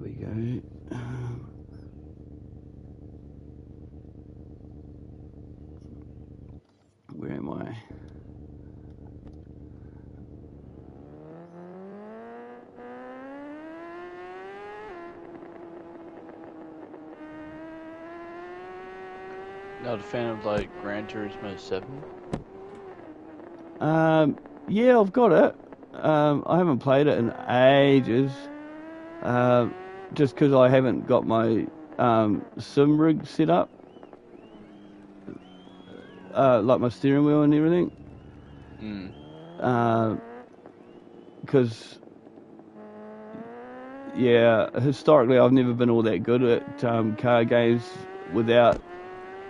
we go. Where am I? Not a fan of like Gran Turismo 7? Yeah, I've got it. I haven't played it in ages. Just because I haven't got my sim rig set up, like my steering wheel and everything. Because yeah, historically I've never been all that good at car games without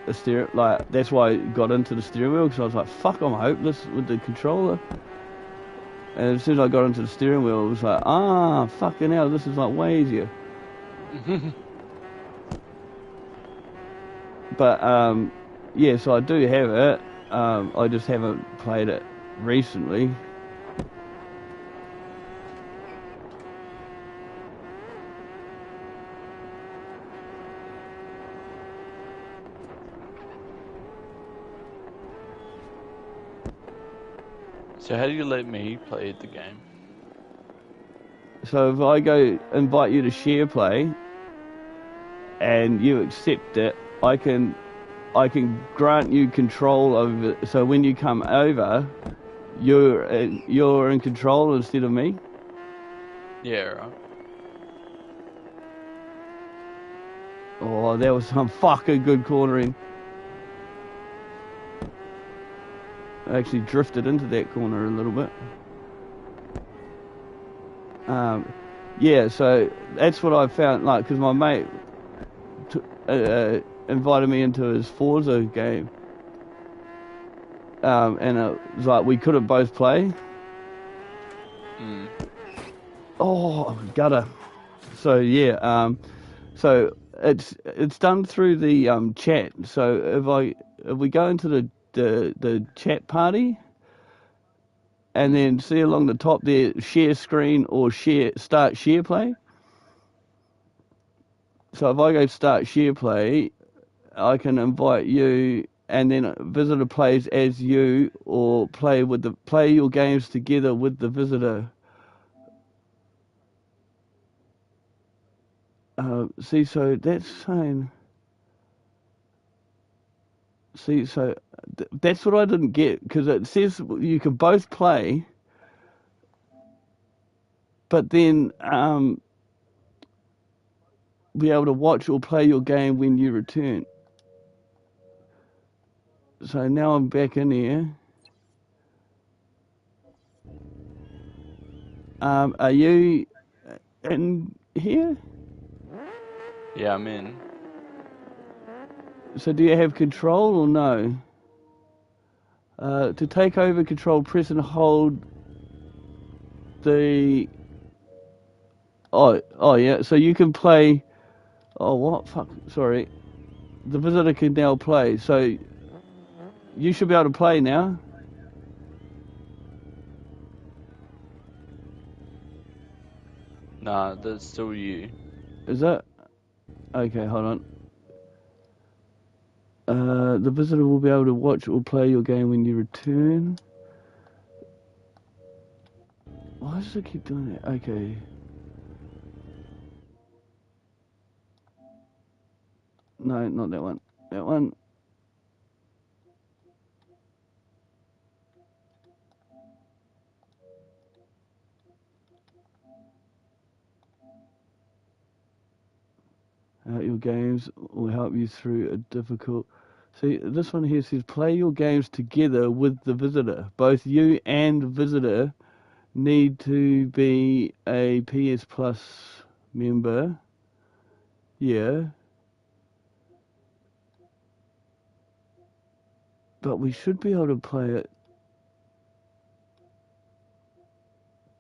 a steering. Like that's why I got into the steering wheel because I was like, fuck, I'm hopeless with the controller. And as soon as I got into the steering wheel, it was like, fucking hell, this is like way easier. But yeah, so I do have it. I just haven't played it recently. So how do you let me play the game? So if I go invite you to share play and you accept it, I can grant you control over. So when you come over, you're in control instead of me. Yeah, right. Oh, that was some fucking good cornering. I actually drifted into that corner a little bit. Yeah, so that's what I found. Like, because my mate invited me into his Forza game, and it was like we couldn't both play. Oh, gutter. So yeah, so it's done through the chat. So if we go into the chat party, and then see along the top there, share screen or start share play. So if I go start share play, I can invite you, and then a visitor plays as you, or play your games together with the visitor. See, so that's saying. See, so that's what I didn't get because it says you can both play, but then be able to watch or play your game when you return. So now I'm back in here. Are you in here? Yeah, I'm in. So do you have control or no? To take over control, press and hold the. Oh yeah. So you can play. Oh what? Fuck. Sorry. The visitor can now play. So you should be able to play now. Nah, that's still you. Is that okay? Hold on. The visitor will be able to watch or play your game when you return. Why does it keep doing that? Okay. No, not that one. That one. Your games will help you through a difficult. See, this one here says play your games together with the visitor. Both you and visitor need to be a PS Plus member. Yeah. But we should be able to play it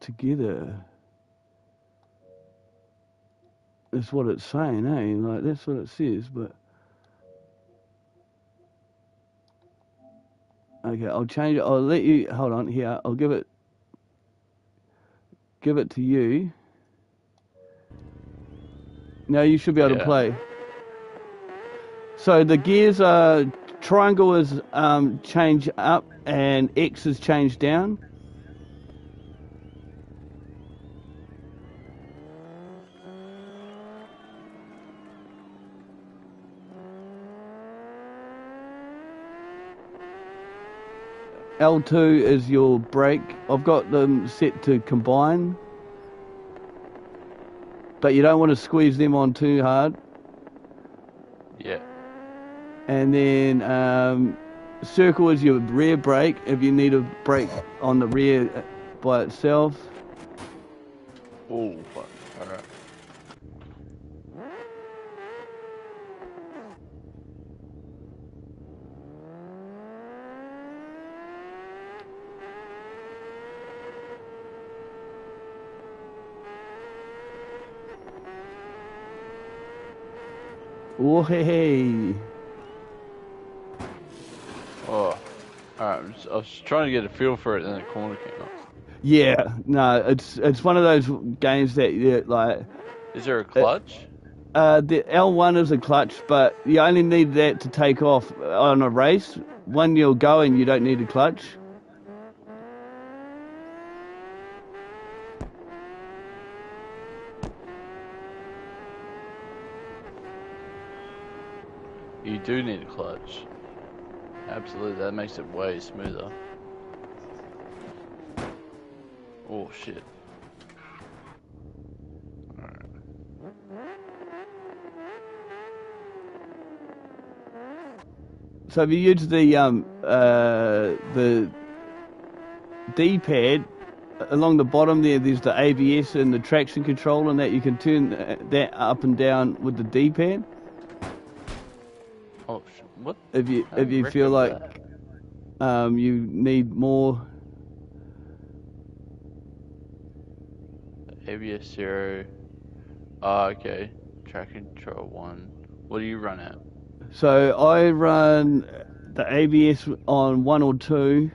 together. That's what it's saying, eh? Like, that's what it says, but. Okay, I'll change it. I'll let you. Hold on, here. I'll give it to you. Now you should be able to Yeah. play. So the gears are triangle is change up and X is change down. L2 is your brake. I've got them set to combine, but you don't want to squeeze them on too hard. Yeah. And then circle is your rear brake if you need a brake on the rear by itself. Oh, fuck. Alright. Oh, hey. Oh. Alright, I was trying to get a feel for it, and then the corner came up. Yeah, no, it's one of those games that like Is there a it, clutch? the L1 is a clutch, but you only need that to take off on a race. When you're going, you don't need a clutch. You do need a clutch. Absolutely, that makes it way smoother. Oh, shit. Alright. So if you use the D-pad along the bottom there's the ABS and the traction control, and that you can turn that up and down with the D-pad. Oh, what? If you How do you feel reckon like you need more. ABS 0. Ah, okay. Track control 1. What do you run at? So I run the ABS on 1 or 2,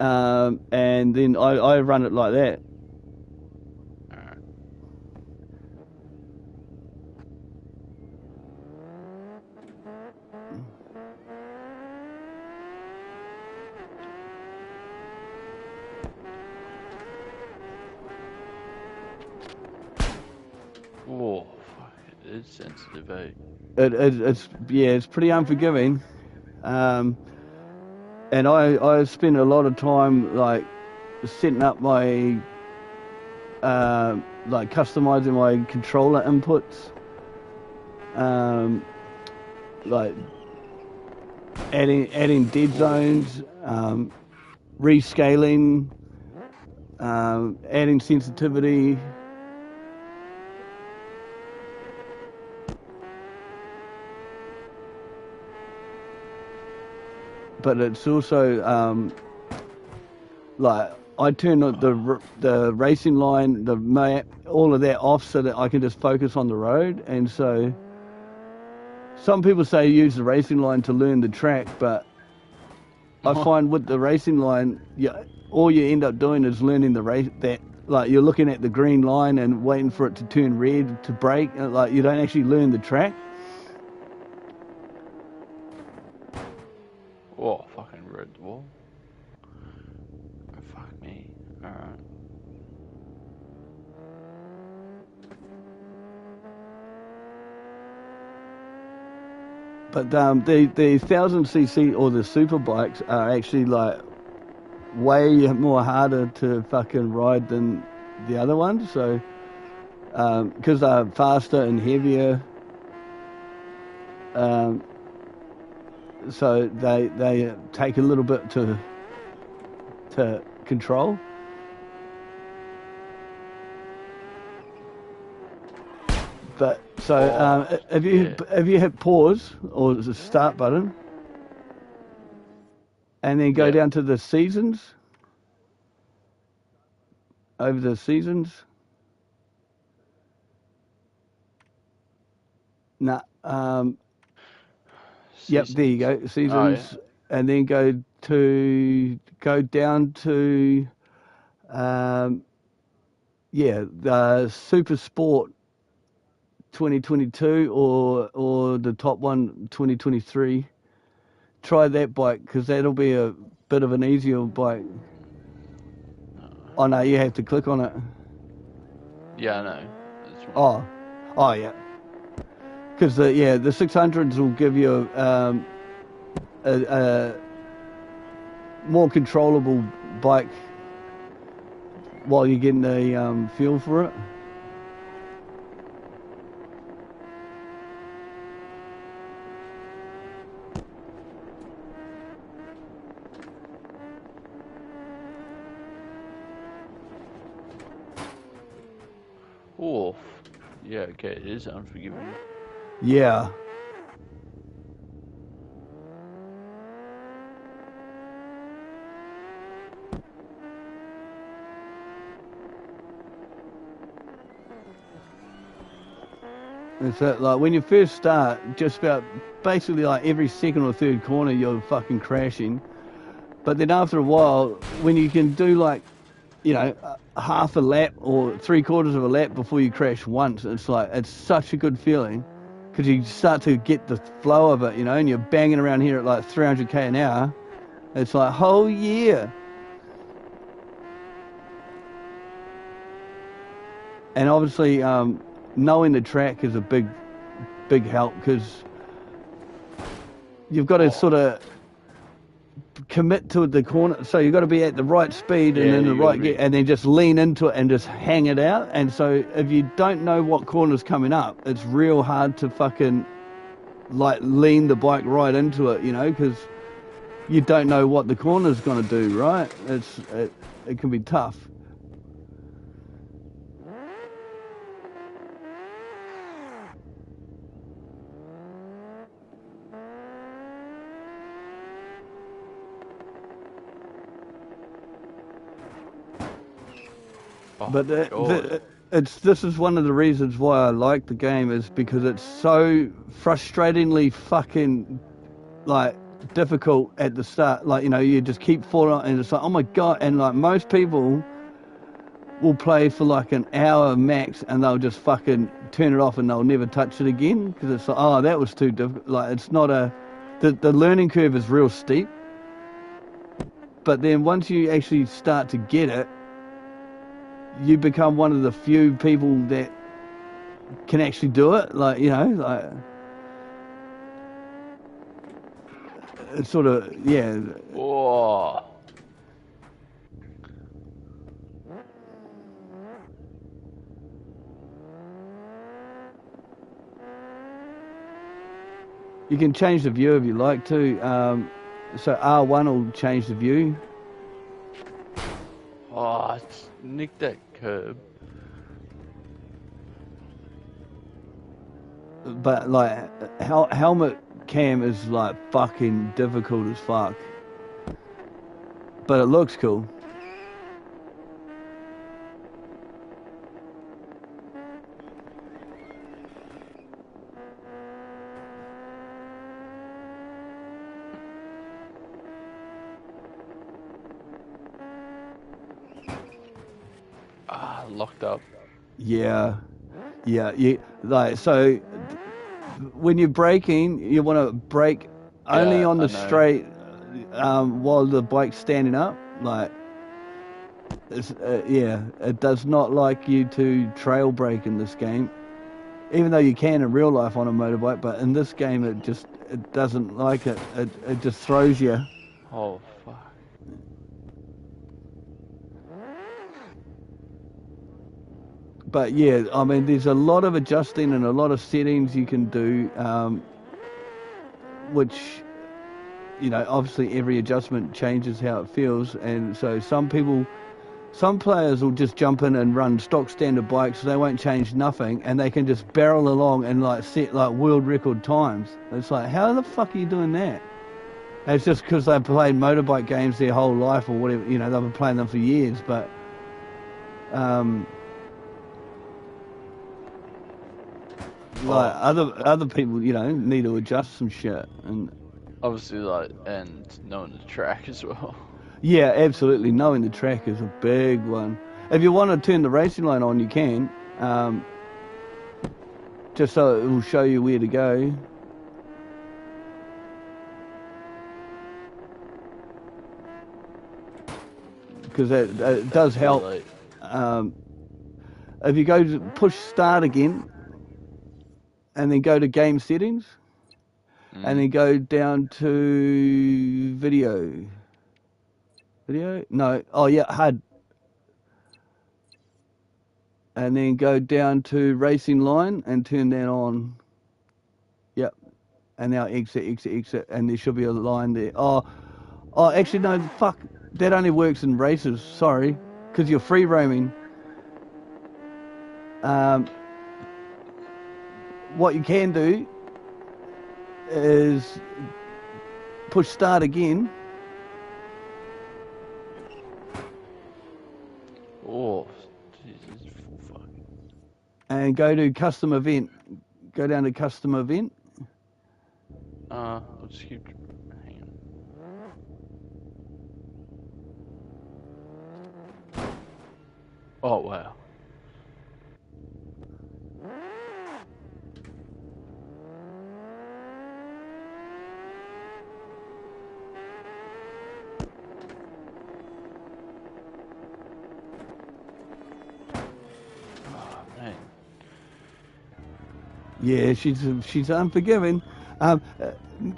and then I run it like that. Alright. Oh, fuck. It is sensitive, eh? It's pretty unforgiving, and I spend a lot of time like setting up my like customizing my controller inputs, like adding dead zones, rescaling, adding sensitivity. But it's also like I turn the racing line, the map, all of that off so that I can just focus on the road. And so some people say use the racing line to learn the track, but I find with the racing line, all you end up doing is learning the race. That like you're looking at the green line and waiting for it to turn red to brake. Like you don't actually learn the track. Oh, fucking red wall. Oh, fuck me. Alright. But the 1000cc or the super bikes are actually like way more harder to fucking ride than the other ones. So because they're faster and heavier, um, so they take a little bit to control. But so if you hit pause or the start button, and then go Yeah. down to the seasons, over the seasons. Nah, yep, there you go, Seasons. Oh, yeah. seasons, and then go down to yeah, the super sport 2022 or the top one 2023. Try that bike because that'll be a bit of an easier bike. Oh no, you have to click on it. Yeah, I know. This one. Oh yeah. Because the 600s will give you a more controllable bike while you're getting the feel for it. Oh, yeah, okay, it is unforgiving. Yeah. It's that, like when you first start, just about basically like every second or third corner you're fucking crashing. But then after a while, when you can do like, half a lap or three-quarters of a lap before you crash once, it's such a good feeling because you start to get the flow of it, and you're banging around here at like 300k an hour. It's like, oh yeah. And obviously, knowing the track is a big help because you've got to sort of commit to the corner, so you've got to be at the right speed and in the right gear, and then just lean into it and just hang it out. And so if you don't know what corner's coming up, it's real hard to fucking like lean the bike right into it, because you don't know what the corner's going to do, right? It can be tough. But this is one of the reasons why I like the game, is because it's so frustratingly fucking like difficult at the start. Like, you just keep falling and it's like, oh my god. And like most people will play for like an hour max and they'll just fucking turn it off and they'll never touch it again because it's like, oh, that was too difficult. Like, it's not the learning curve is real steep. But then once you actually start to get it, you become one of the few people that can actually do it. Like, it's sort of, yeah. Whoa. You can change the view if you like to. So R1 will change the view. Oh, it's nicked that curb. But like helmet cam is like fucking difficult as fuck. But it looks cool. Locked up. Yeah. Like, so when you're braking, you want to brake only on the straight while the bike's standing up. Like, it's, it does not like you to trail brake in this game, even though you can in real life on a motorbike. But in this game, it doesn't like it. It just throws you. Oh fuck. But yeah, I mean, there's a lot of adjusting and a lot of settings you can do, which, obviously every adjustment changes how it feels. And so some players will just jump in and run stock standard bikes, so they won't change nothing, and they can just barrel along and like set like world record times. It's like, how the fuck are you doing that? And it's just because they've played motorbike games their whole life or whatever, they've been playing them for years, but like other people, need to adjust some shit, and obviously, and knowing the track as well. Yeah, absolutely. Knowing the track is a big one. If you want to turn the racing line on, you can. just so it will show you where to go. Because it does help. If you go to push start again, and then go to game settings, and then go down to video. No, oh yeah, HUD. And then go down to racing line and turn that on. Yep. And now exit, and there should be a line there. Oh, actually no, fuck. That only works in races. Sorry, because you're free roaming. What you can do is push start again. Oh, Jesus, fuck. And go to custom event. Go down to custom event. I'll just keep. Hang on. Oh wow. Yeah, she's unforgiving.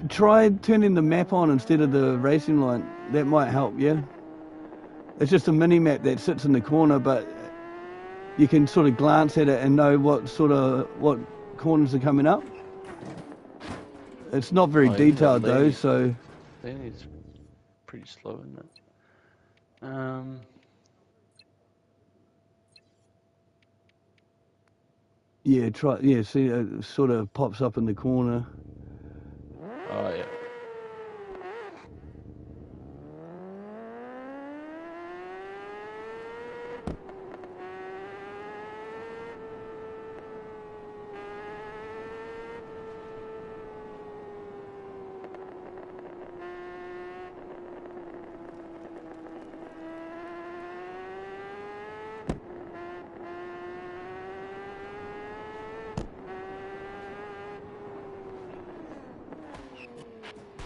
Try turning the map on instead of the racing line. That might help, yeah? It's just a mini map that sits in the corner, but you can sort of glance at it and know what corners are coming up. It's not very detailed though, so... I think it's pretty slow, isn't it? Yeah, try. Yeah, see, it sort of pops up in the corner. Oh yeah.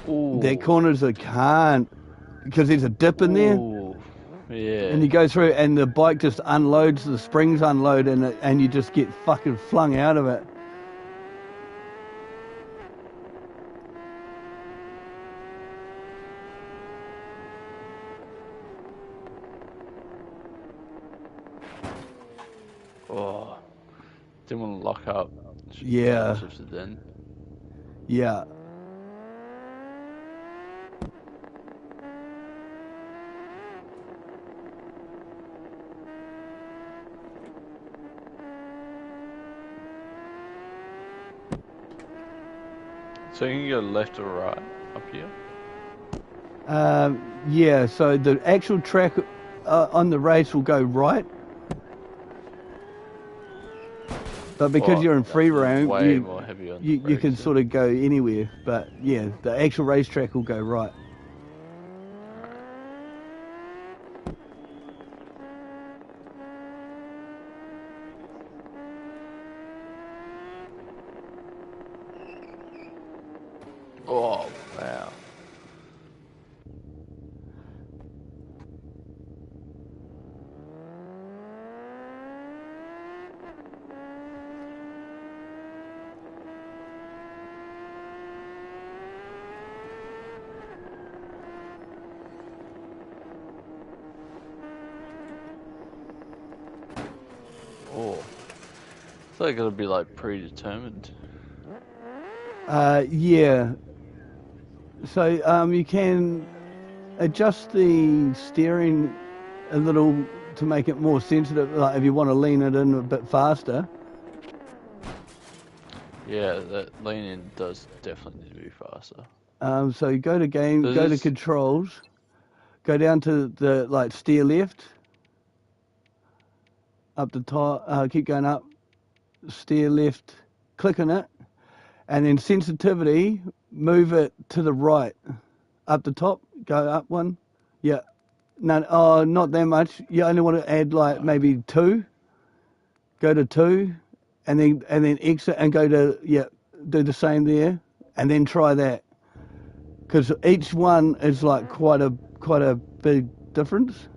Ooh. That corner's a can't, because there's a dip in there. Yeah. And you go through, and the bike just unloads, the springs unload, and you just get fucking flung out of it. Oh, didn't want to lock up. Yeah. Then. Yeah. So you can go left or right up here? Yeah, so the actual track on the race will go right. But because you're in free roam, you can sort of go anywhere. But yeah, the actual racetrack will go right. Oh, wow. Oh. I thought it gotta be like predetermined. Yeah. So you can adjust the steering a little to make it more sensitive, like if you want to lean it in a bit faster. Yeah, that lean in does definitely need to be faster. So you go to game, go to controls, go down to the steer left, up the top, keep going up, steer left, click on it, and then sensitivity, move it to the right, up the top, go up one, yeah. No, not that much. You only want to add maybe 2. Go to 2, and then exit and go to do the same there, and then try that, because each one is like quite a big difference,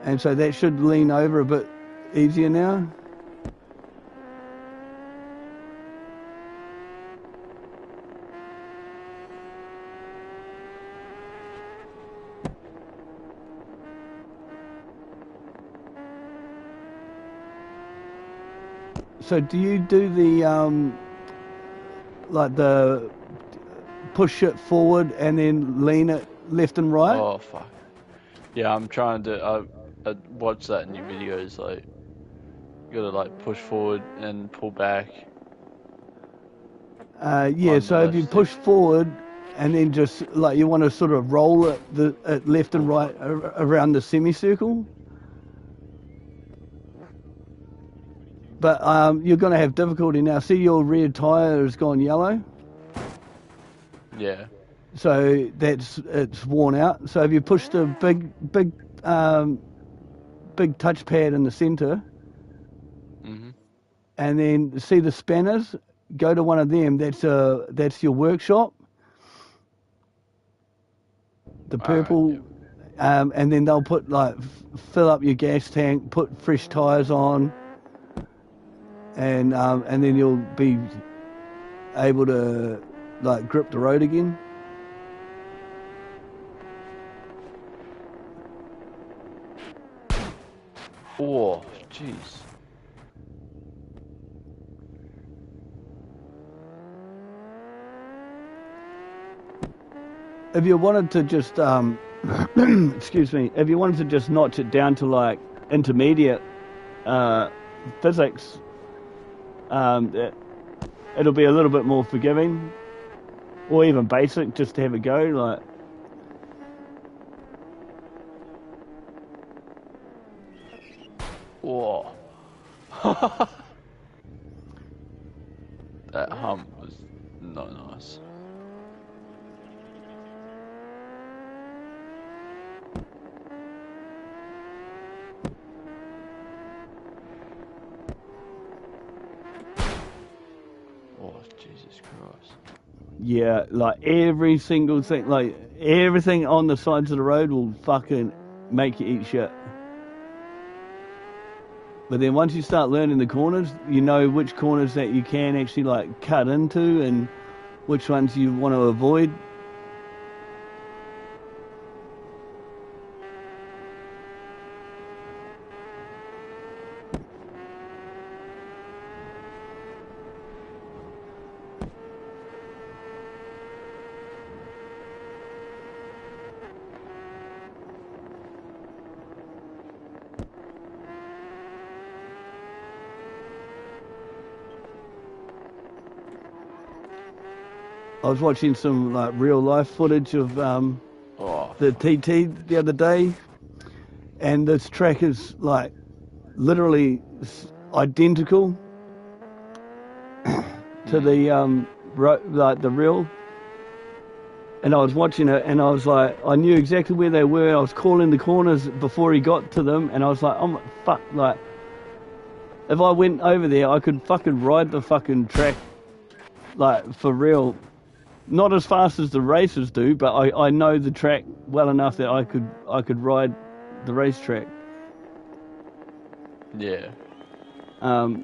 and so that should lean over a bit easier now. So do you do the like the push it forward and then lean it left and right? Oh fuck. Yeah, I'm trying to. I watched that in your videos. Like, you gotta like push forward and pull back Yeah. on the So if left you stick. push forward and then just like you want to sort of roll it left and Oh right fuck. around the semicircle, but you're going to have difficulty now. See, your rear tire has gone yellow, Yeah. so it's worn out. So if you push the big touchpad in the center, Mhm. and then see the spanners, go to one of them. That's your workshop, the All right. purple, Yep. and then they'll put like fill up your gas tank, put fresh tires on, and then you'll be able to like grip the road again. Oh, jeez. If you wanted to just excuse me, if you wanted to just notch it down to like intermediate physics, it'll be a little bit more forgiving, or even basic, just to have a go. Like, Oh. That hump was not nice. Oh, Jesus Christ. yeah, like every single thing, like everything on the sides of the road will fucking make you eat shit. But then once you start learning the corners, you know which corners that you can actually like cut into and which ones you want to avoid. I was watching some like real life footage of Oh, the fuck. TT the other day, and this track is like literally identical to Mm. the like the real. And I was watching it, and I was like, I knew exactly where they were. I was calling the corners before he got to them, and I was like, oh my fuck, like if I went over there, I could fucking ride the fucking track like for real. Not as fast as the racers do, but I know the track well enough that I could ride the racetrack. Yeah. I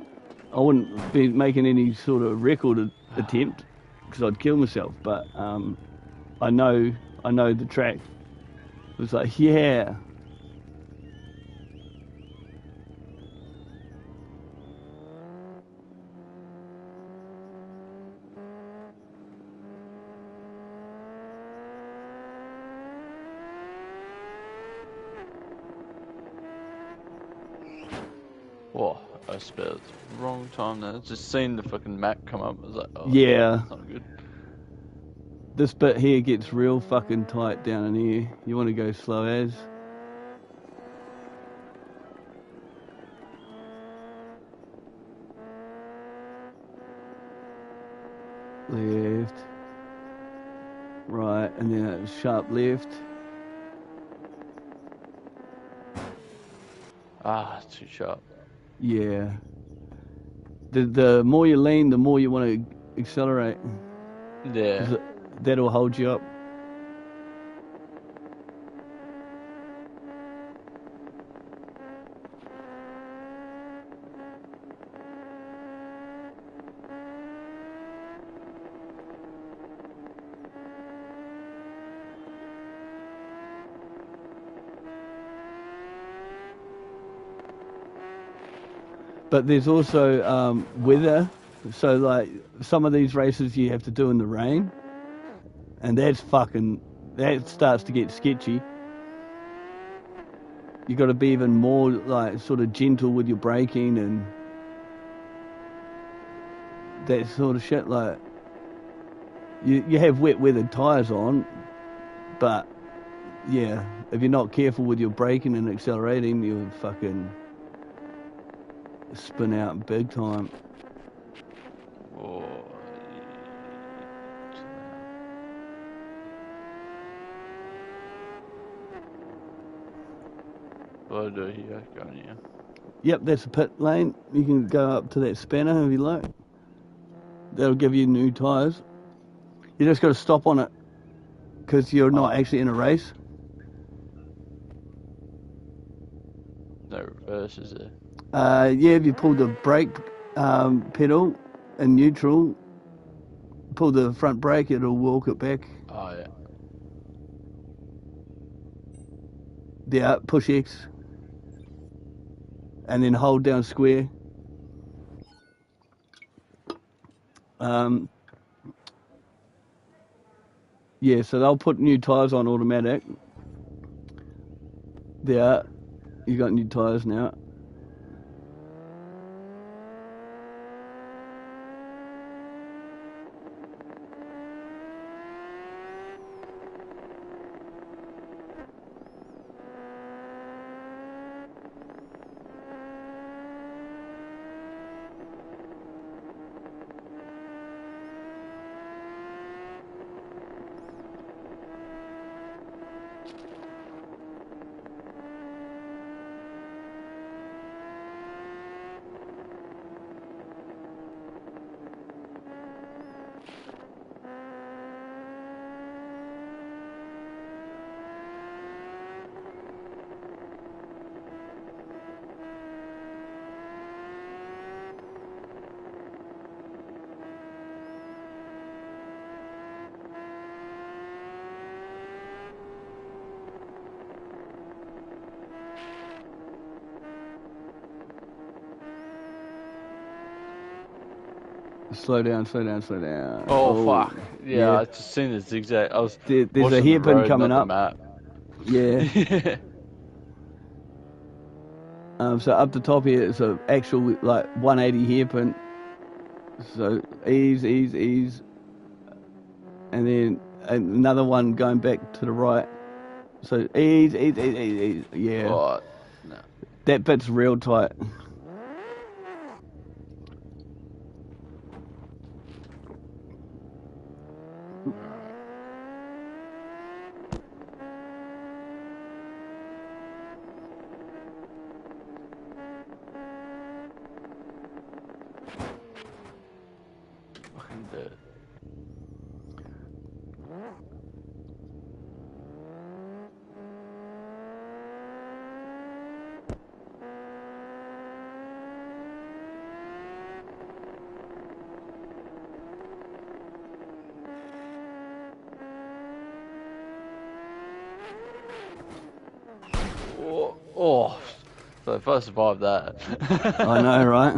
wouldn't be making any sort of record attempt because I'd kill myself. But I know the track. It was like, yeah. Oh, I spelled wrong time there. Just seeing the fucking map come up, I was like, oh fuck, Yeah, that's not good. this bit here gets real fucking tight down in here. You want to go slow as. Left. Right, and then a sharp left. Ah, too sharp. Yeah. The more you lean, the more you want to accelerate. Yeah. 'Cause that'll hold you up. But there's also weather. So like some of these races you have to do in the rain, and that starts to get sketchy. You got to be even more like sort of gentle with your braking and that sort of shit. Like you have wet weather tires on, but yeah, if you're not careful with your braking and accelerating, you'll fucking spin out big time. Oh, what do I do here? Go on here. Yep, that's a pit lane. You can go up to that spanner if you like. That'll give you new tires. You just got to stop on it because you're not actually in a race. No reverse, is there? Yeah, if you pull the brake pedal in neutral, pull the front brake, it'll walk it back. Oh, yeah. Yeah, push X. And then hold down square. Yeah, so they'll put new tyres on automatic. There, you got new tyres now. Slow down, slow down, slow down. Oh, fuck. Yeah, I just seen the zigzag. I was There's a watching the hairpin road, coming not the up. map. Yeah. So up the top here is a actual like 180 hairpin. So ease, ease, ease, and then another one going back to the right. So ease, ease, ease, ease, ease. Yeah, Oh, no. that bit's real tight. Alright. Fucking dirt. Oh, so if I survive that. I know, right?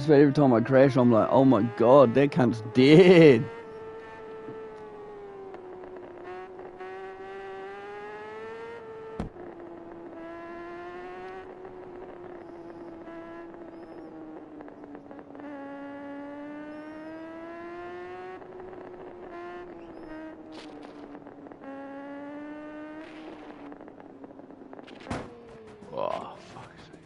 So every time I crash, I'm like, oh my god, that cunt's dead. Oh, fuck's sake.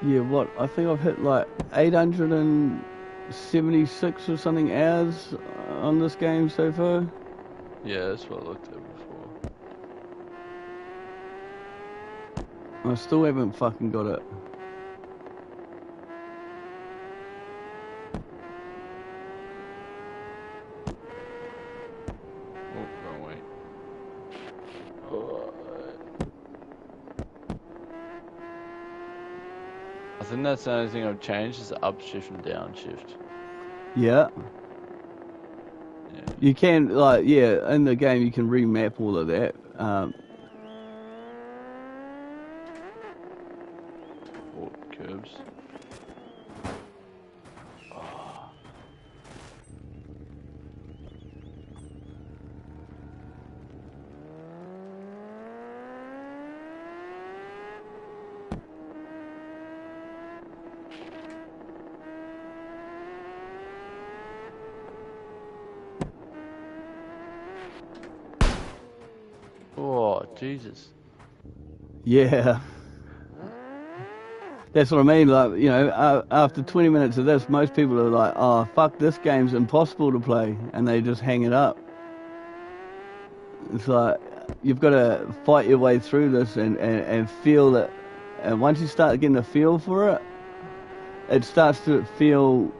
Yeah, what? I think I've hit like 876 or something hours on this game so far. Yeah, that's what I looked at before. I still haven't fucking got it. Oh, wrong way. Oh. I think that's the only thing I've changed is the upshift and downshift. Yeah. Yeah. You can, like, yeah, in the game you can remap all of that. Oh, curbs. Oh. Oh, Jesus. Yeah. That's what I mean. Like, you know, after 20 minutes of this, most people are like, "Oh, fuck, this game's impossible to play," and they just hang it up. It's like you've got to fight your way through this and feel it. And once you start getting a feel for it, it starts to feel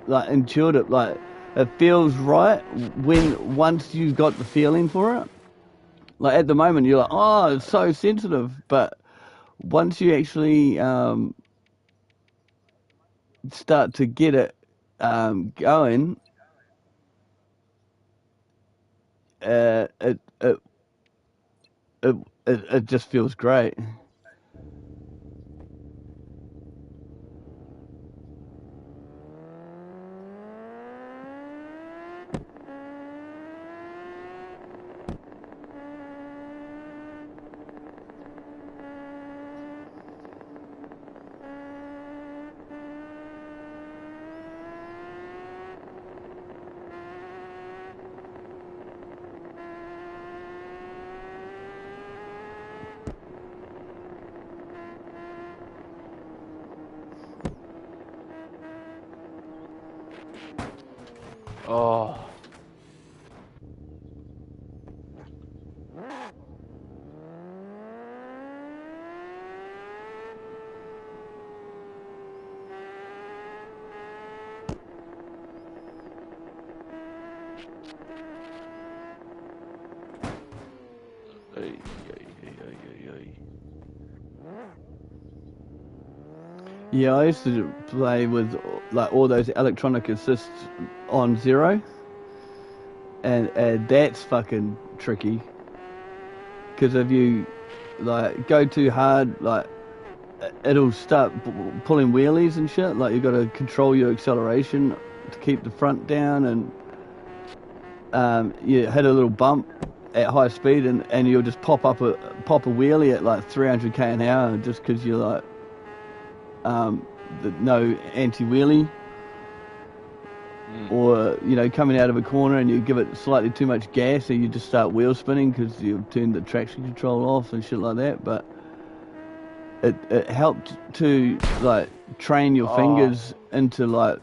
like intuitive. Like it feels right when once you've got the feeling for it. Like at the moment, you're like, "Oh, it's so sensitive," but once you actually start to get it going, uh, it, it it just feels great. Oh. Ay, ay, ay, ay, ay, ay. Yeah, I used to play with like all those electronic assists on zero, and that's fucking tricky. Because if you like go too hard, like it'll start pulling wheelies and shit. Like you got to control your acceleration to keep the front down, and you hit a little bump at high speed, and you'll just pop a wheelie at like 300k an hour just because you're like no anti wheelie. Or, you know, coming out of a corner and you give it slightly too much gas and you just start wheel spinning because you've turned the traction control off and shit like that. But it helped to, like, train your fingers into, like,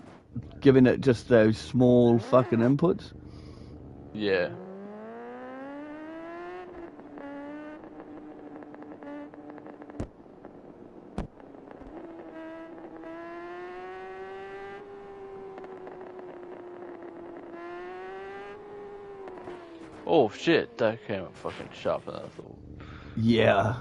giving it just those small fucking inputs. Yeah. Oh shit, that came up fucking sharper than I thought. Yeah.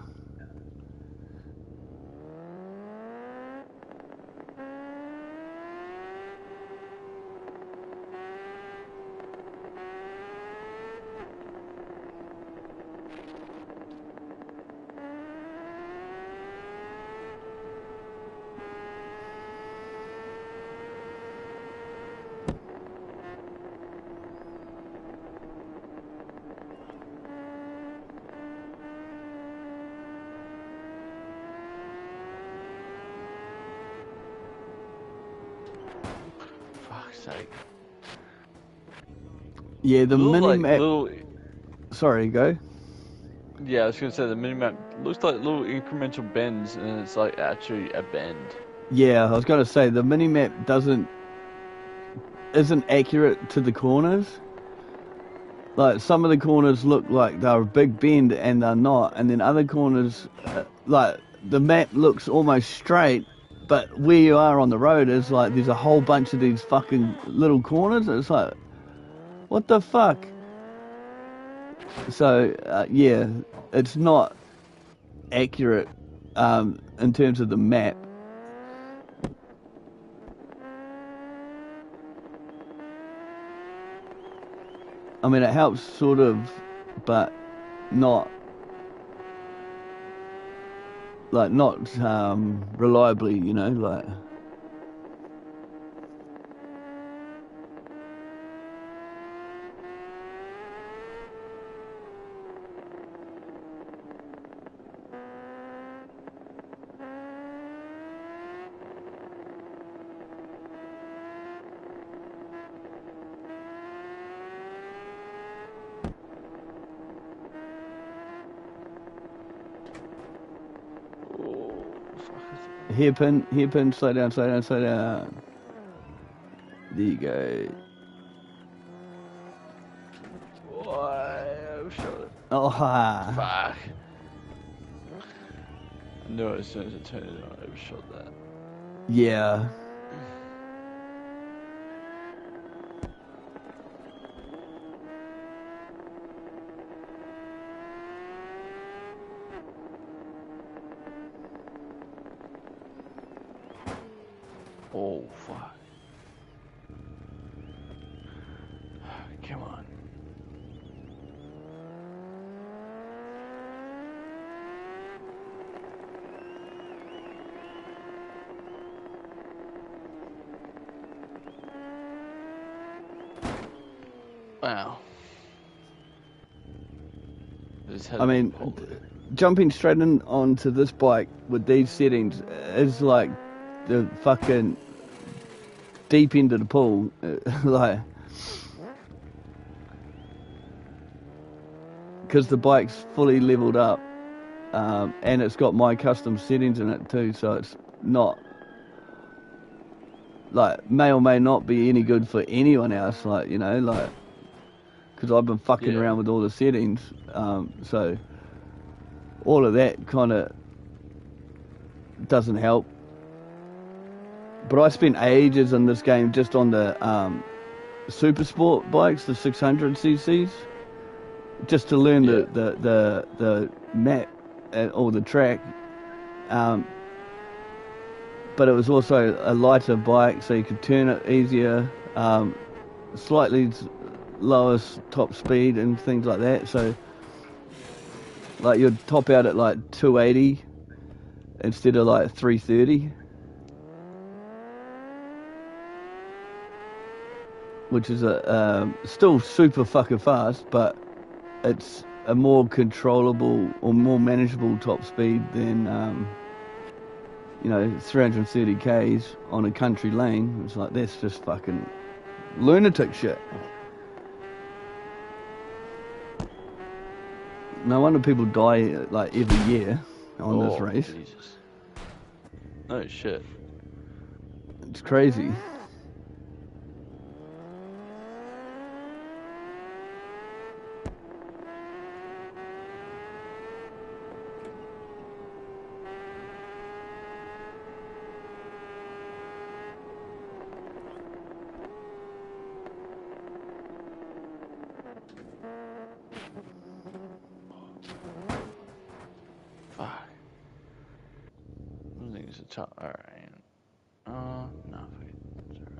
Fuck's sake. Yeah, the Little, mini like, map. little. Sorry, go. Yeah, I was gonna say the minimap looks like little incremental bends, and it's like actually a bend. Yeah, I was gonna say the minimap isn't accurate to the corners. Like some of the corners look like they're a big bend and they're not, and then other corners, like the map looks almost straight, but where you are on the road is like there's a whole bunch of these fucking little corners. And it's like, what the fuck? So yeah, it's not accurate in terms of the map. I mean, it helps sort of, but not not reliably, you know, like. Oh, fuck. Hairpin, slow down, slow down, slow down. There you go. Oh, I shot it. Oh, ha. Fuck. I knew it as soon as I turned it on, I overshot that. Yeah. Oh, fuck. Come on. Wow. I mean, jumping straight in onto this bike with these settings is like the fucking deep end of the pool. Like, because the bike's fully leveled up and it's got my custom settings in it too, so it's not like may or may not be any good for anyone else, like, you know, like, because I've been fucking around with all the settings, so all of that kind of doesn't help. But I spent ages in this game just on the super sport bikes, the 600cc's, just to learn the map or the track. But it was also a lighter bike, so you could turn it easier, slightly lower top speed and things like that. So, like, you'd top out at like 280 instead of like 330, which is still super fucking fast, but it's a more controllable or more manageable top speed than 330 k's on a country lane. It's like, that's just fucking lunatic shit. No wonder people die like every year on this race. Jesus. No shit. It's crazy. Fuck. I don't think it's a top. Alright. No. It's alright.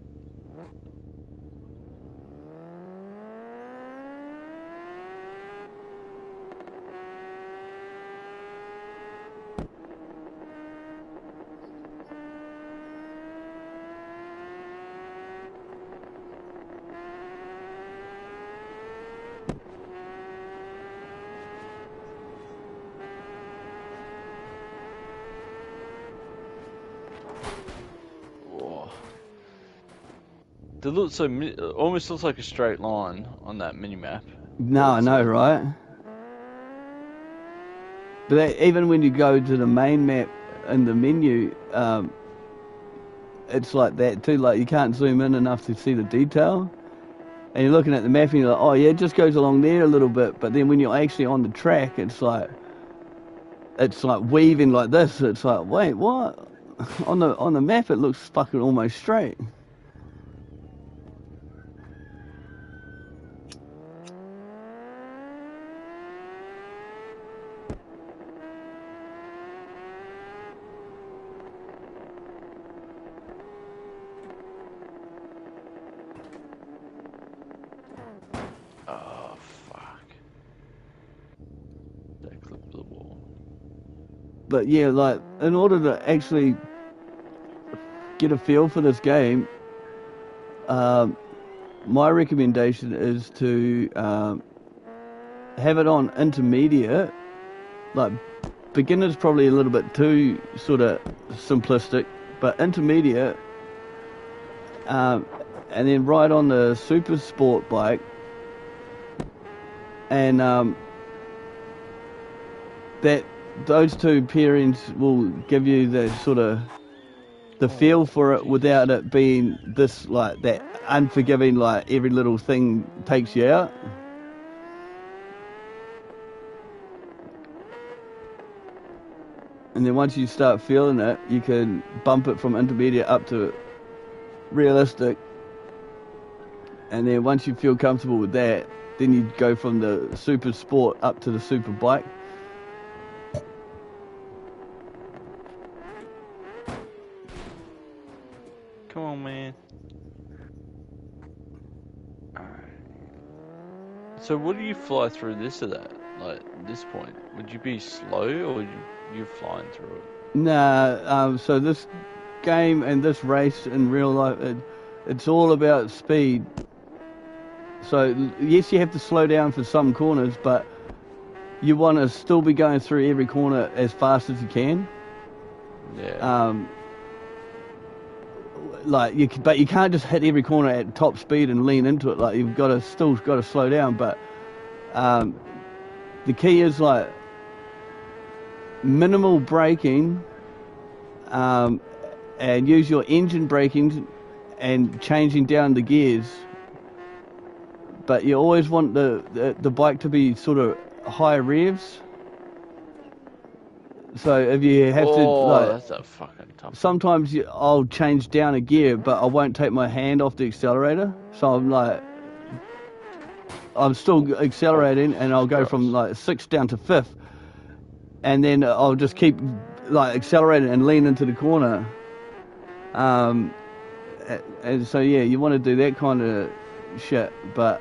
It looks so almost looks like a straight line on that mini map. No, I know, right? But even when you go to the main map in the menu, it's like that too. Like you can't zoom in enough to see the detail. And you're looking at the map and you're like, oh yeah, it just goes along there a little bit. But then when you're actually on the track, it's like weaving like this. It's like, wait, what? On the map, it looks fucking almost straight. Oh, fuck. That clipped the wall. But yeah, like in order to actually get a feel for this game, my recommendation is to have it on intermediate. Like beginner's probably a little bit too sort of simplistic, but intermediate, and then ride on the super sport bike, and that those two pairings will give you the sort of the feel for it without it being this like that unforgiving, like every little thing takes you out. And then once you start feeling it, you can bump it from intermediate up to realistic. And then once you feel comfortable with that, then you go from the super sport up to the super bike. Come on, man. Alright. So what do you fly through this or that? Like, this point? Would you be slow or would you flying through it? Nah, so this game and this race in real life, it's all about speed. So yes, you have to slow down for some corners, but you want to still be going through every corner as fast as you can. Yeah. But you can't just hit every corner at top speed and lean into it. Like you've got to slow down. But the key is like minimal braking, and use your engine braking and changing down the gears. But you always want the bike to be sort of high revs. So if you have to That's a fucking tough one. sometimes I'll change down a gear, but I won't take my hand off the accelerator. So I'm still accelerating, and I'll go from like 6 down to 5th, and then I'll just keep like accelerating and lean into the corner. And so yeah, you want to do that kind of shit, but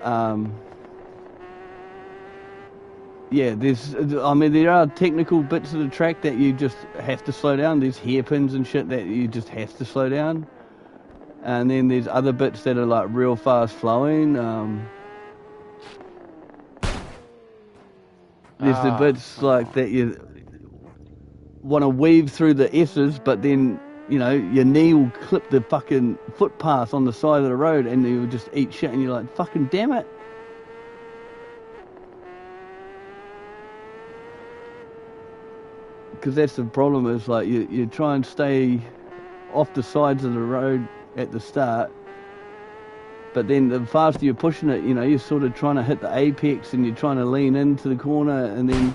yeah, there are technical bits of the track that you just have to slow down. There's hairpins and shit that you just have to slow down. And then there's other bits that are like real fast flowing. There's the bits like that you want to weave through the S's, but then, your knee will clip the fucking footpath on the side of the road and you'll just eat shit and you're like, fucking damn it. Because that's the problem is like you try and stay off the sides of the road at the start, but then the faster you're pushing it, you're sort of trying to hit the apex and you're trying to lean into the corner, and then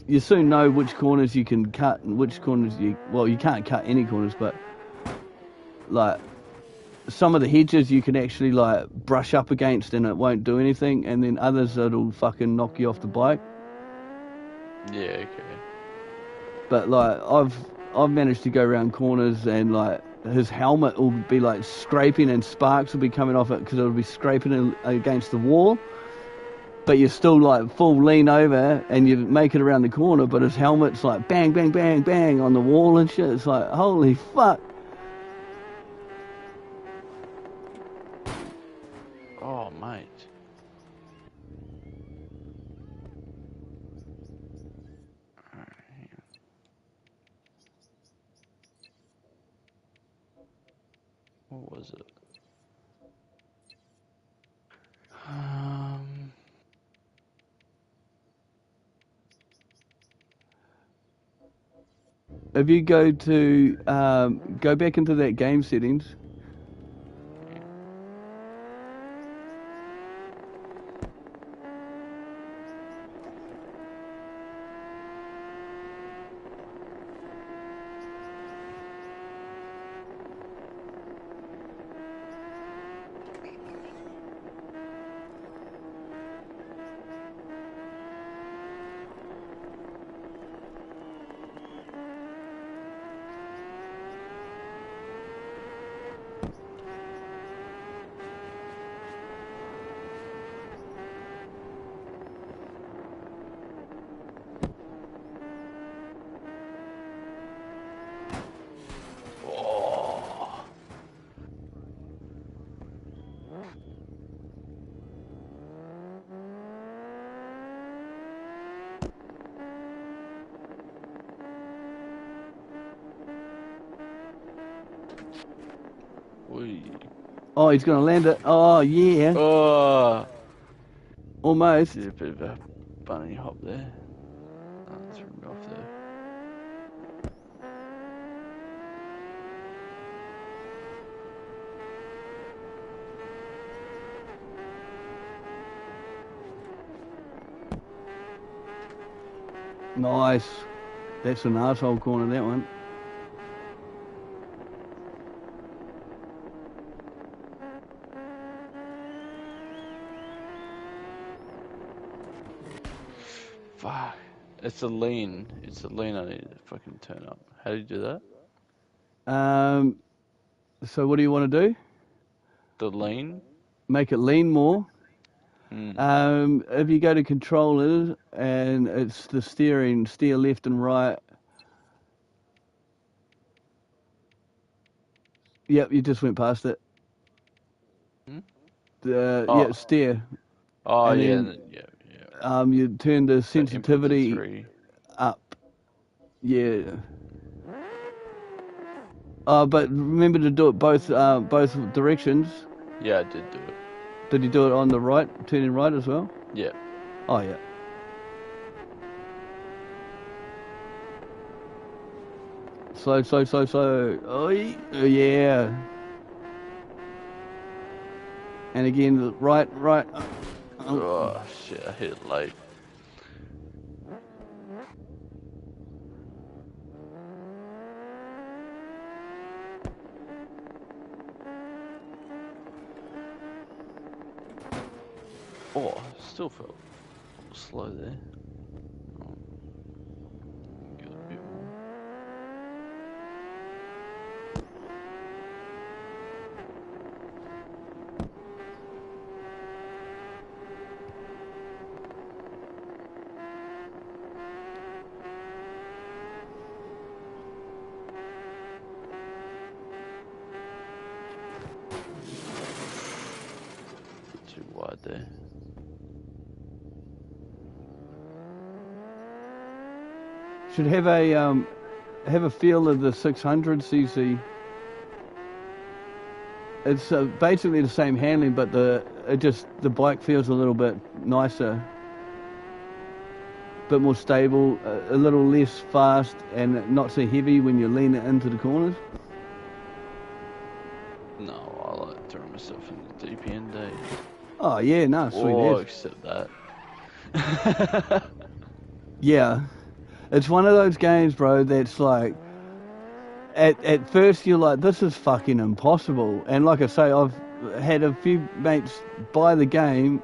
you soon know which corners you can cut and which corners you can't cut any corners, but like some of the hedges you can actually like brush up against and it won't do anything, and then others it'll fucking knock you off the bike. Yeah, okay. But like I've managed to go around corners and like his helmet will be like scraping and sparks will be coming off it because it'll be scraping against the wall. But you're still like full lean over and you make it around the corner, but his helmet's like bang, bang, bang, bang on the wall and shit. It's like, holy fuck. Oh, mate. What was it? if you go to go back into that game settings. Oh, he's going to land it. Oh, yeah. Oh, Almost. did a bit of a bunny hop there. Oh, threw me off there. Nice. That's an arsehole corner, that one. Fuck. It's a lean. It's a lean I need to fucking turn up. How do you do that? So what do you want to do? The lean? Make it lean more. Mm. If you go to controllers and it's the steering, steer left and right. Yep, you just went past it. Hmm? Yeah, steer. Oh, and yeah, then, yeah. You turn the So input to sensitivity 3. up. Yeah. But remember to do it both directions. Yeah, I did do it. Did you do it on the right, turning right as well? Yeah. Oh, yeah. Slow. Oh, yeah. And again, right. Oh, shit, I hit it late. Oh, still felt slow there. Get a bit more. Bit too wide there. Should have a feel of the 600cc. It's basically the same handling, but the bike feels a little bit nicer, bit more stable, a little less fast, and not so heavy when you lean it into the corners. No, I like throwing myself in the deep end, eh? Oh yeah, no, sweet Oh, as. except that. Yeah, it's one of those games, bro, that's like, at first you're like, this is fucking impossible. And like I say, I've had a few mates buy the game,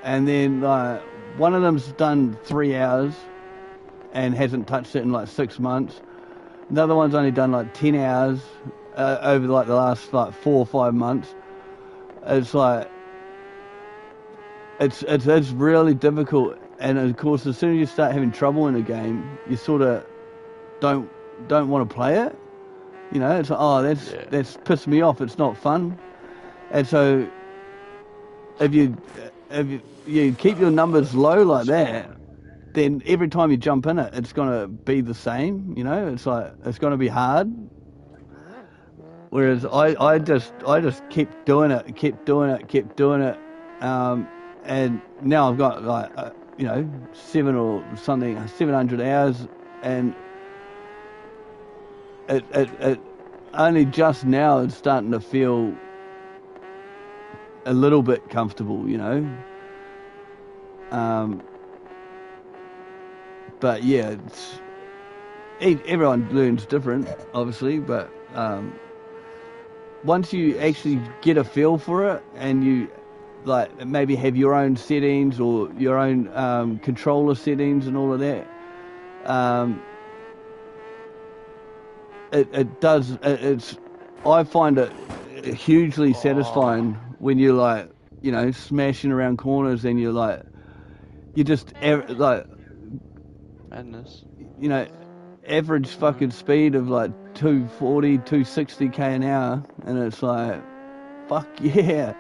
and then one of them's done 3 hours and hasn't touched it in like 6 months. Another one's only done like 10 hours over like the last like 4 or 5 months. It's like, it's really difficult. And of course, as soon as you start having trouble in a game, you sort of don't want to play it. You know, it's like, oh, that's pissed me off. It's not fun. And so if you keep your numbers low like that, then every time you jump in it, it's gonna be the same. You know, it's like, it's gonna be hard. Whereas I just kept doing it, and now I've got like 700 hours, and it only just now it's starting to feel a little bit comfortable, you know. But yeah, everyone learns different, obviously. But once you actually get a feel for it, and you like maybe have your own settings or your own controller settings and all of that, it does. It's I find it hugely satisfying when you're like, you know, smashing around corners and you're like, you just like, Madness. you know, average fucking speed of like 240, 260 k an hour, and it's like, fuck yeah.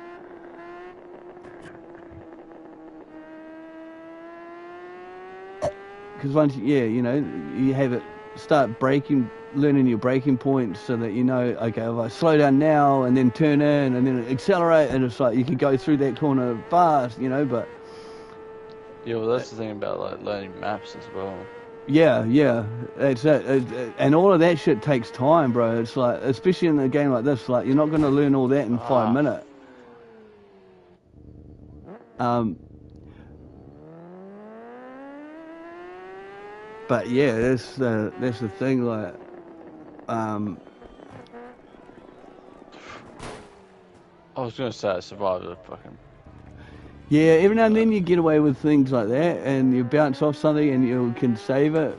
Because once, yeah, you know, you have it start braking, learning your braking points so that you know, okay, if I slow down now and then turn in and then accelerate, and it's like you can go through that corner fast, you know, but. Yeah, well, that's the thing about like learning maps as well. Yeah, it's that, and all of that shit takes time, bro. It's like, especially in a game like this, like you're not going to learn all that in 5 minutes. But yeah, that's the thing. Like, I was gonna say I survived a fucking. yeah, every now and then you get away with things like that, and you bounce off something, and you can save it.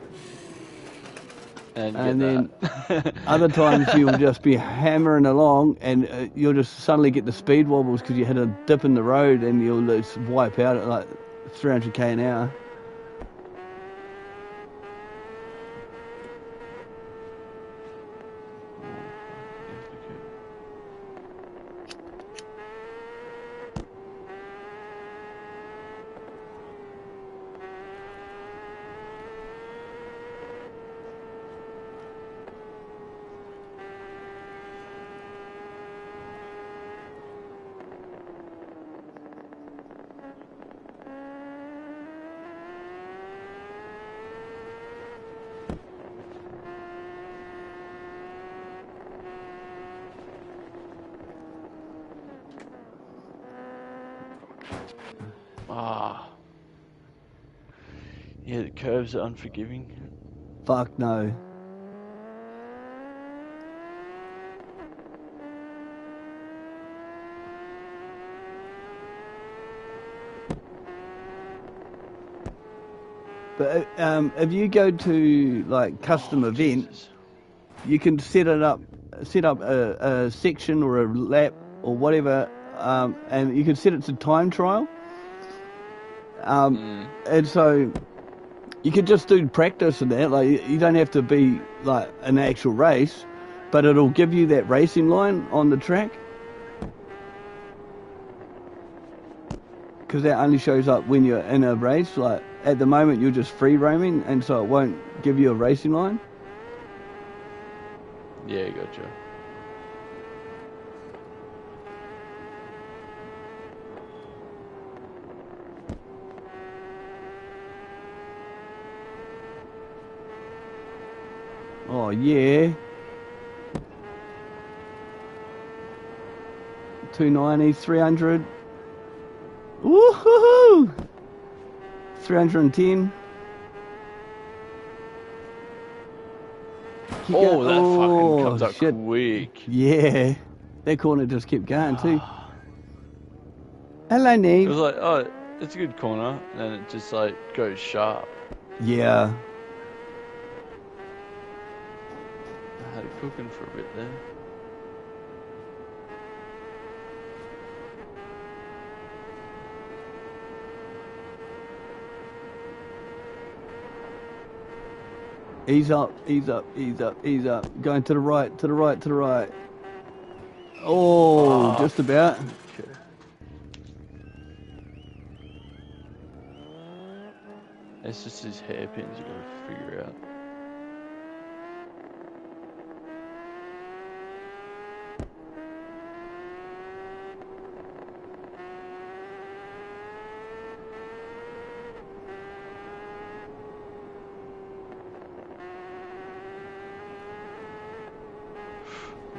And you And then get that. other times you'll just be hammering along, and you'll just suddenly get the speed wobbles because you had a dip in the road, and you'll just wipe out at like 300 k an hour. Yeah, the curves are unforgiving. Fuck no. But if you go to like custom event, Jesus. you can set up a section or a lap or whatever, and you can set it to time trial. And so you could just do practice and that. Like you don't have to be like an actual race, but it'll give you that racing line on the track. Because that only shows up when you're in a race. Like at the moment, you're just free roaming, and so it won't give you a racing line. Yeah, gotcha. Oh yeah. 290, 300. Woohoo! 310. Oh, that fucking comes up shit. quick. Yeah. That corner just kept going too. Hello, It Neve. was like, oh, it's a good corner, and then it just like goes sharp. Yeah. I had it cooking for a bit there. Ease up, ease up, ease up, ease up. Going to the right, to the right, to the right. Oh, just about. Okay. It's just these hairpins you gotta figure out.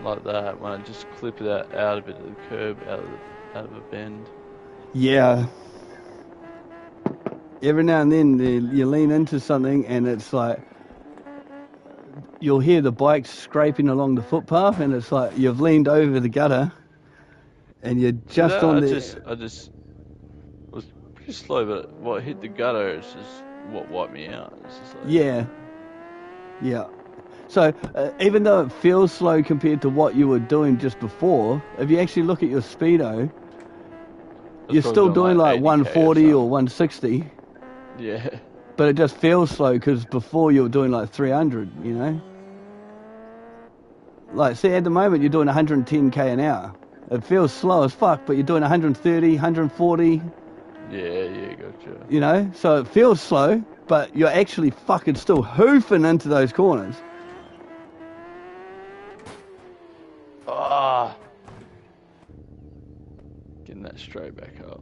like that when I just clip it out a bit of the curb, out of a bend. Yeah. Every now and then you lean into something and it's like you'll hear the bike scraping along the footpath and it's like you've leaned over the gutter and you're just Today on I just was pretty slow, but what hit the gutter is just what wiped me out. It's just like, yeah, yeah. So even though it feels slow compared to what you were doing just before, if you actually look at your speedo, I was you're probably still doing doing like like 80k or 140 or something. 160, Yeah. but it just feels slow because before you were doing like 300, you know? Like, see, at the moment you're doing 110k an hour. It feels slow as fuck, but you're doing 130, 140, Yeah, gotcha. you know? So it feels slow, but you're actually fucking still hoofing into those corners. Ah, getting that straight back up.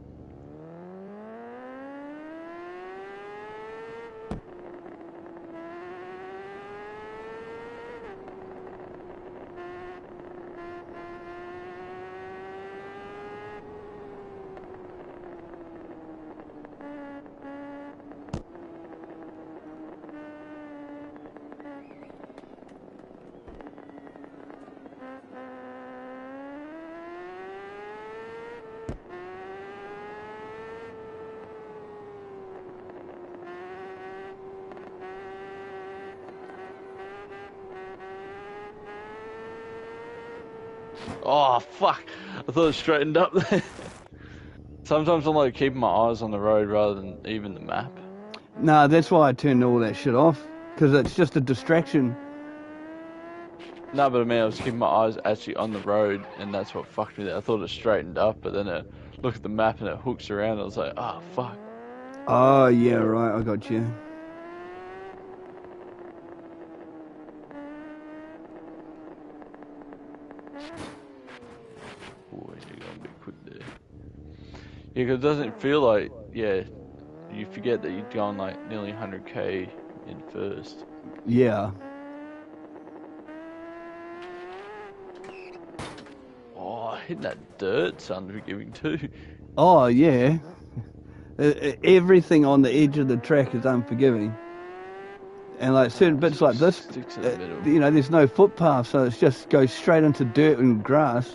Oh, fuck. I thought it straightened up there. Sometimes I'm like keeping my eyes on the road rather than even the map. Nah, that's why I turned all that shit off, because it's just a distraction. No, but I mean, I was keeping my eyes actually on the road, and that's what fucked me there. I thought it straightened up, but then I look at the map and it hooks around. I was like, oh, fuck. Oh, yeah, right, I got you. Ooh, you're going a bit quick there. Yeah, because it doesn't feel like, yeah, you forget that you're going like nearly 100k in first. Yeah. Oh, hitting that dirt's unforgiving too. Oh, yeah. Everything on the edge of the track is unforgiving. And like certain Oh, bits like this, sticks in the middle. you know, there's no footpath, so it just goes straight into dirt and grass.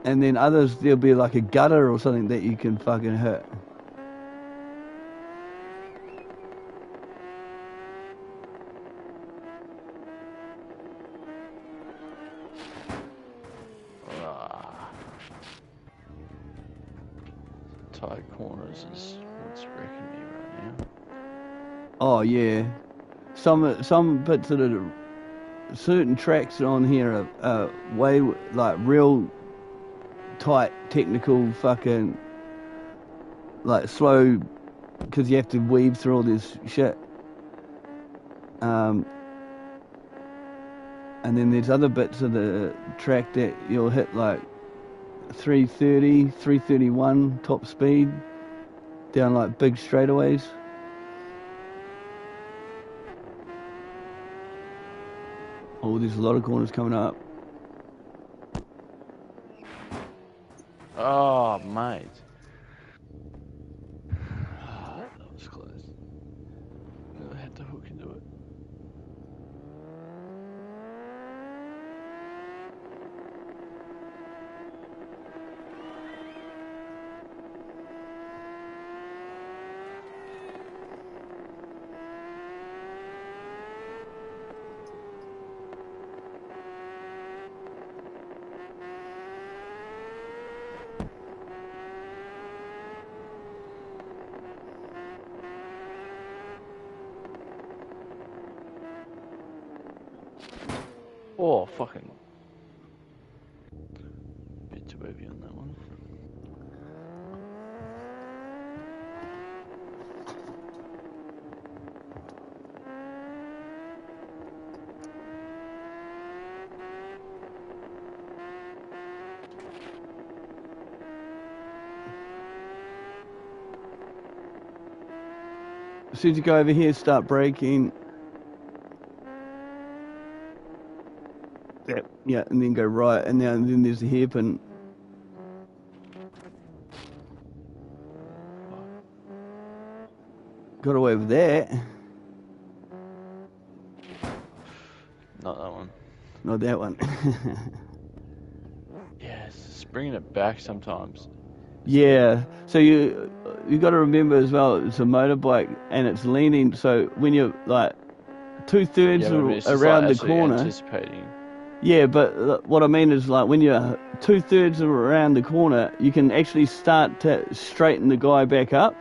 And then others, there'll be like a gutter or something that you can fucking hit. Ah, tight corners is what's wrecking me right now. Oh yeah, some bits of the certain tracks on here are way like real tight technical fucking like slow because you have to weave through all this shit. Um, and then there's other bits of the track that you'll hit like 330, 331 top speed down like big straightaways. Oh, there's a lot of corners coming up. Oh, mate. That was close. I had to hook into it. Oh, fucking. Bit too heavy on that one. As soon as you go over here, start braking. Yeah, and then go right, and then there's the hairpin. Got away with that. Not that one. Not that one. Yeah, it's just bringing it back sometimes. Yeah. So you got to remember as well. It's a motorbike, and it's leaning. So when you're like 2/3 Yeah, but I mean, it's just like around the actually corner. anticipating. Yeah, but what I mean is like when you're 2/3 around the corner, you can actually start to straighten the guy back up.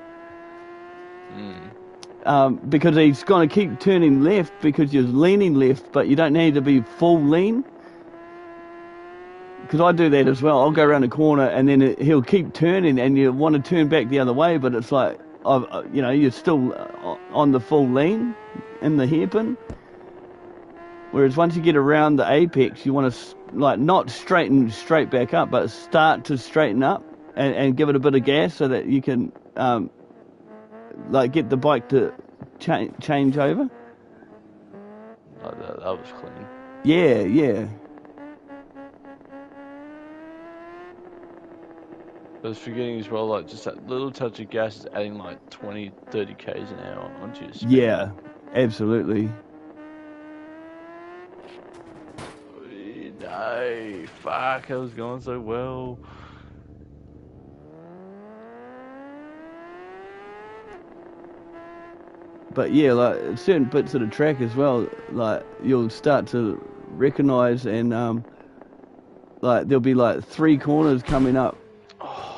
Because he's going to keep turning left because you're leaning left, but you don't need to be full lean. Because I do that as well. I'll go around the corner and then he'll keep turning, and you want to turn back the other way, but it's like, you're still on the full lean in the hairpin. Whereas once you get around the apex, you want to like not straighten straight back up, but start to straighten up and give it a bit of gas so that you can like get the bike to change over. Like that was clean. Yeah, yeah. I was forgetting as well, like just that little touch of gas is adding like 20, 30 k's an hour onto your speed. Yeah, absolutely. No, fuck, I was going so well. But yeah, like certain bits of the track as well, like you'll start to recognize, and like there'll be like 3 corners coming up,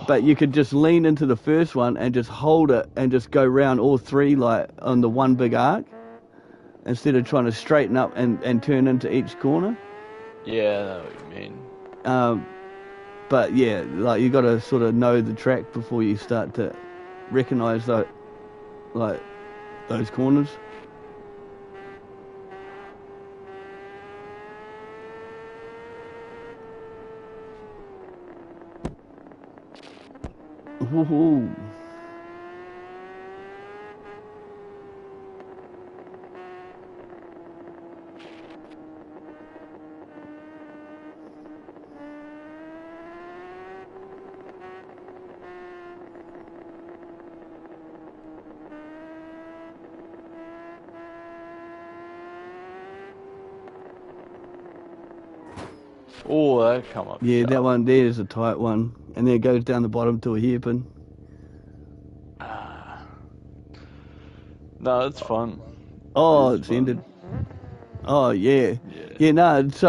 but you could just lean into the first one and just hold it and just go round all 3 like on the one big arc instead of trying to straighten up and turn into each corner. Yeah, I know what you mean. But yeah, like you got to sort of know the track before you start to recognize that, like those corners. Woohoo. Oh, that come up. Yeah, sharp. that one there is a tight one, and then it goes down the bottom to a hairpin. No, it's fun. Oh, It is it's fun. ended. Oh yeah, Yeah. yeah. No, it's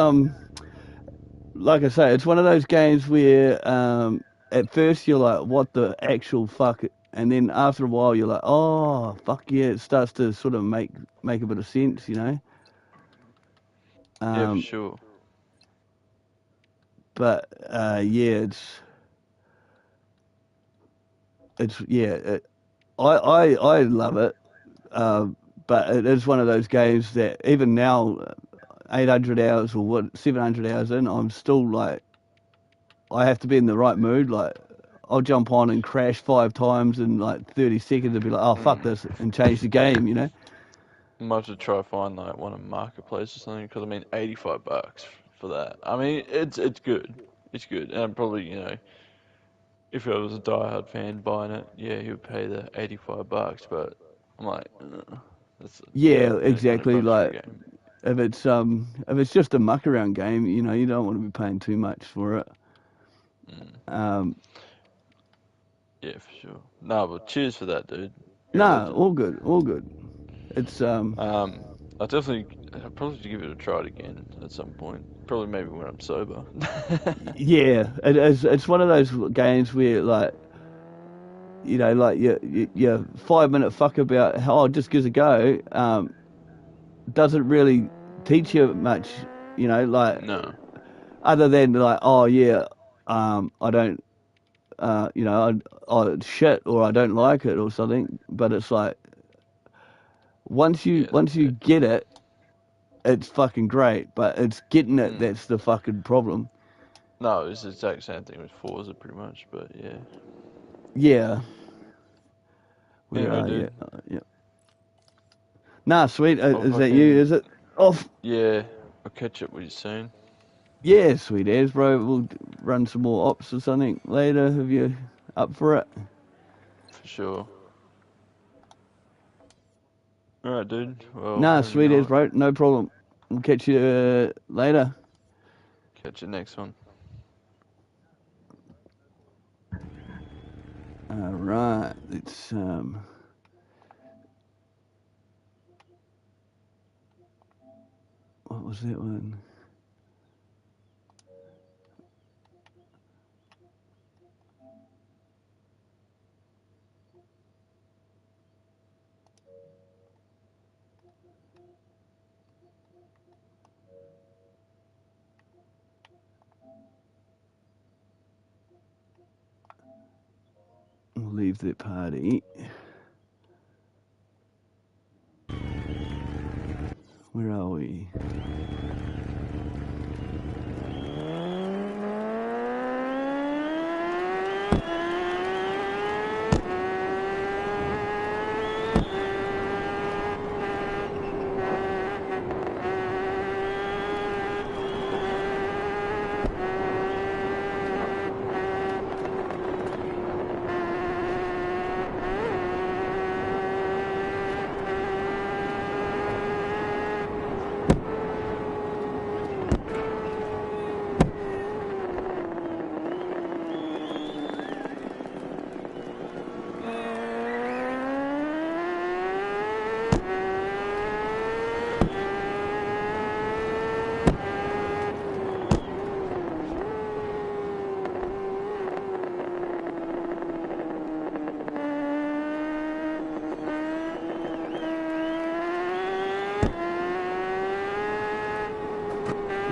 like I say, it's one of those games where at first you're like, what the actual fuck, and then after a while you're like, oh fuck yeah, it starts to sort of make a bit of sense, you know. Yeah, for sure. But yeah, it's yeah, I love it. But it is one of those games that even now, 800 hours or what, 700 hours in, I'm still like, I have to be in the right mood. Like, I'll jump on and crash 5 times in like 30 seconds and be like, oh, fuck this, and change the game, you know? I might have to try find like one of marketplace or something because I mean, $85 for that. I mean, it's good. It's good, and probably if I was a diehard fan buying it, yeah, he would pay the $85. But I'm like, that's Yeah, exactly. $20 for a Like, game. if it's just a muck around game, you know, you don't want to be paying too much for it. Um, Yeah, for sure. No, but cheers for that, dude. You're a nah, legend. all good, all good. It's I'll probably give it a try again at some point. Probably maybe when I'm sober. yeah, it's one of those games where like, you know, like your 5 minute fuck about how it just gives a go, doesn't really teach you much, you know, like No. other than like, oh yeah, I don't, I shit or I don't like it or something. But it's like Yeah, once you get it, it's fucking great. But it's getting it mm. that's the fucking problem. No, it's the exact same thing with Forza pretty much, but yeah. Yeah. Where Anyway, are you? dude. Yeah. Nah, sweet. I'll Is that you? fucking Is it off? yeah. I'll catch up with you soon. Yeah, sweet as, bro. We'll run some more ops or something later if you're up for it. For sure. Alright, dude. Well, Nah, have a good sweet as, night. bro. No problem. We'll catch you later. Catch you next one. All right. Let's what was that one? We'll leave that party. Where are we?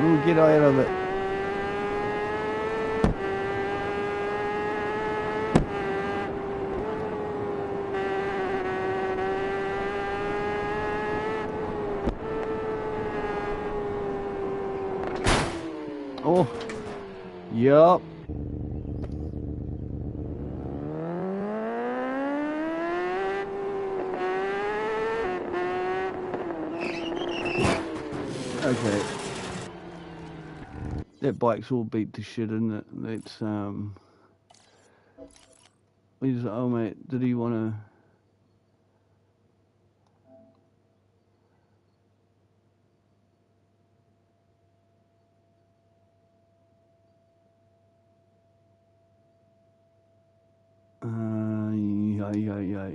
Ooh, get out of it. Oh, yup. Okay. That bike's all beat to shit, isn't it? That's he's oh mate, did he wanna yeah.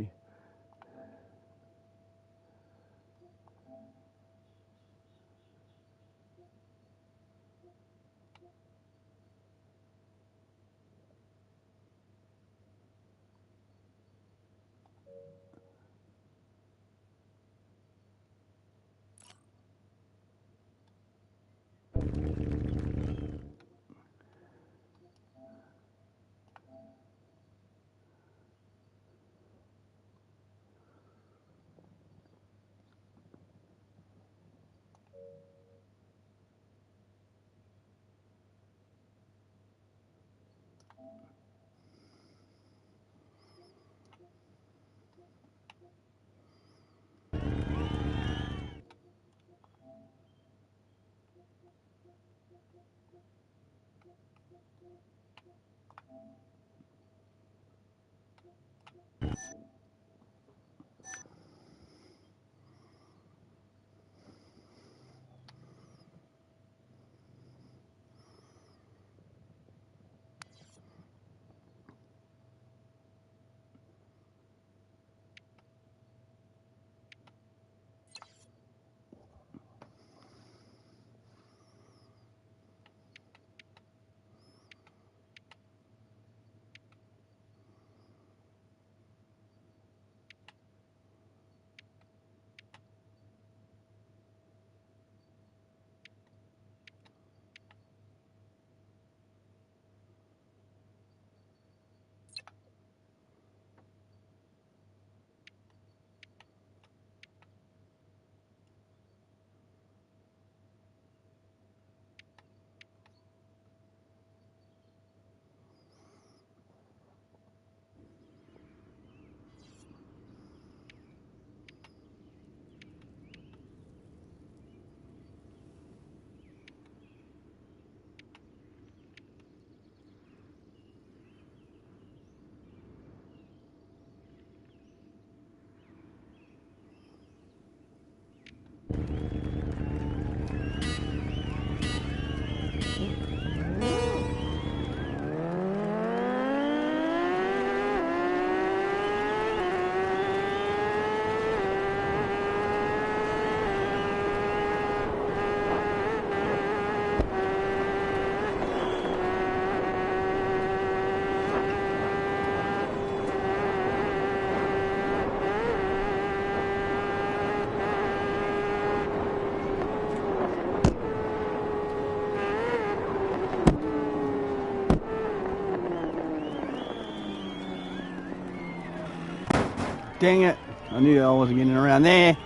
Dang it. I knew I wasn't getting around there.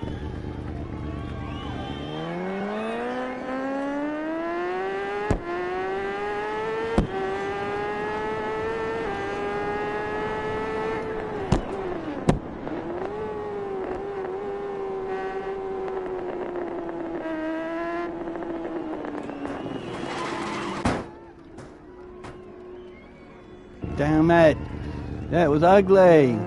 Damn it. That was ugly.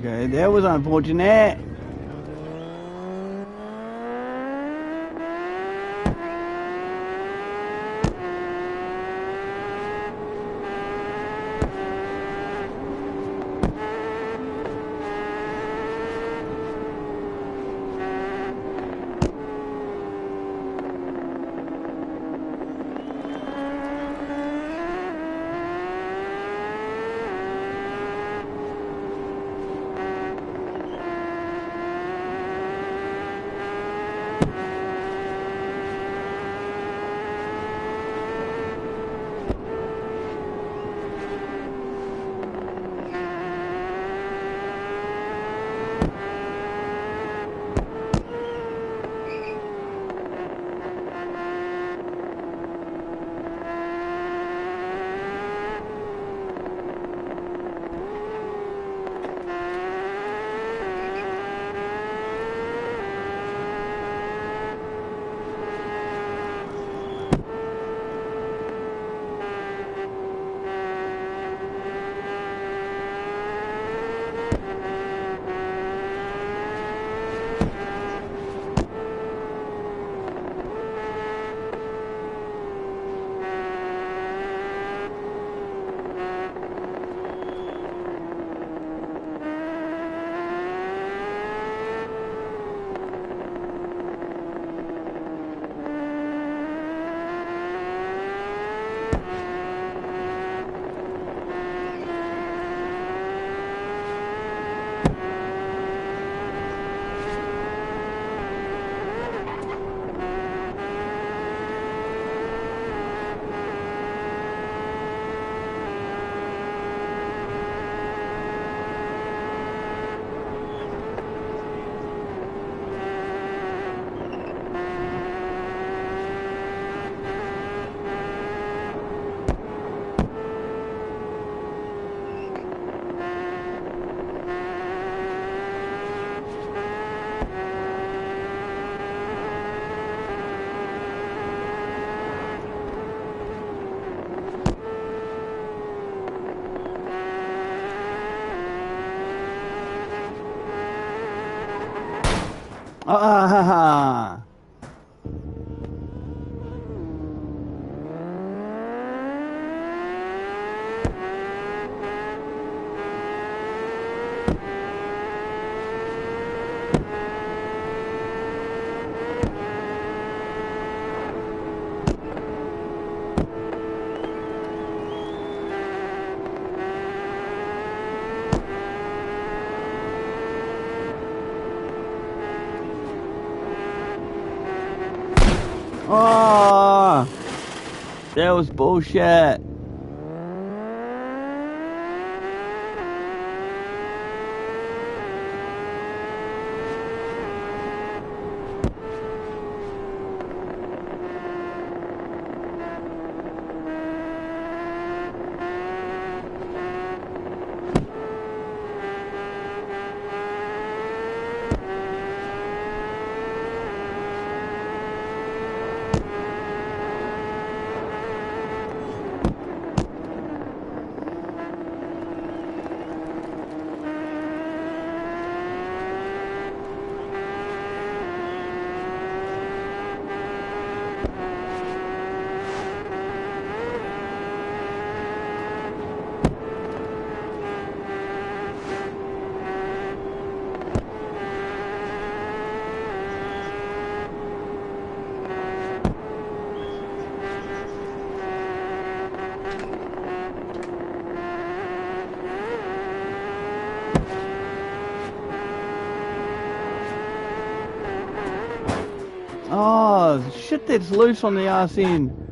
Okay, that was unfortunate. Ah! Oh, that was bullshit. Oh, shit, that's loose on the arse end.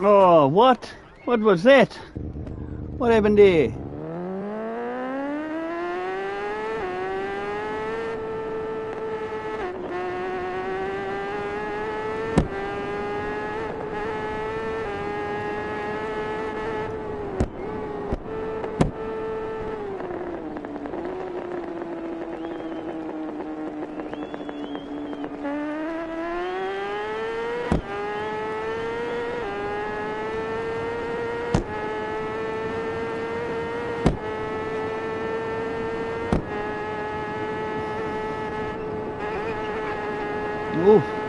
Oh, what? What was that? What happened there? Oh.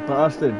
Bastard.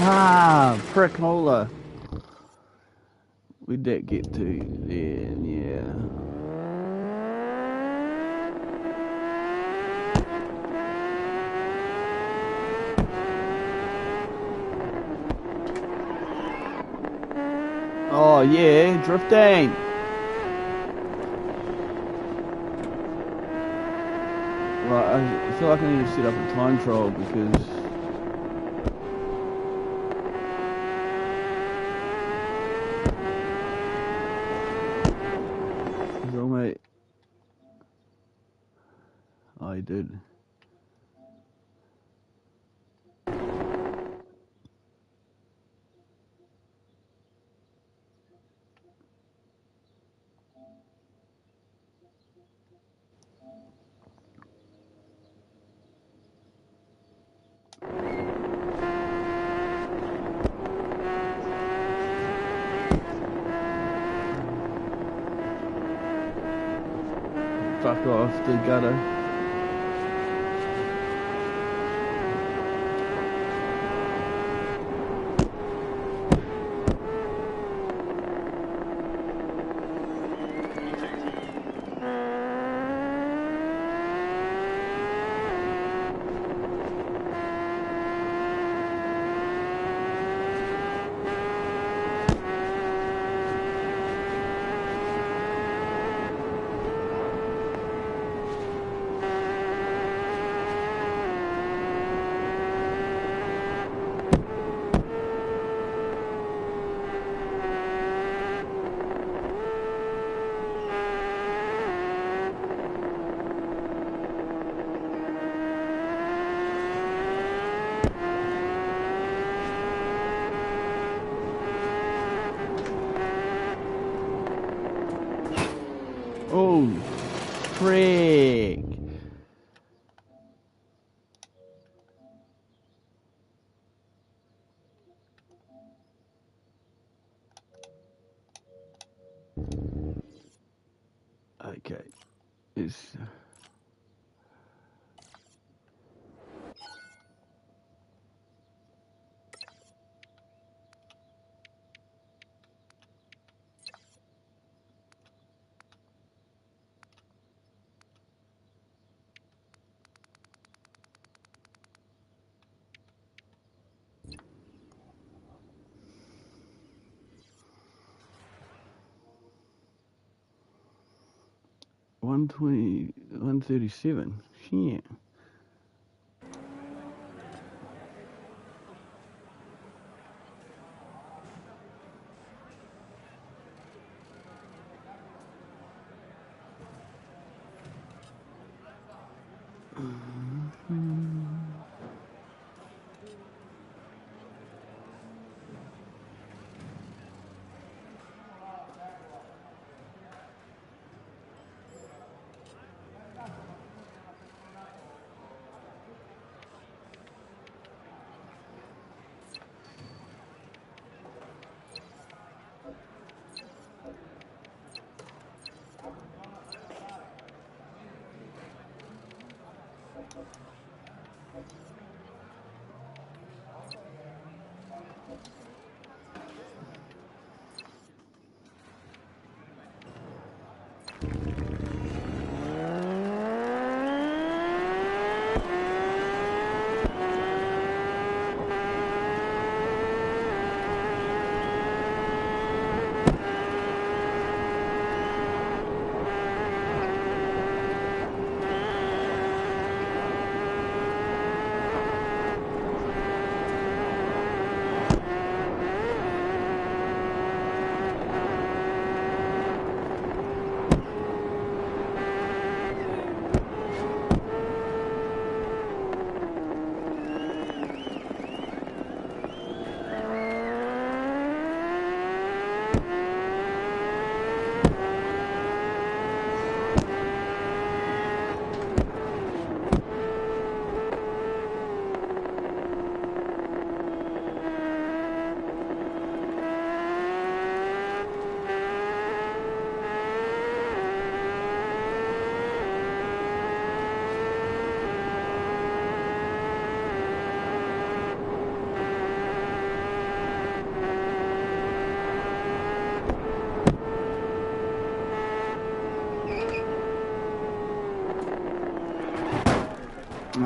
Ah, prickhola. We did get to there, yeah. Oh yeah, drifting. Right, I feel like I need to set up a time trial because I did. Fuck off the gutter. Oh, frick. Okay, it's... 120, 137. Shit.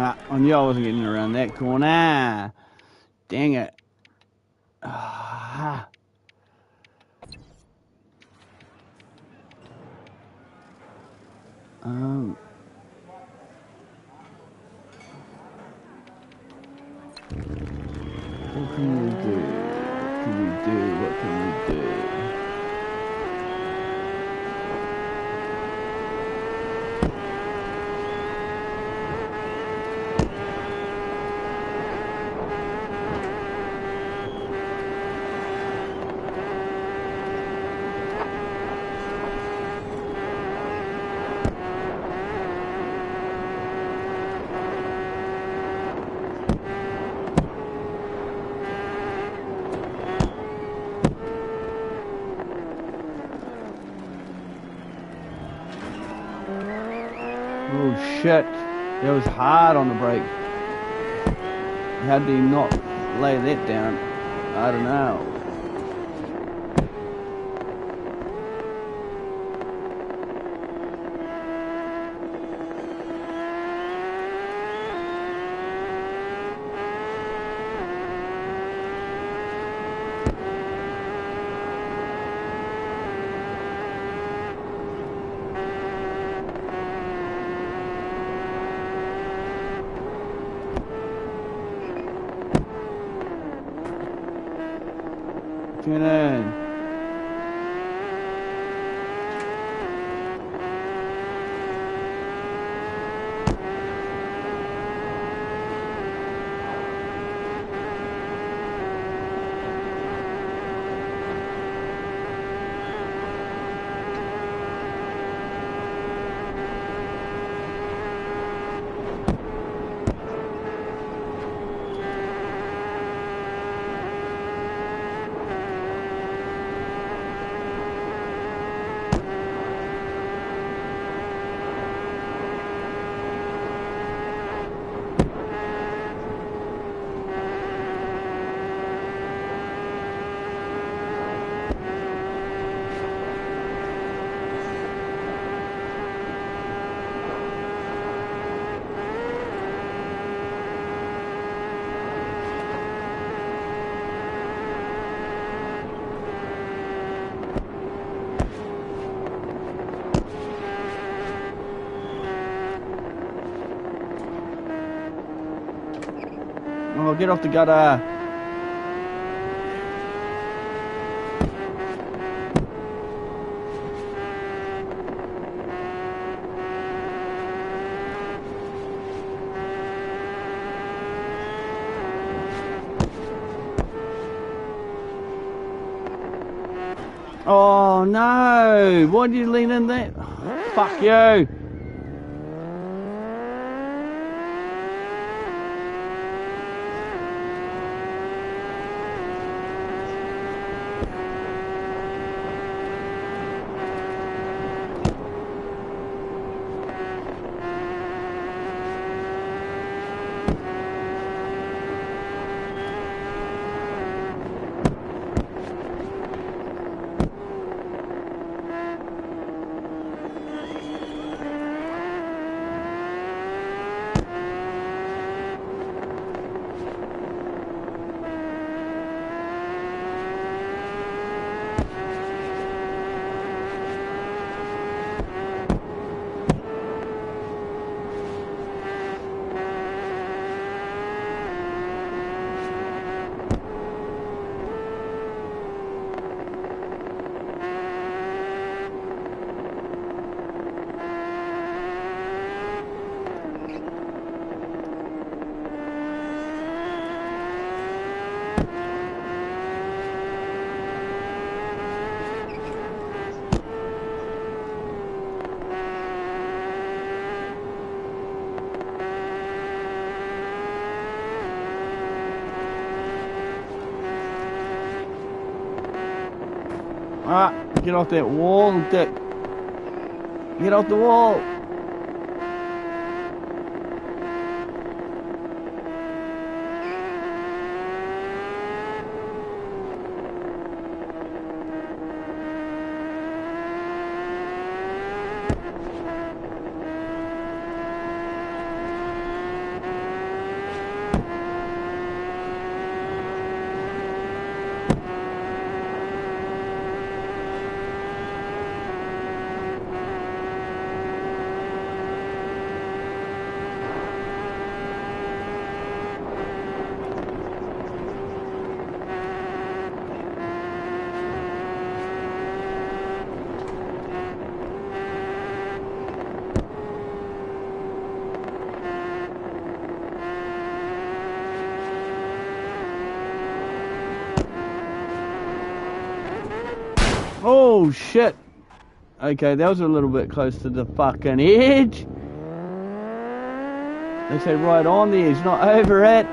Ah, I knew I wasn't getting around that corner. Dang it. Ah. What can we do? What can we do? What can we do? Oh shit, that was hard on the brake. How did he not lay that down? I don't know. Tune in. Oh, get off the gutter. Oh no! Why did you lean in that? Fuck you! Ah, get off that wall, Dick. Get off the wall. Oh shit. Okay, that was a little bit close to the fucking edge. They say right on the edge, not over it.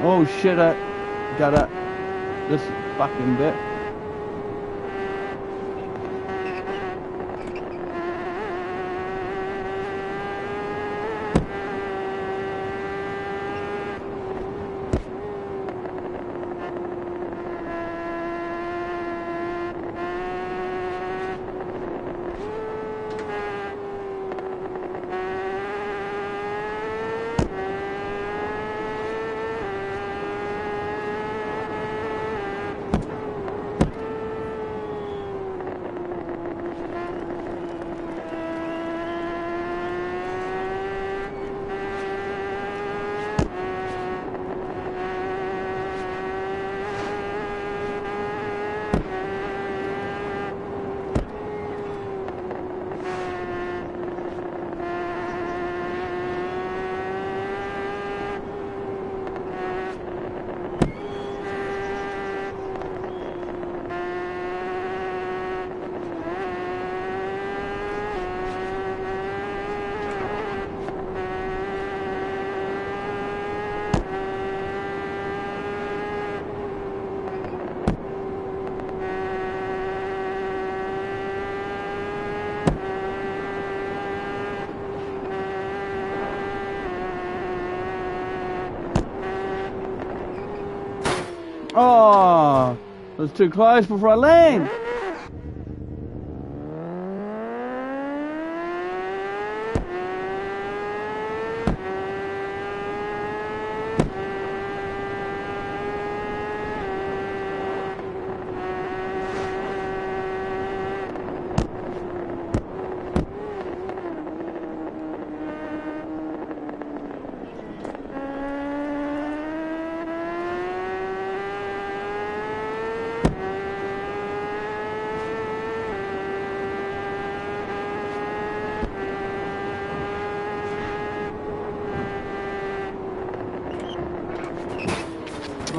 Oh shit, I got this fucking bit. Oh, it was too close before I land.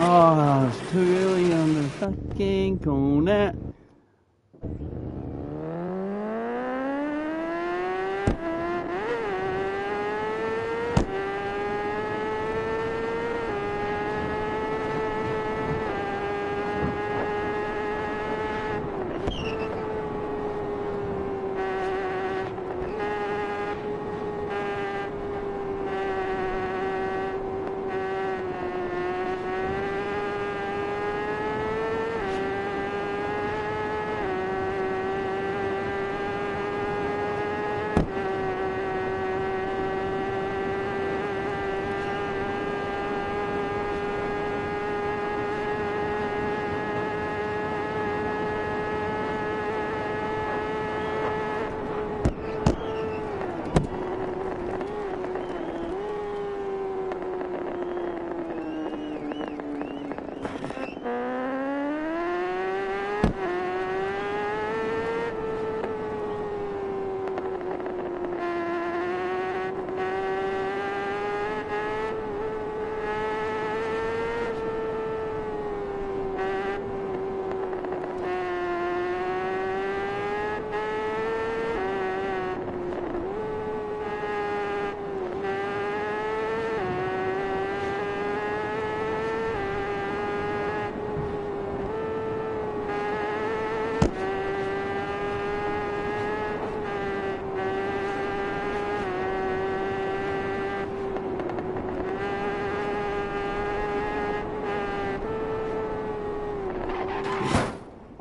Oh, it's too early on the fucking corner.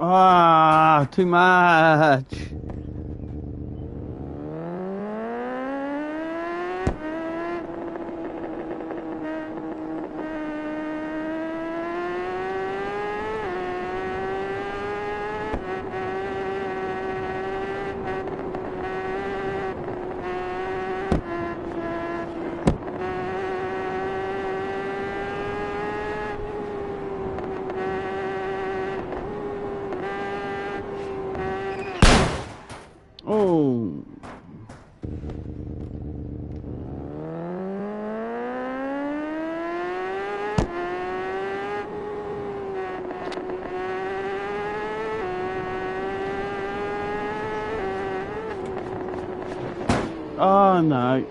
Ah, too much. Oh. Oh no.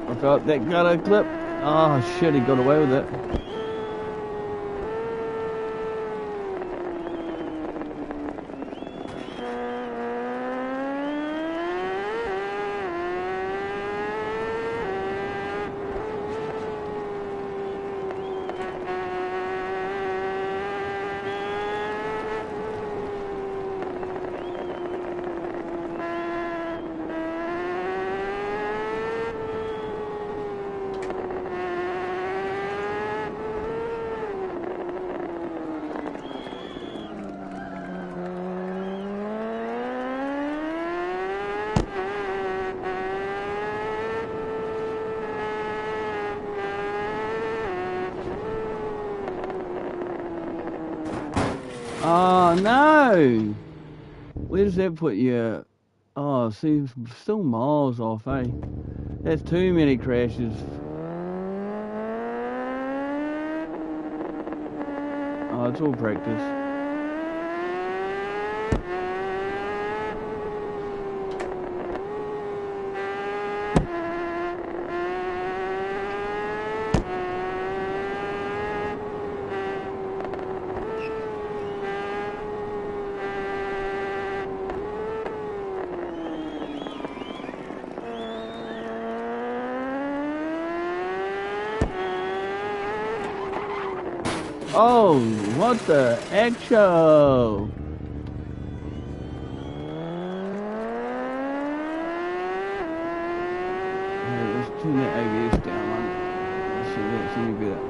I thought that got a clip. Oh shit, he got away with it. Oh no! Where does that put you? Oh, see, still miles off, eh? That's too many crashes. Oh, it's all practice. Oh, what the actual? Hey, let's turn that ABS down on it. Let's see if that's any better.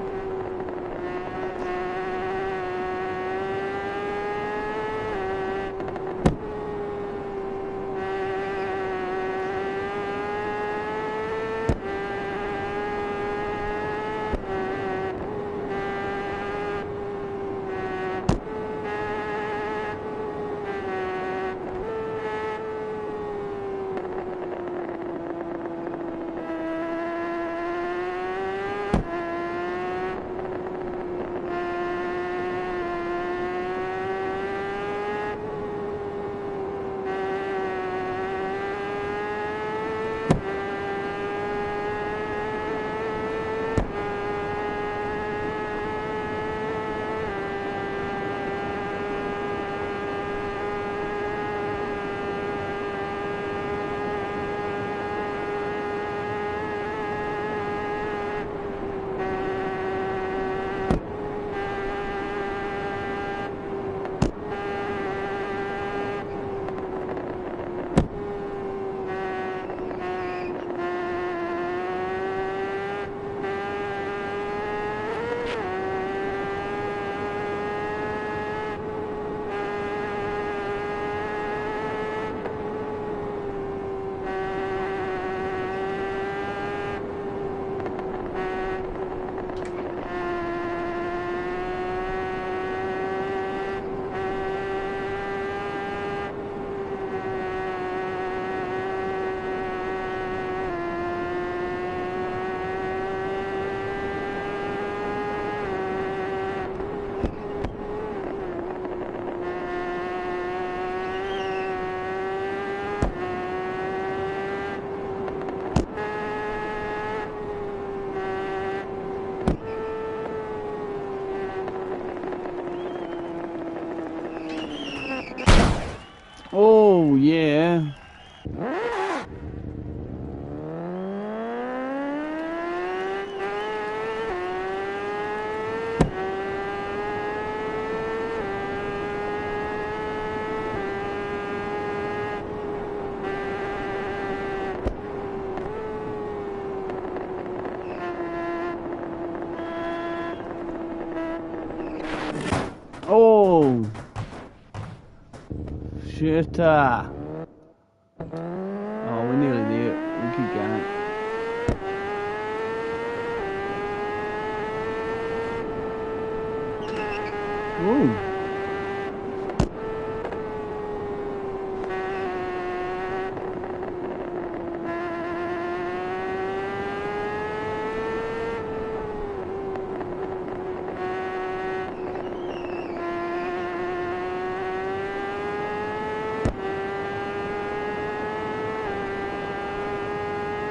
Oh, yeah. Oh. Shit. shit. Oh, we're nearly there. We keep going. Ooh.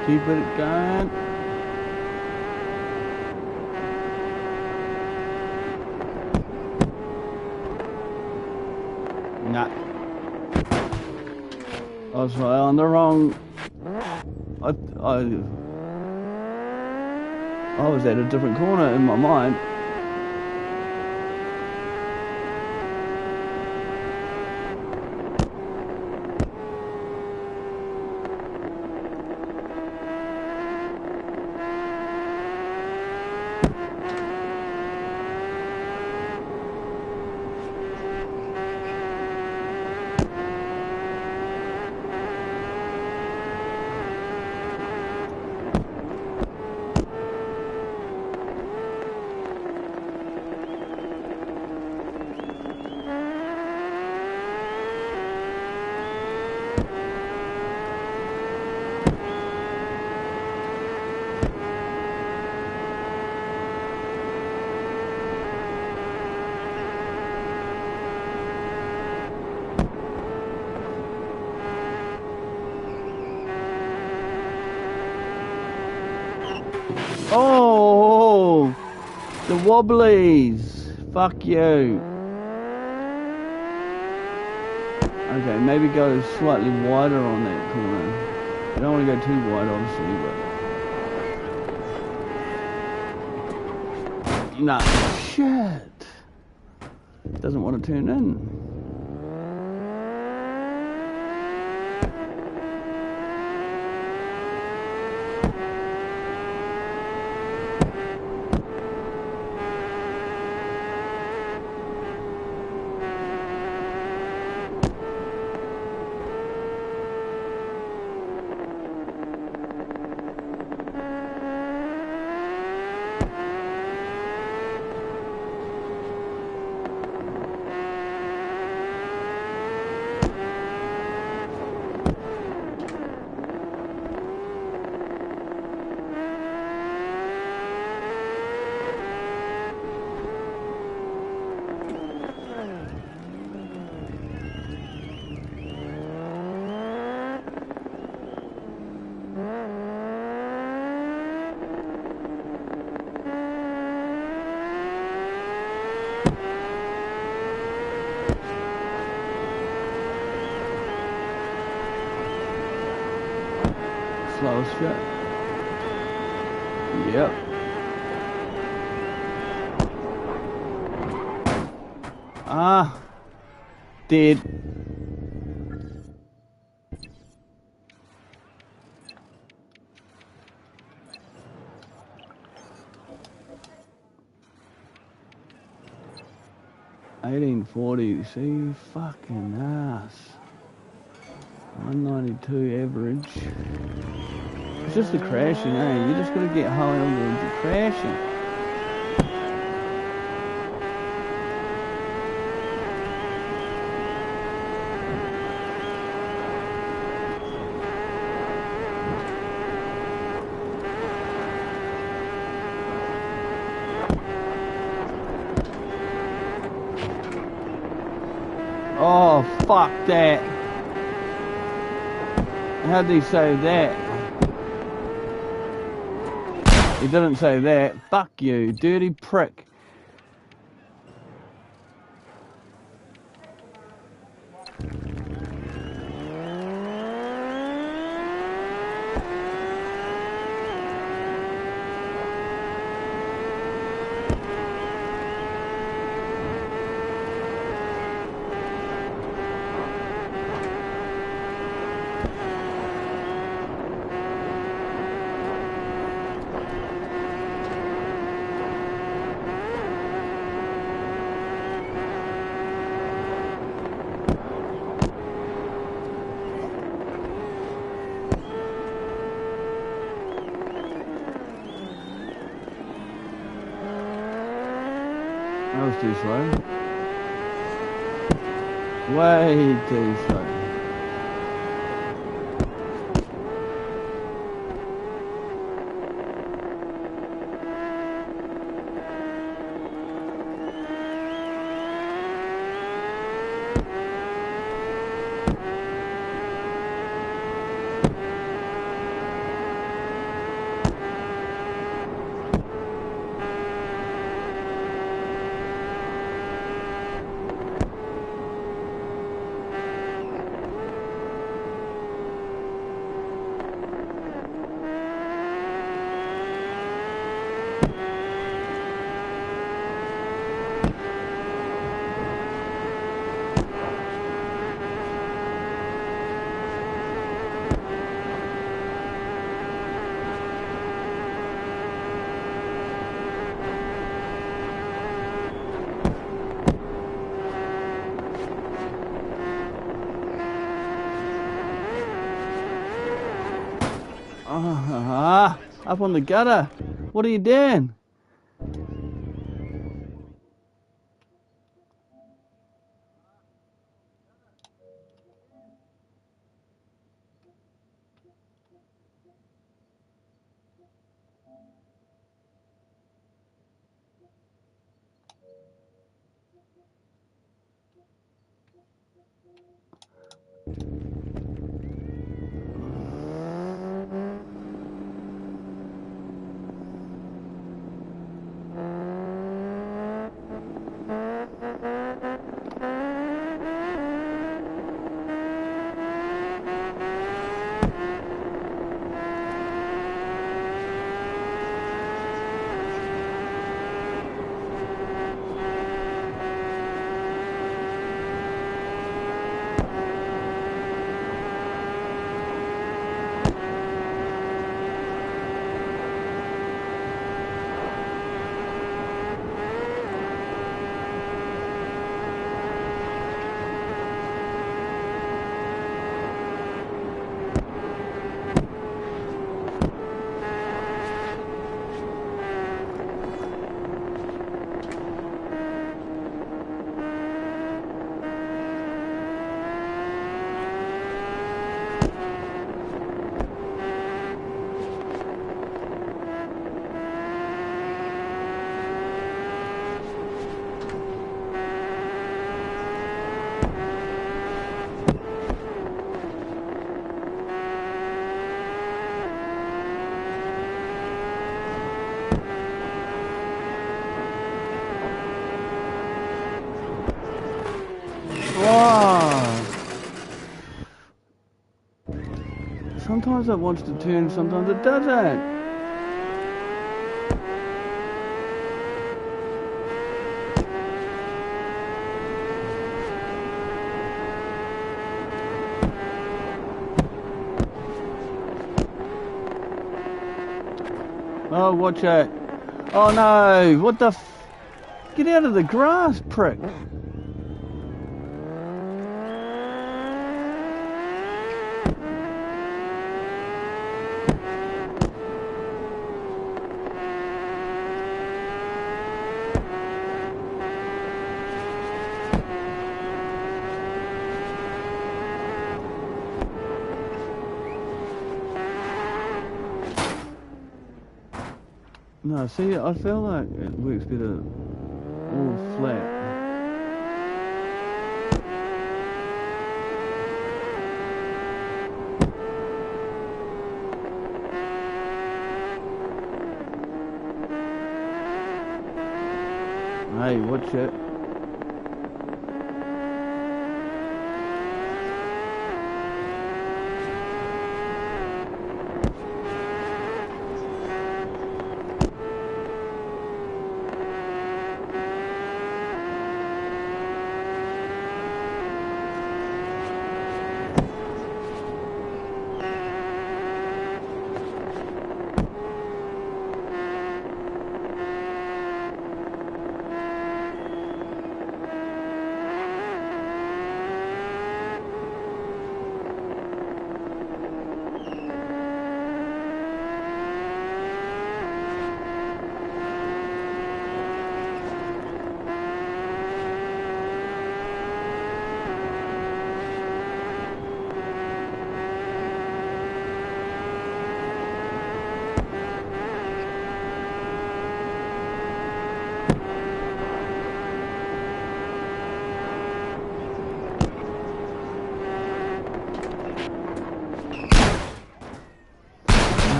Keep it going. Nah. I was right on the wrong. I was at a different corner in my mind. Oh, the wobblies. Fuck you. Okay, maybe go slightly wider on that corner. You don't want to go too wide, obviously, but... Nah, shit. Doesn't want to turn in. Slow as shit. Yep. Ah. Dead. $18.40. See, fucking ass. 192 average. It's just the crashing, eh? You just gotta get high on the crashing. Oh, fuck that. How did he say that? He didn't say that. Fuck you, dirty prick. was too slow. Way too slow. Up on the gutter. What are you doing? Wow. Sometimes it wants to turn, sometimes it doesn't. Oh, watch out. Oh no, what the Get out of the grass, prick. No, see, I feel like it works better all flat. Hey, watch it.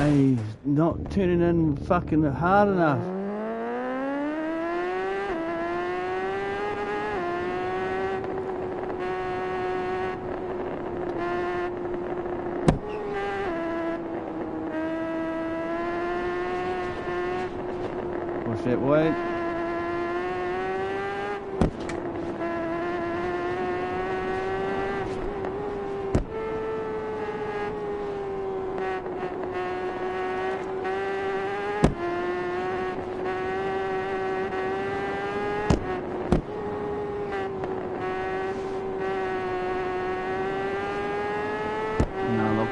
He's not turning in fucking hard enough. Watch that weight.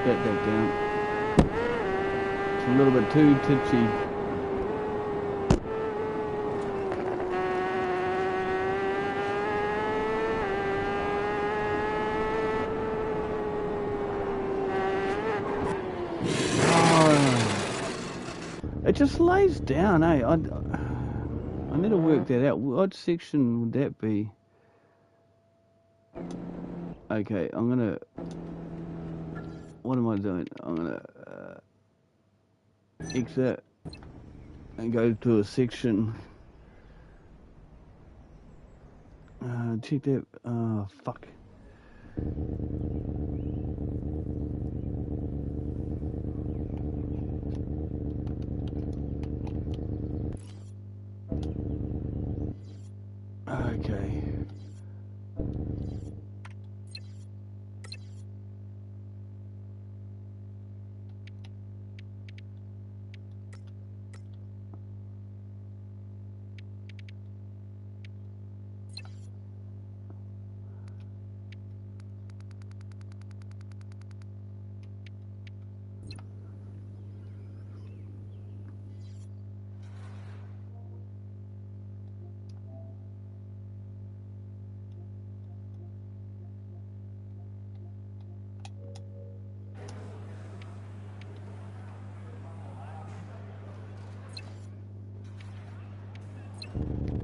That back down. It's a little bit too titchy. Oh, it just lays down, eh? I need to work that out. What section would that be? Okay, I'm gonna. What am I doing? I'm gonna exit and go to a section. Check that. Oh, fuck. Okay.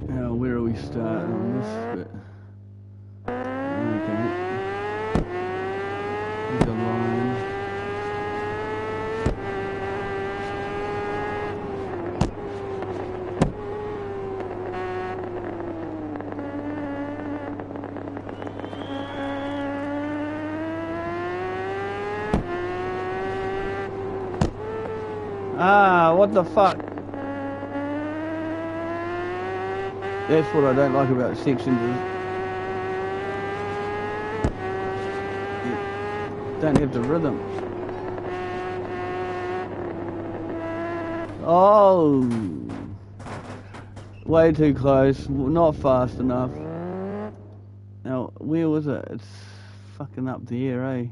Now, where are we starting on this bit? Okay. Here's a line. Ah, what the fuck? That's what I don't like about sections is you don't have the rhythm. Oh, way too close, not fast enough. Now, where was it? It's fucking up there, eh?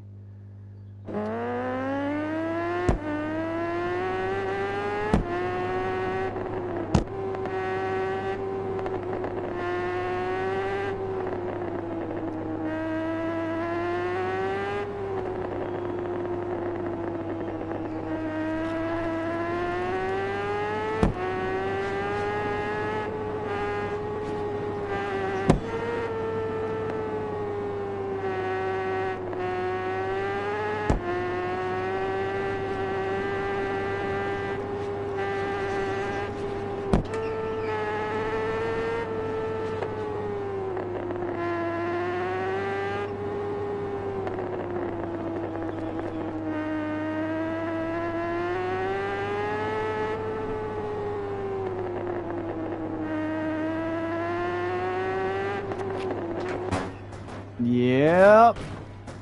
Yep,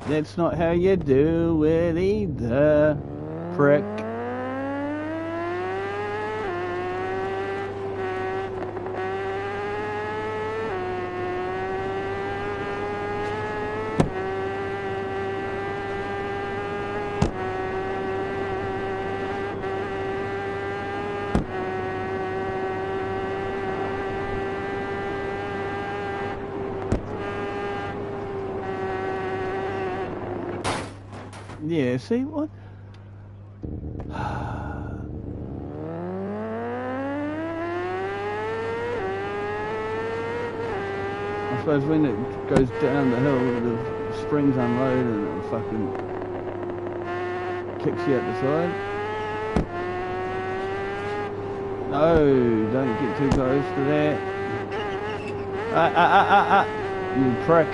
that's not how you do it either, prick. Yeah, see what? I suppose when it goes down the hill, the springs unload and it fucking kicks you out the side. Oh, don't get too close to that. You prick.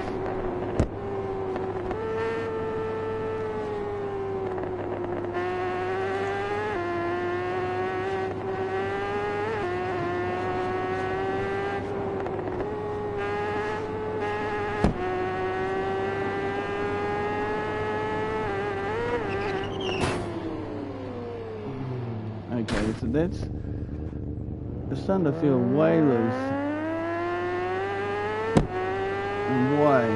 Okay, so it's starting to feel way loose. And why?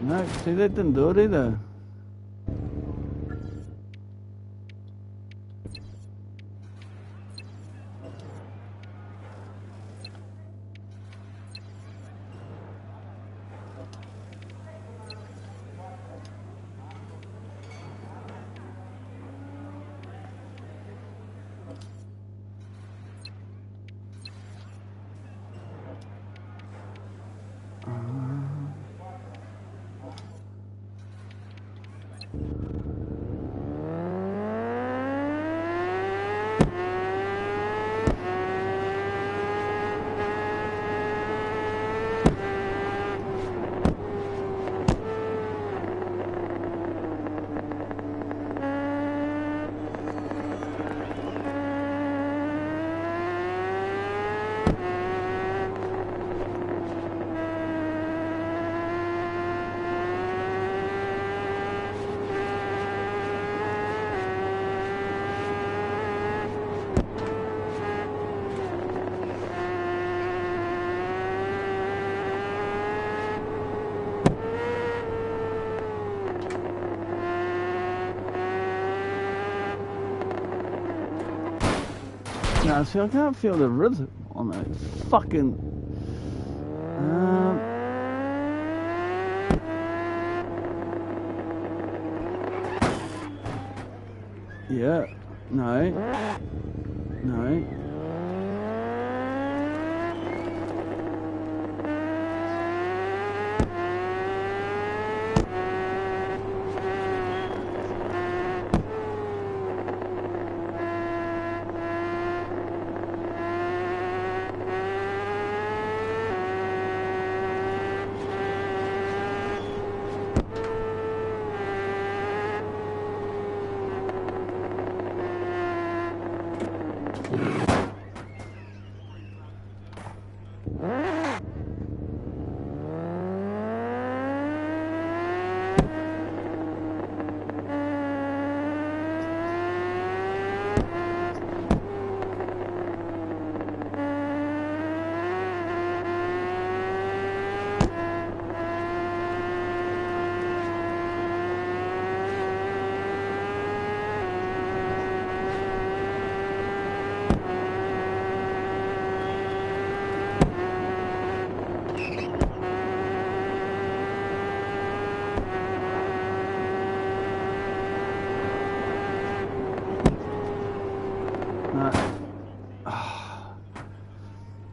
No, see, that didn't do it either. Now, see, I can't feel the rhythm on that fucking. Yeah. No. No.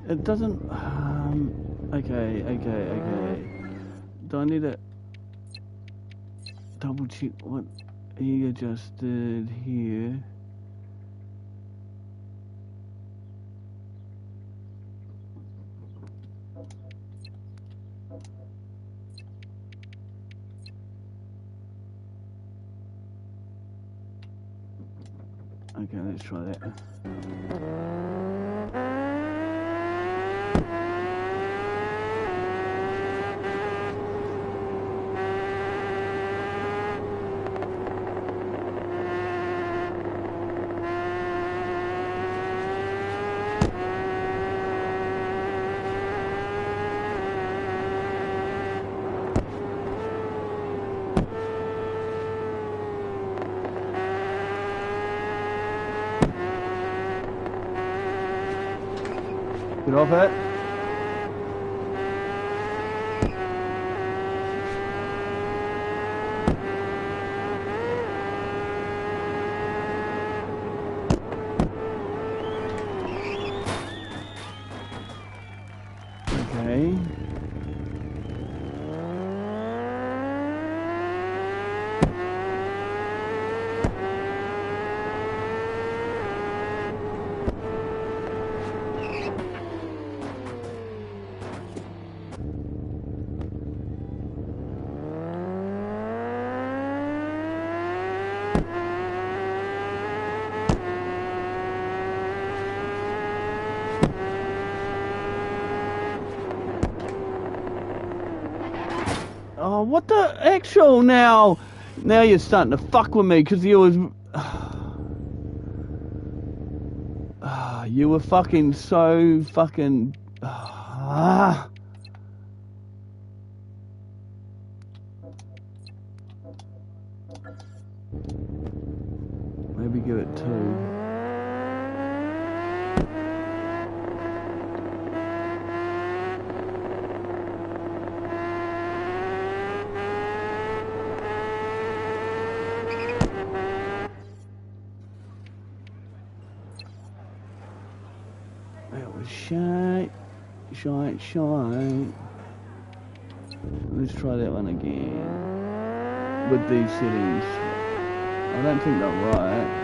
It doesn't. Okay. Do I need to double check what he adjusted here? Okay, let's try that. Get off it. Oh, what the actual now? Now you're starting to fuck with me because you was. You were fucking so fucking. Maybe give it 2. That was shite. Let's try that one again. With these settings. I don't think they're right.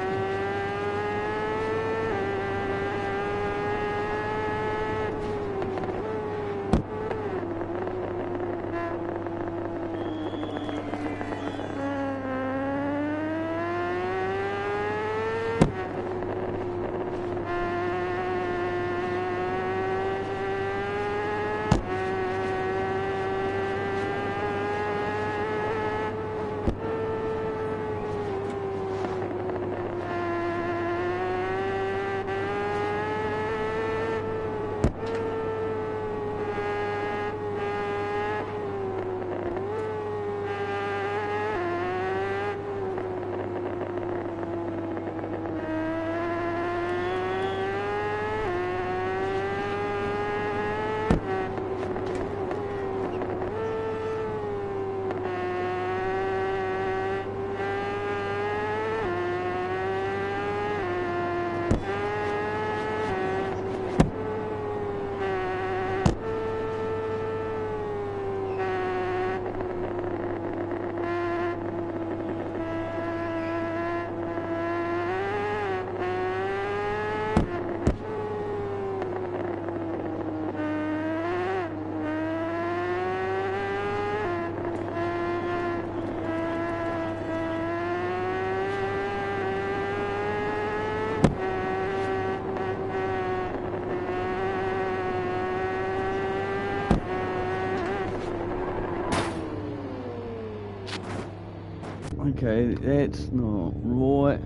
Okay, that's not right.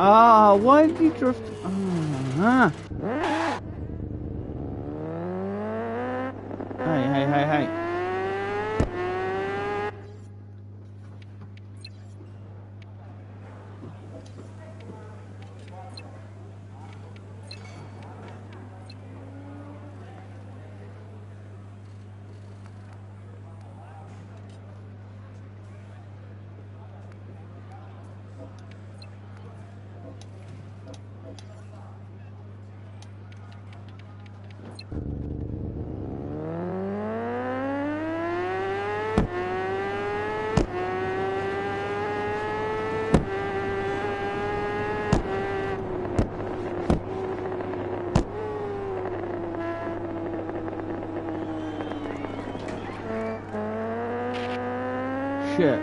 Ah, why did you drift? Hey. Shit.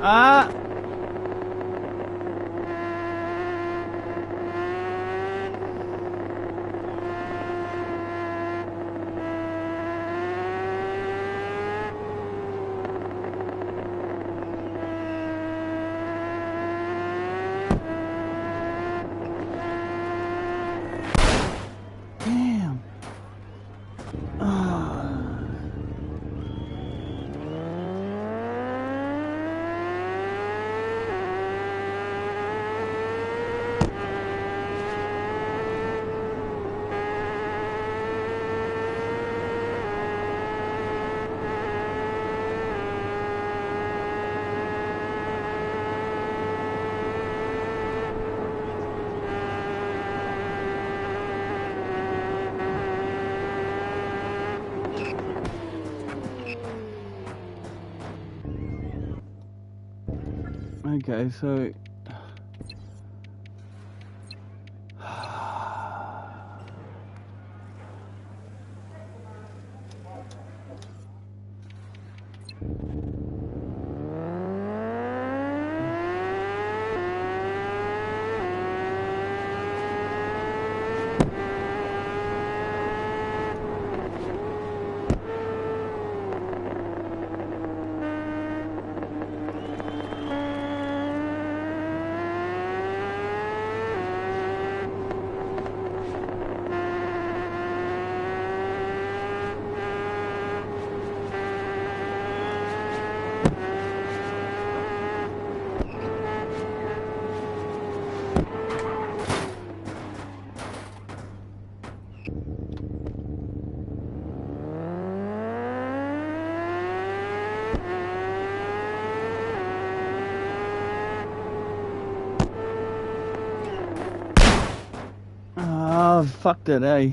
Ah! Damn. Ah. Okay, so oh, fucked it, eh?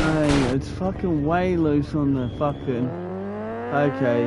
Hey, it's fucking way loose on the fucking... Okay.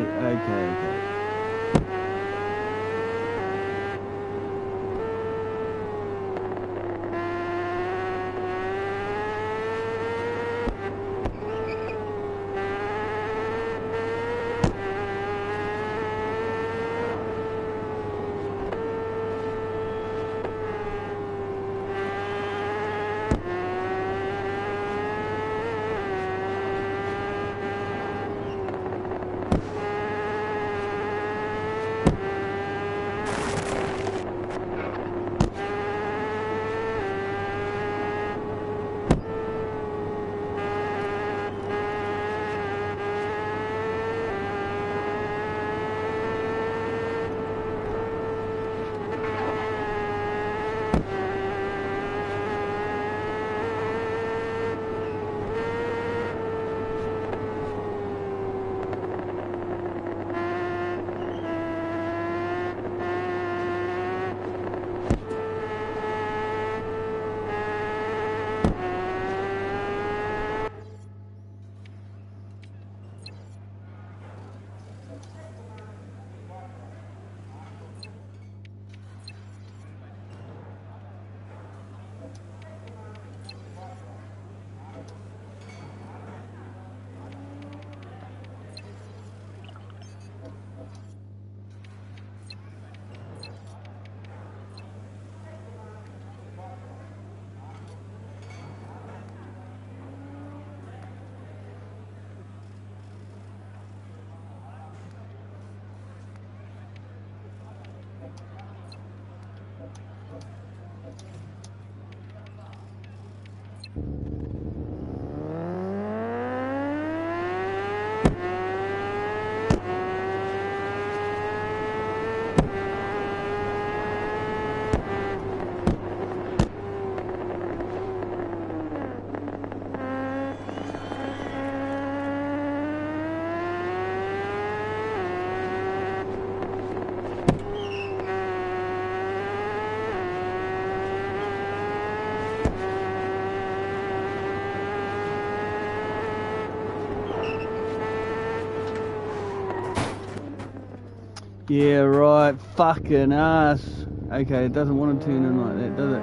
Yeah, right. Fucking ass. Okay, it doesn't want to tune in like that, does it?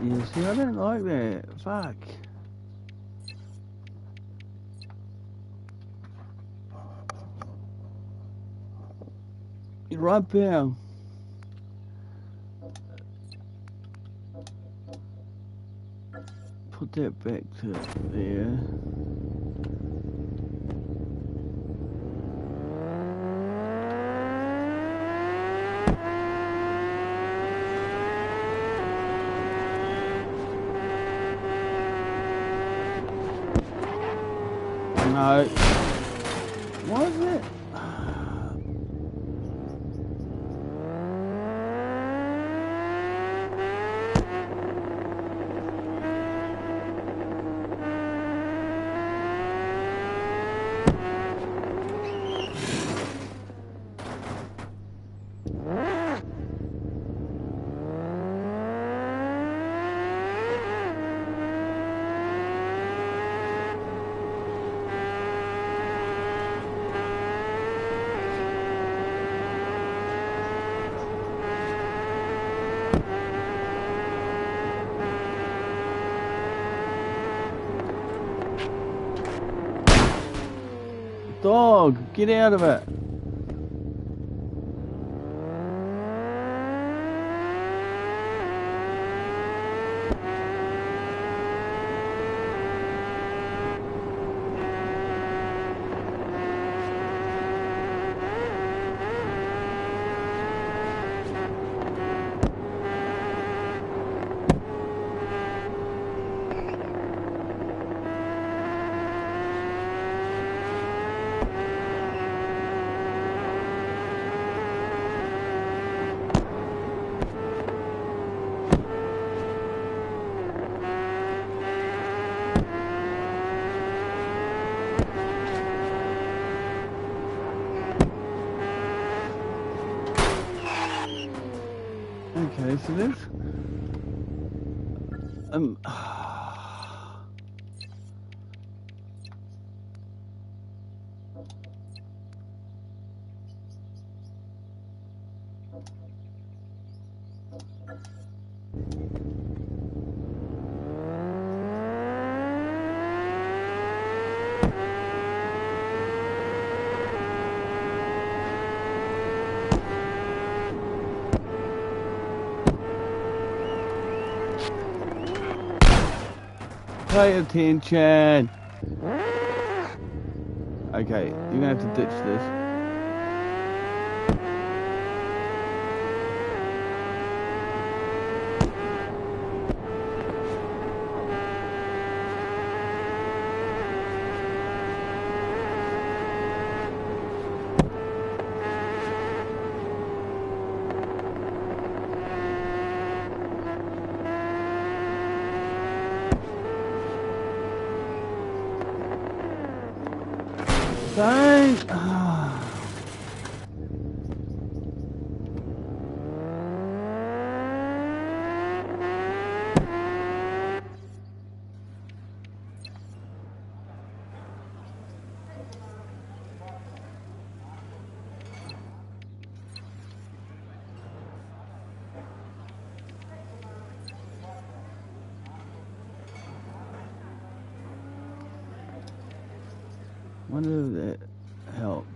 Yeah, see, I don't like that. Fuck. You're right, pal. Put that back to there. No. What is it? Dog, get out of it. Okay, so this pay attention. Okay, you're gonna have to ditch this. Don't. wonder if that helps.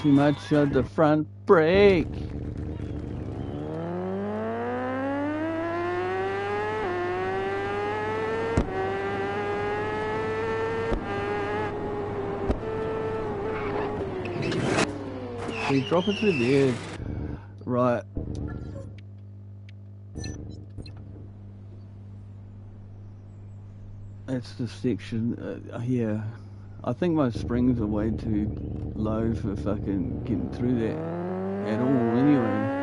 Too much of the front brake. We drop it to the edge. Right. That's the section here. I think my springs are way too low for fucking getting through that at all anyway.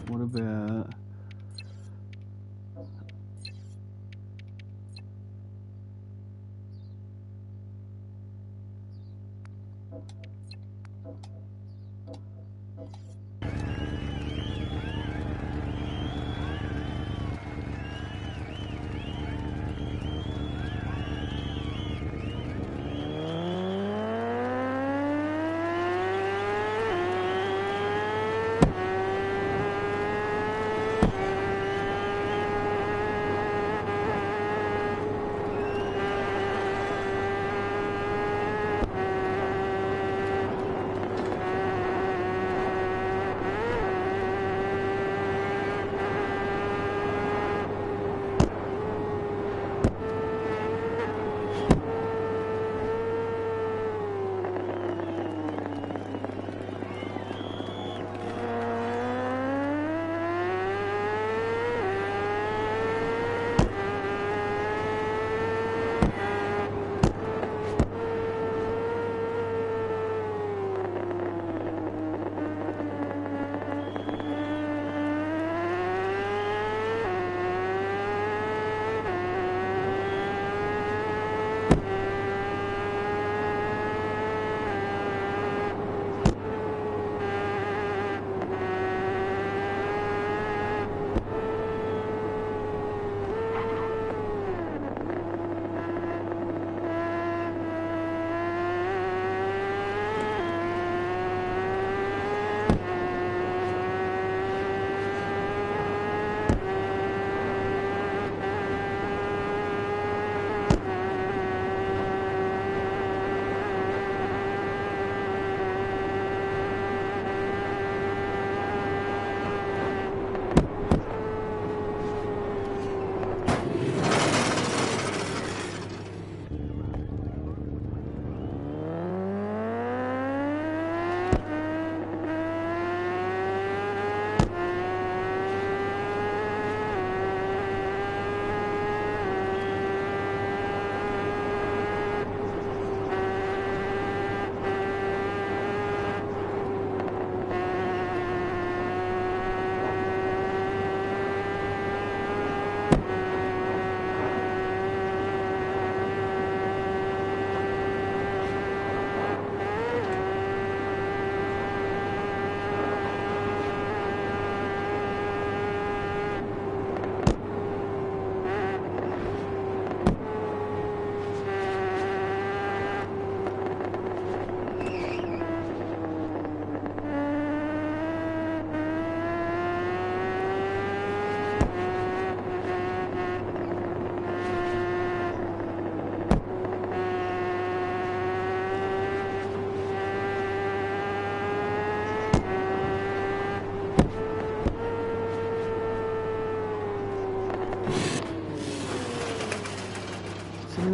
What about...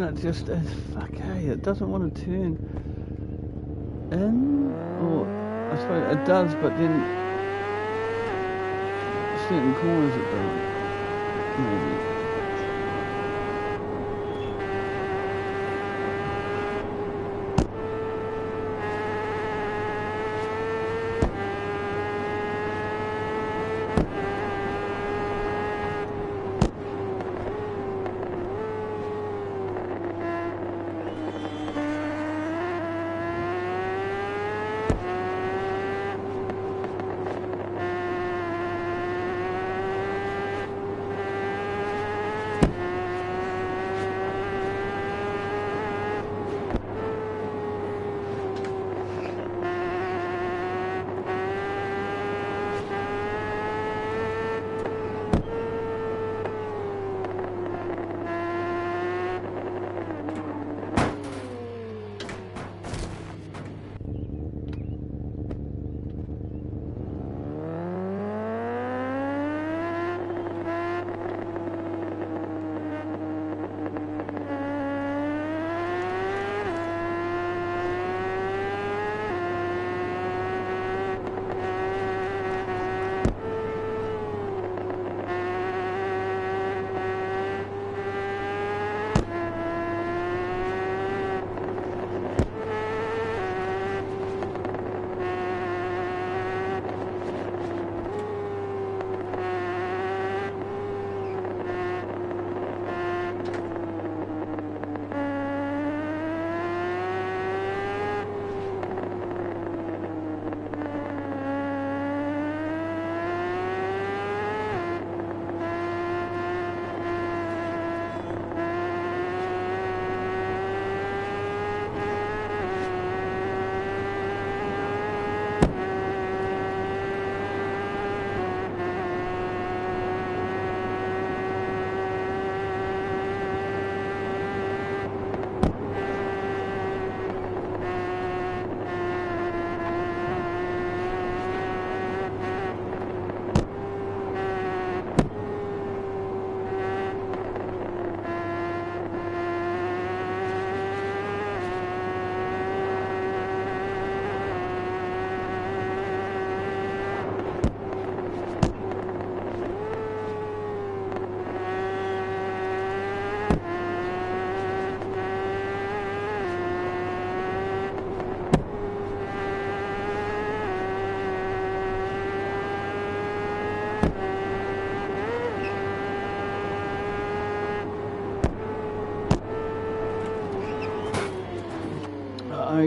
and it just, fuck, hey, it doesn't want to turn in, or I suppose it does, but then certain corners it doesn't, maybe.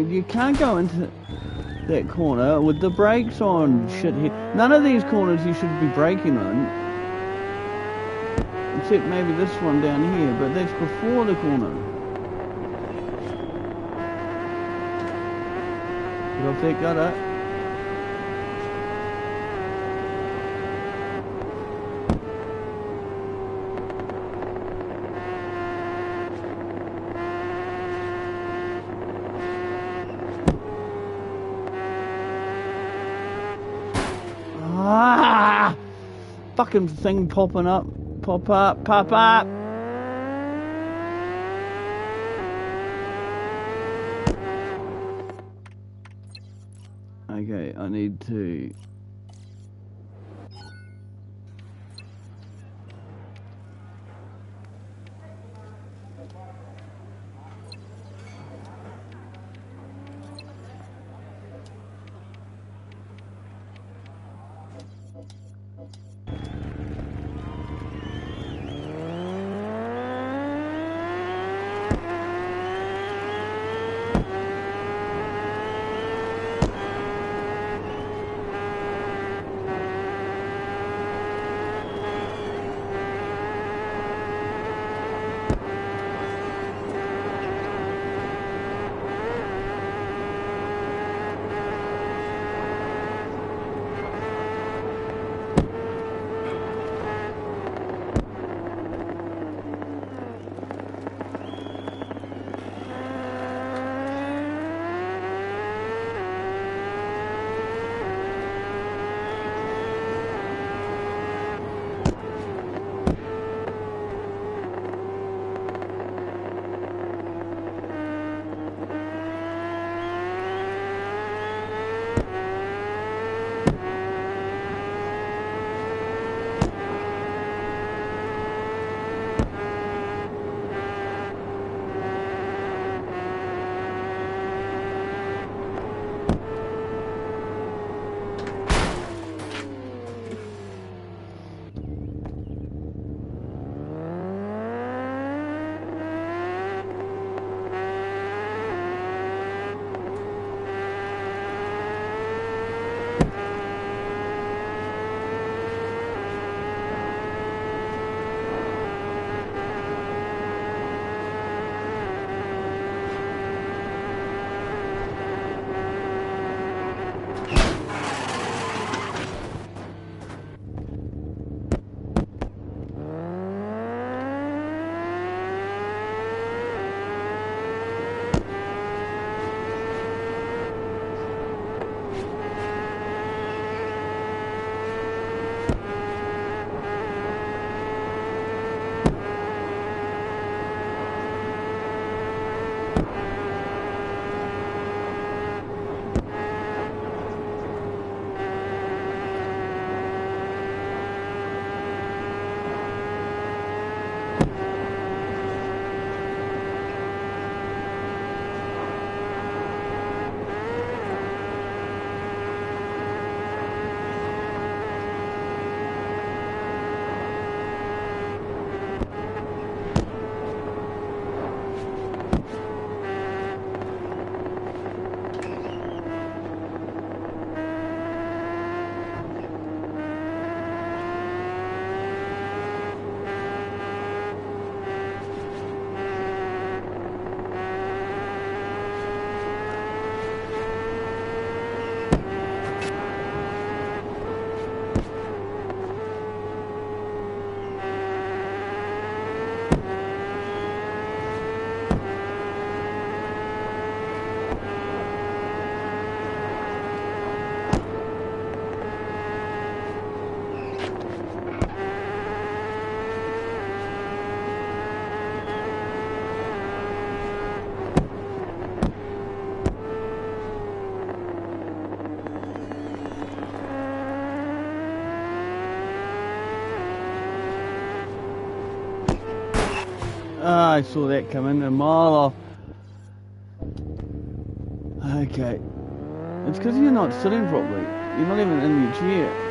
You can't go into that corner with the brakes on, shithead. None of these corners you should be braking on, except maybe this one down here, but that's before the corner. Get off that gutter. Ah! Fucking thing popping up. Pop up, pop up. Okay, I need to... Ah, I saw that coming a mile off. Okay. It's because you're not sitting properly. You're not even in your chair.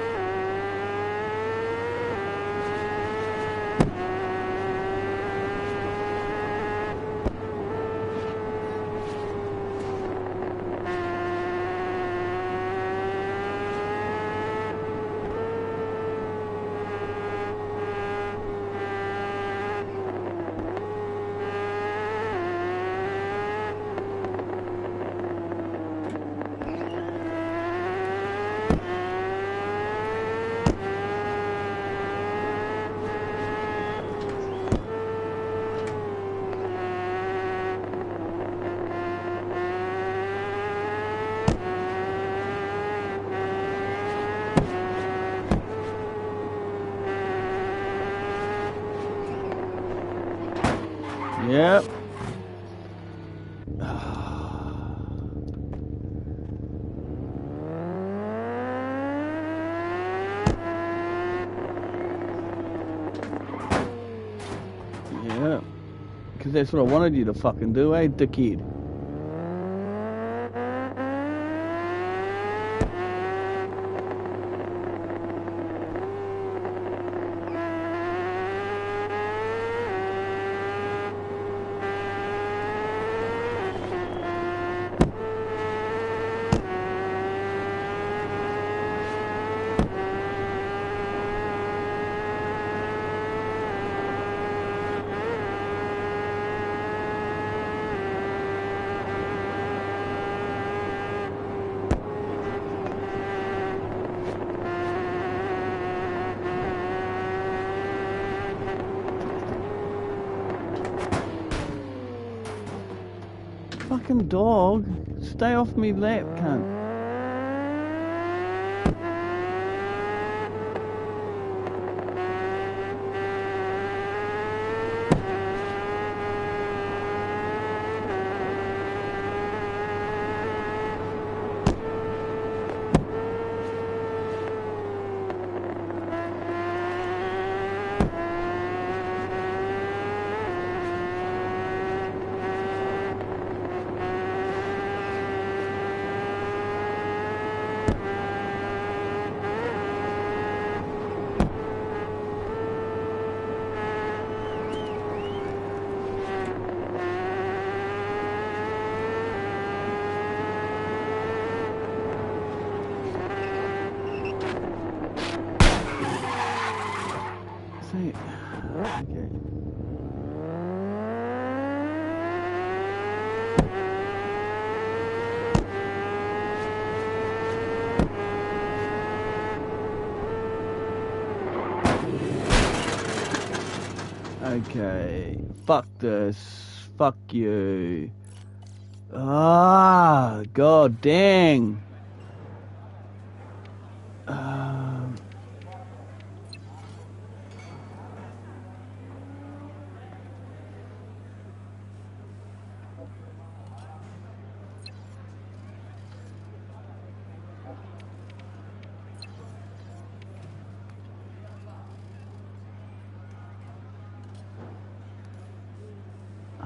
Yep. Yeah. Because that's what I wanted you to fucking do, eh, dickhead? Fucking dog. Stay off me lap, cunt. See, okay. Okay. Fuck this. Fuck you. Ah, god dang. Um, uh,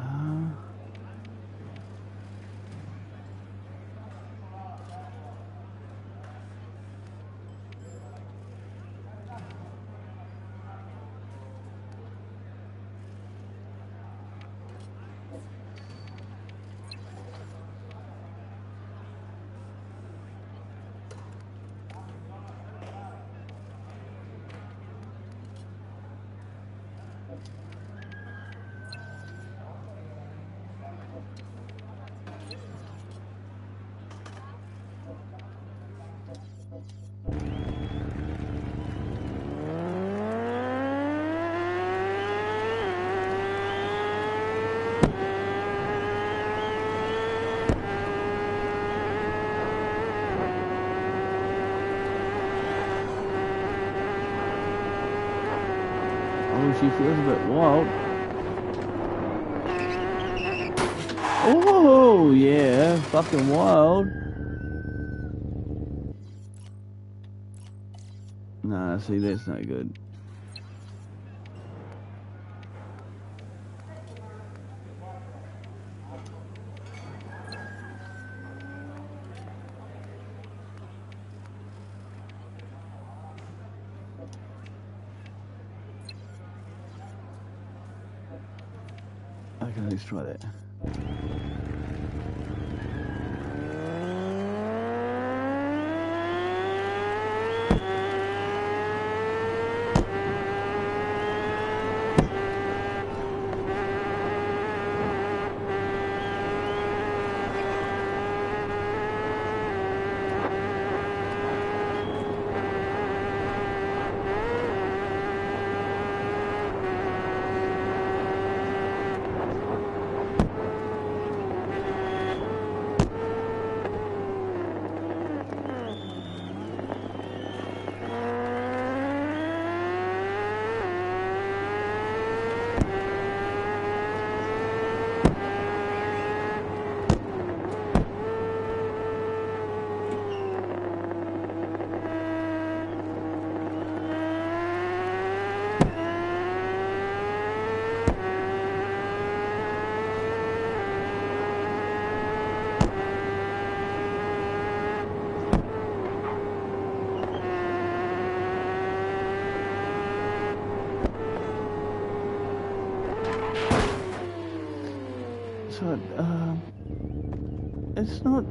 oh, she feels a bit wild. Oh, yeah, fucking wild. Nah, see, that's no good. Okay, let's try that. So, it's not.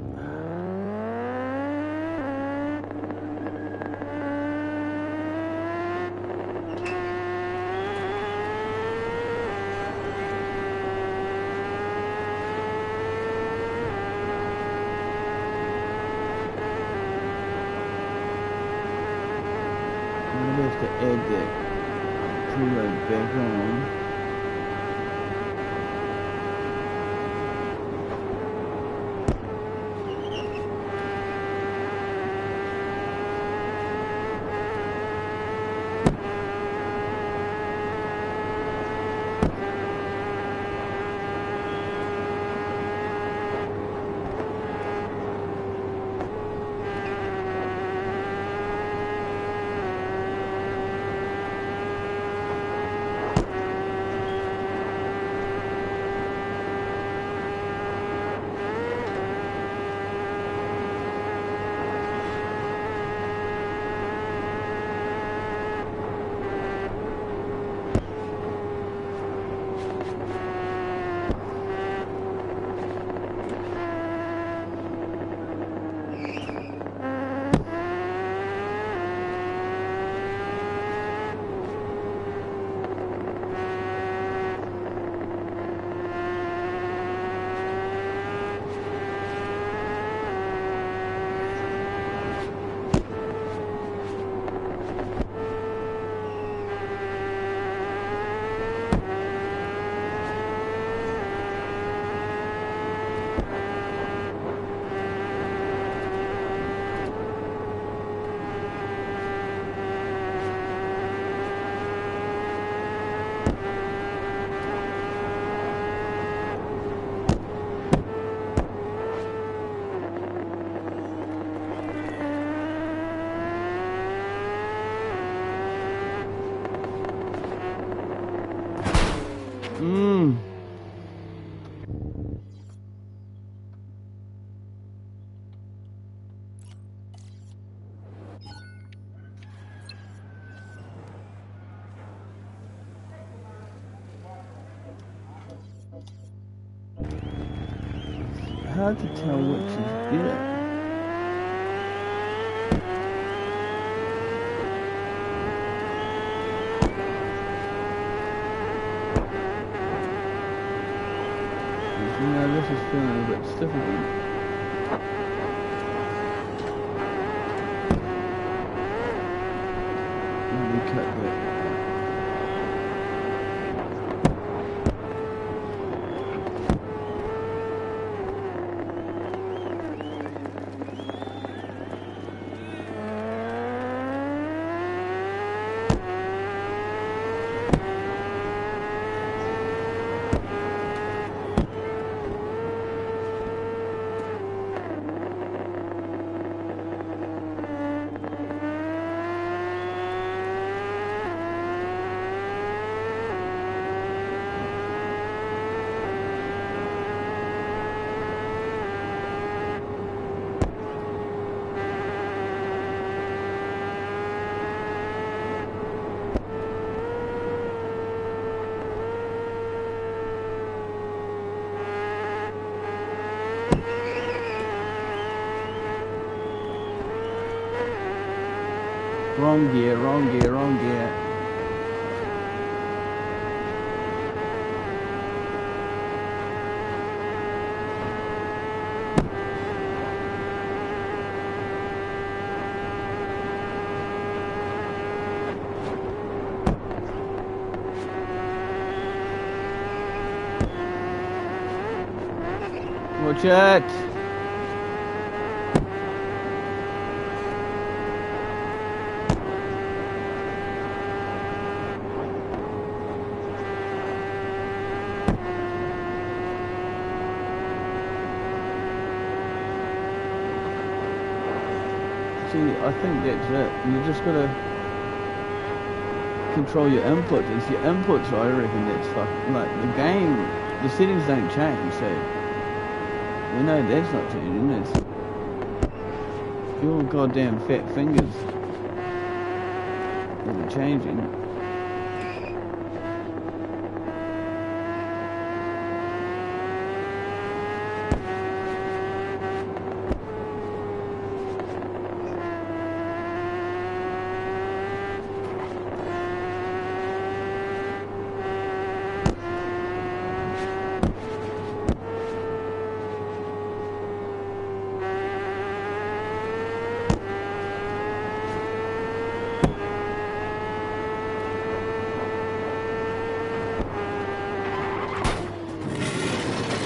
I'm gonna have to add that preload back on. Hard to tell which is better. You know, this is feeling a bit stiff again. Let me cut that. Wrong gear, wrong gear, wrong gear. Watch it! See, I think that's it. You just gotta control your inputs. It's your inputs, I reckon, that's fucking, like, the game, the settings don't change, so we know that's not changing. It's your goddamn fat fingers that are changing.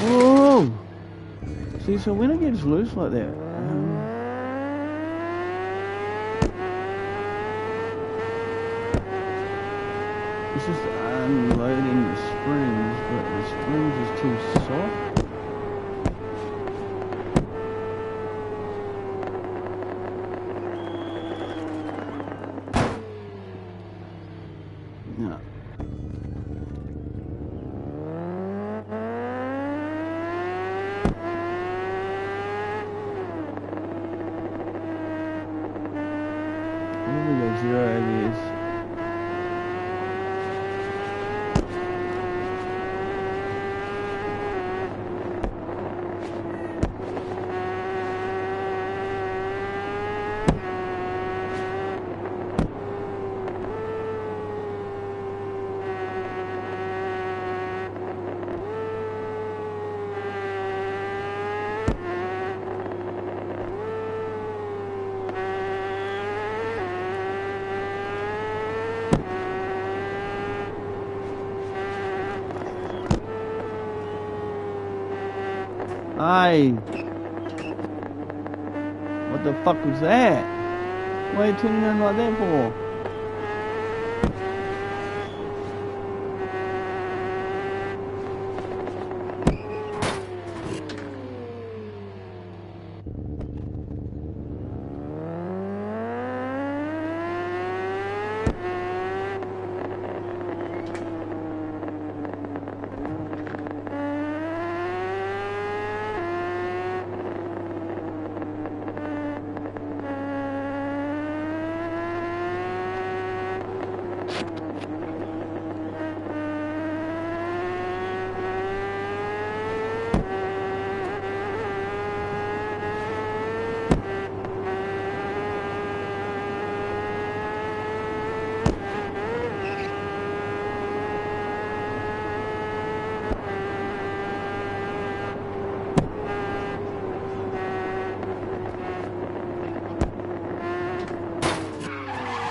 Whoa! See, so when it gets loose like that, it's just unloading the springs, but the springs is too soft. No. There we go, 0 ABS. Aye. What the fuck was that? Why are you tuning in like that for?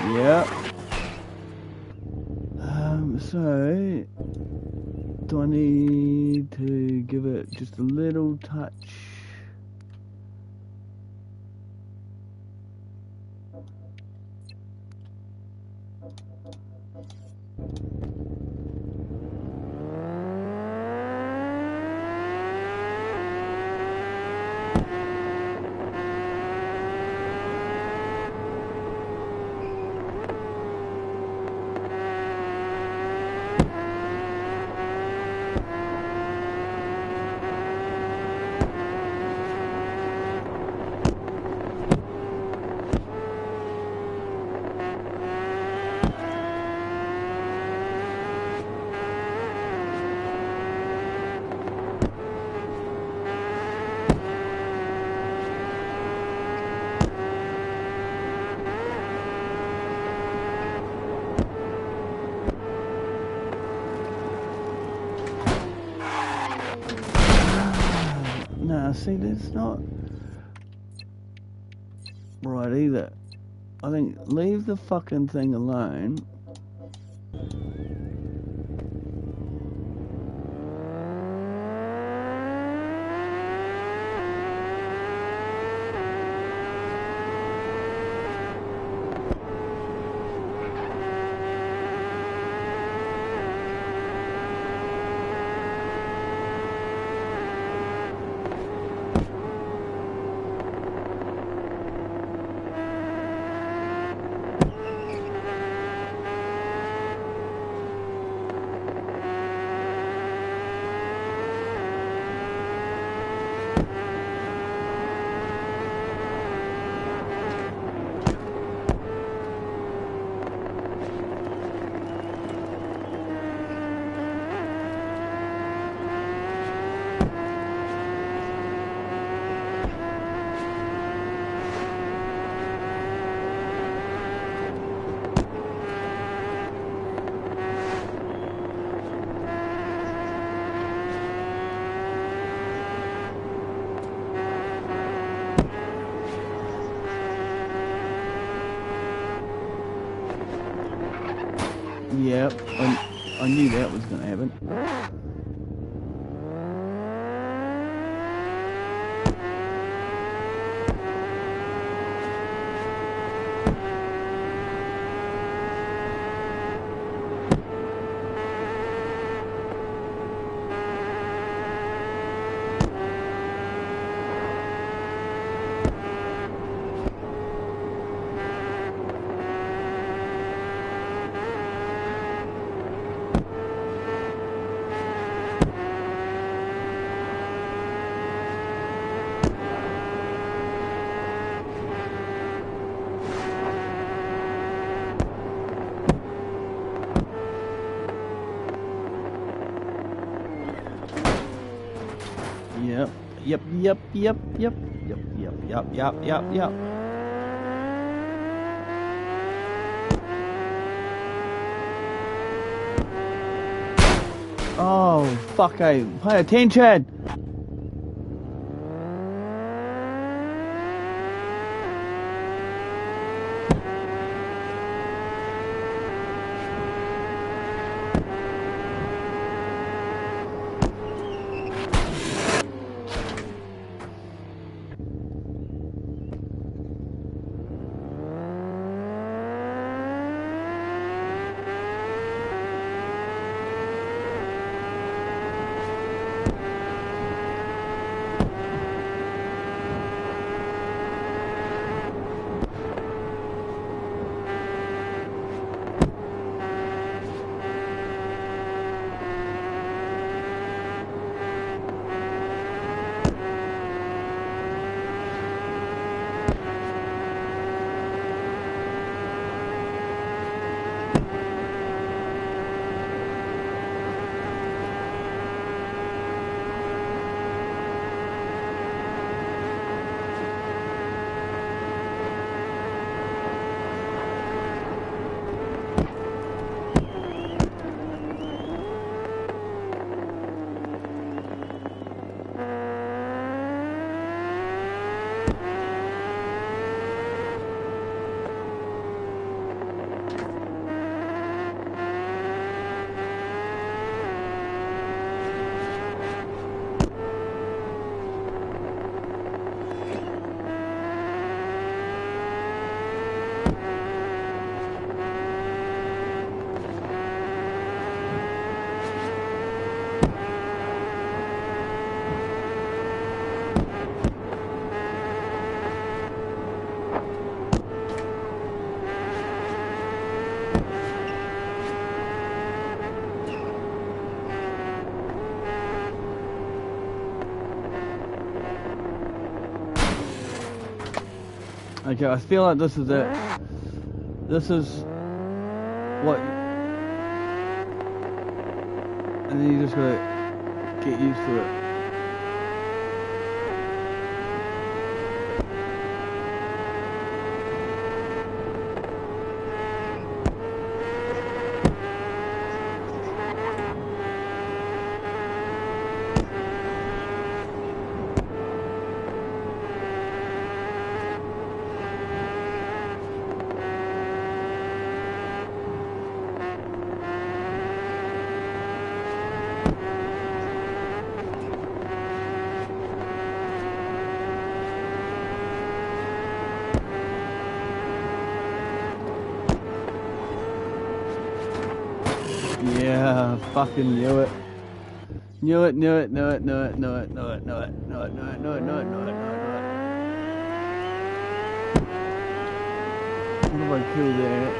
Yep. So, do I need to give it just a little touch? See, that's not right either. I think leave the fucking thing alone. Yep, I knew that was going to happen. Yep. Oh, fuck, hey, pay attention! Okay, I feel like this is it. This is what, and then you just gotta get used to it. Yeah, fucking knew it. Knew it. What if I kill that?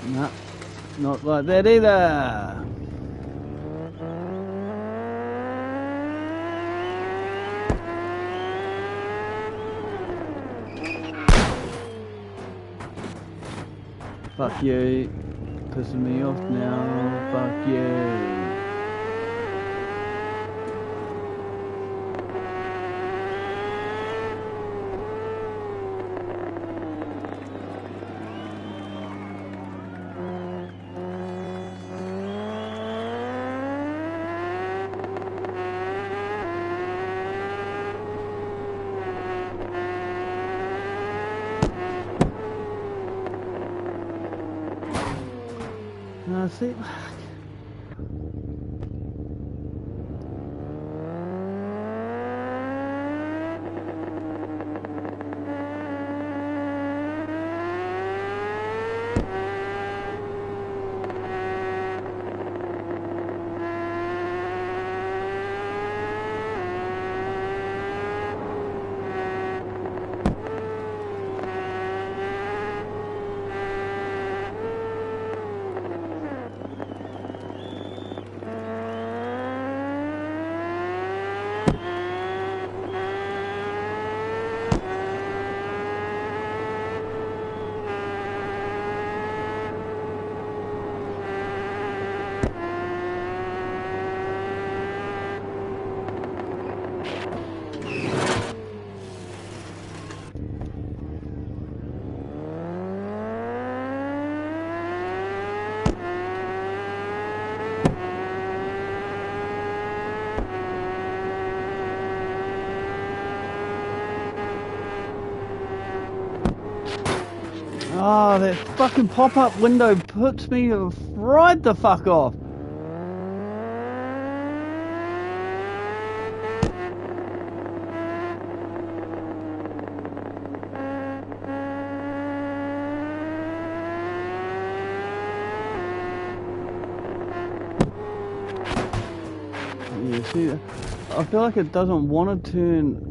Nah, not like that either. Fuck you. Pissing me off now. Fuck you. No, see. Oh, that fucking pop-up window puts me right the fuck off. You see, I feel like it doesn't want to turn.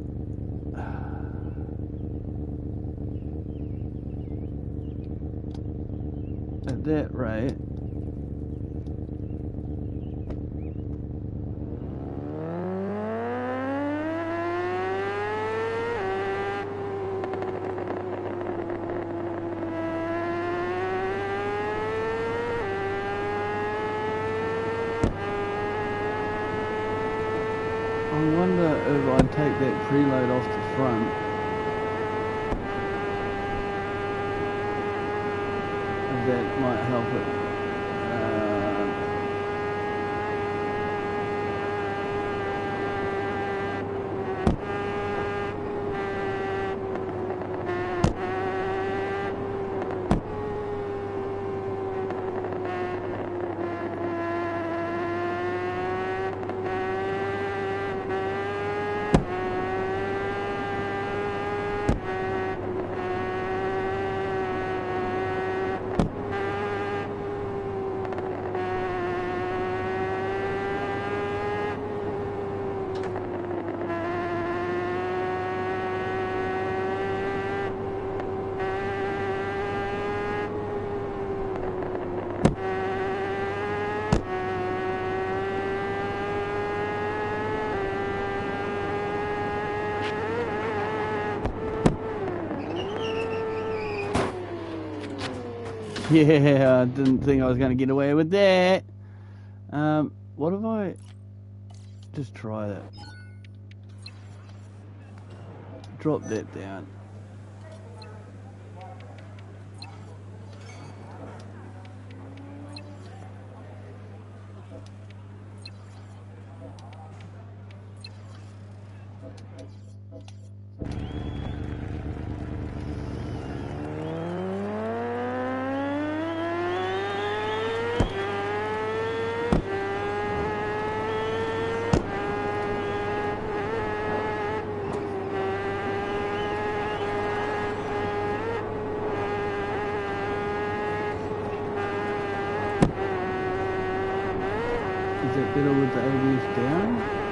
At that rate. I wonder if I take that preload off the front, if that might help it. Yeah, I didn't think I was going to get away with that. What if I just try that? Drop that down. that better with the ABS down?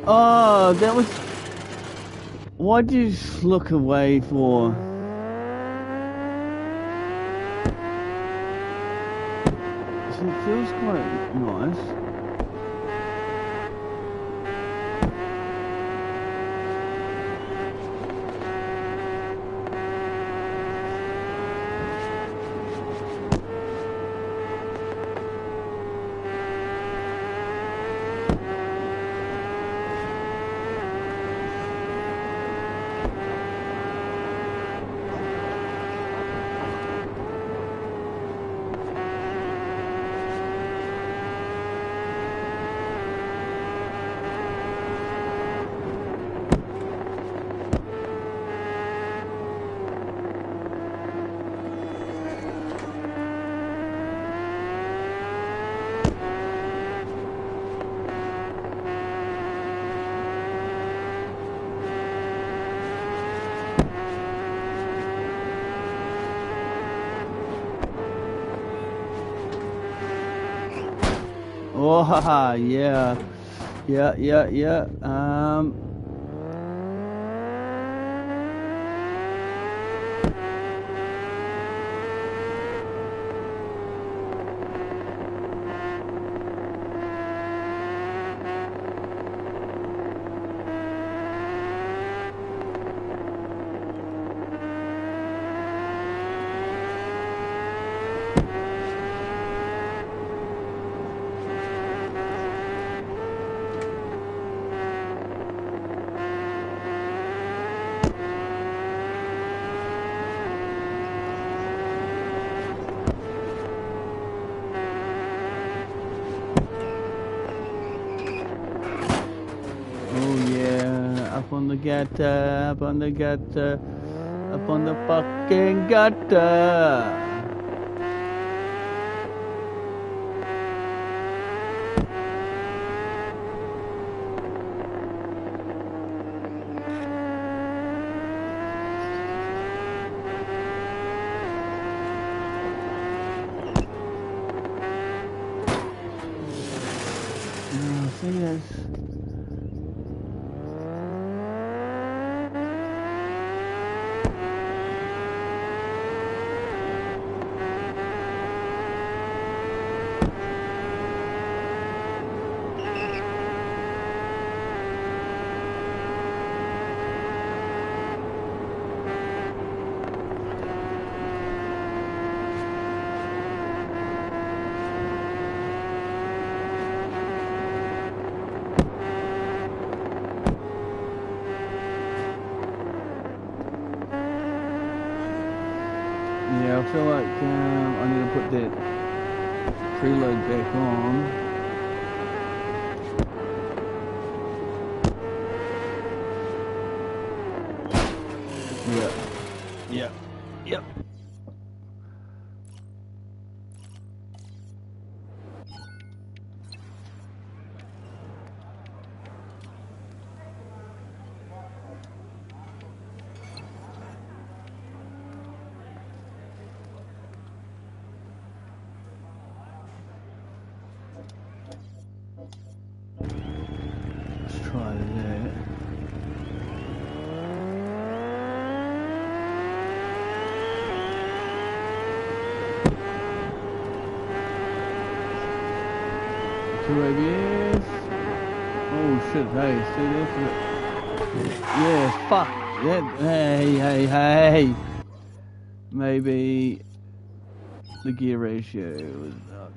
Oh, that was... Why'd you just look away for... So it feels quite nice. Oh, haha, yeah. Yeah. Up on the gutter, up on the gutter, up on the fucking gutter. Oh, see this. feel like I need to put that preload back on. Yep. Let's try that. Two ABS. Oh shit, hey, see this? Yeah, fuck. That, hey. Maybe the gear ratio was up.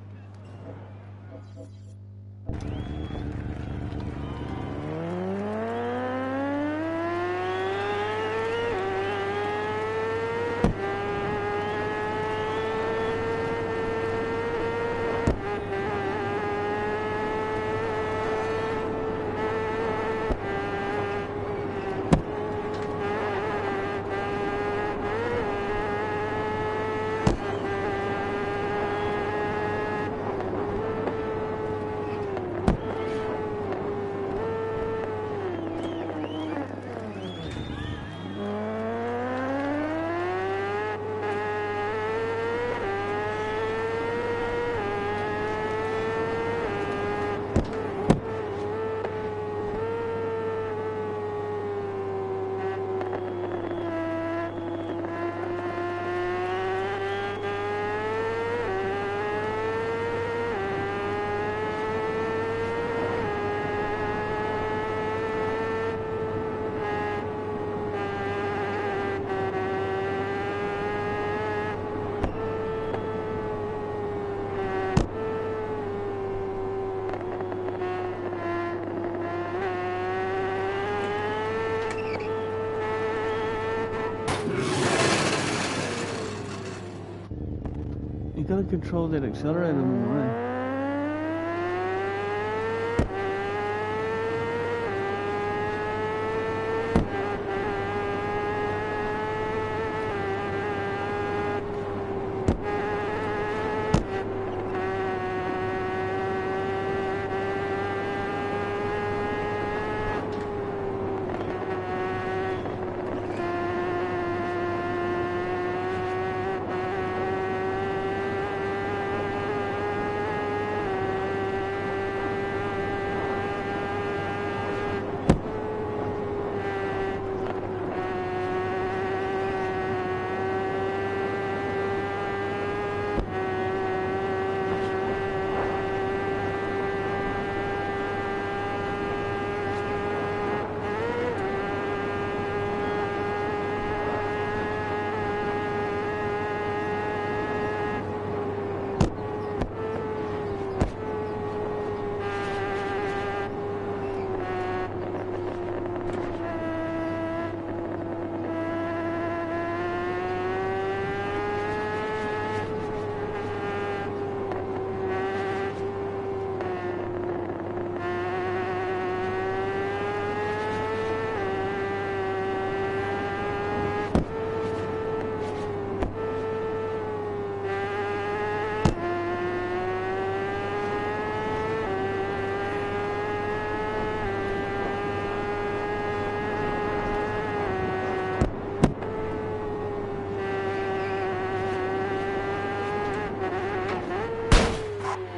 You gotta control that accelerator more, eh?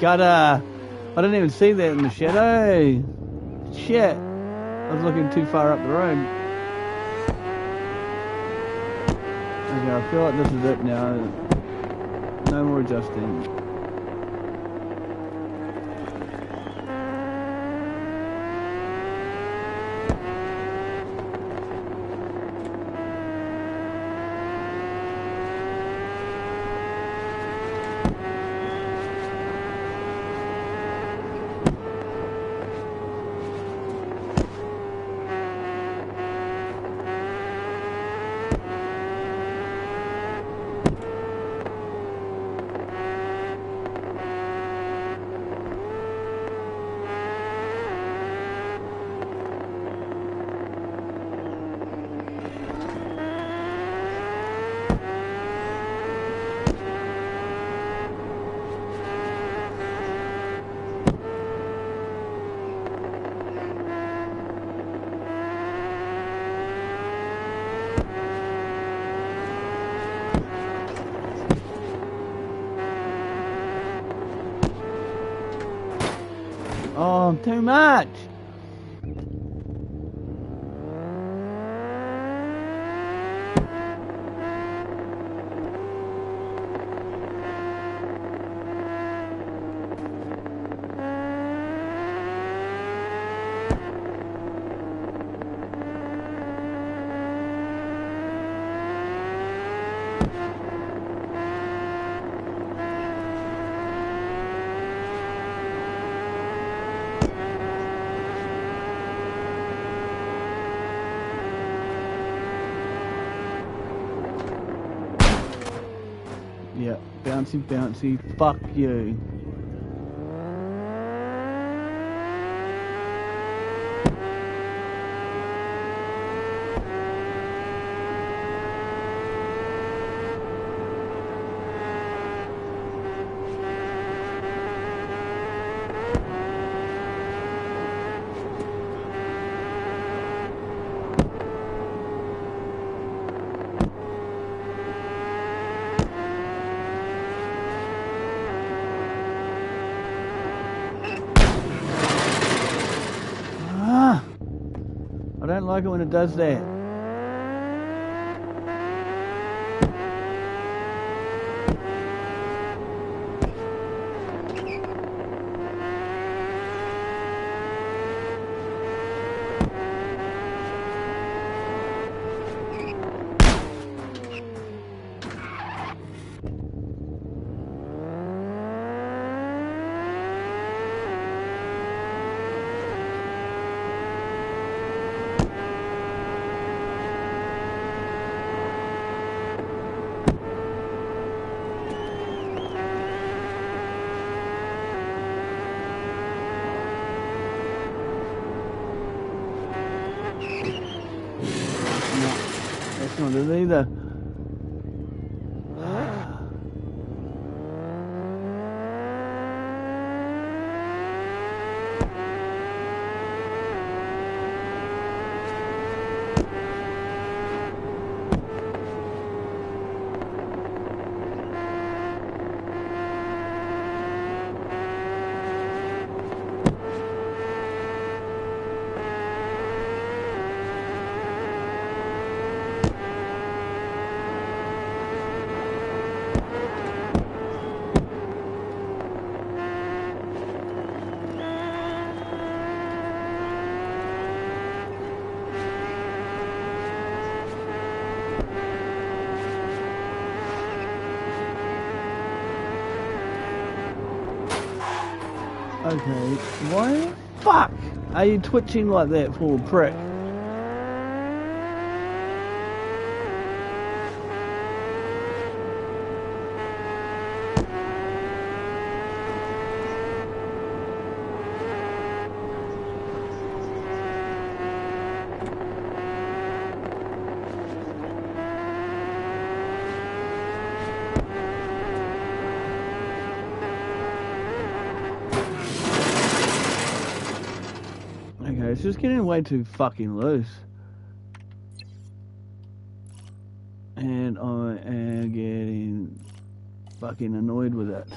I didn't even see that in the shadow. Shit. I was looking too far up the road. Okay, I feel like this is it now. No more adjusting. Oh, too much. Yeah, bouncy, bouncy, fuck you. Ah, I don't like it when it does that. No, that's not it either. Okay, why the fuck are you twitching like that for, prick? Okay, it's just getting way too fucking loose. And I am getting fucking annoyed with it.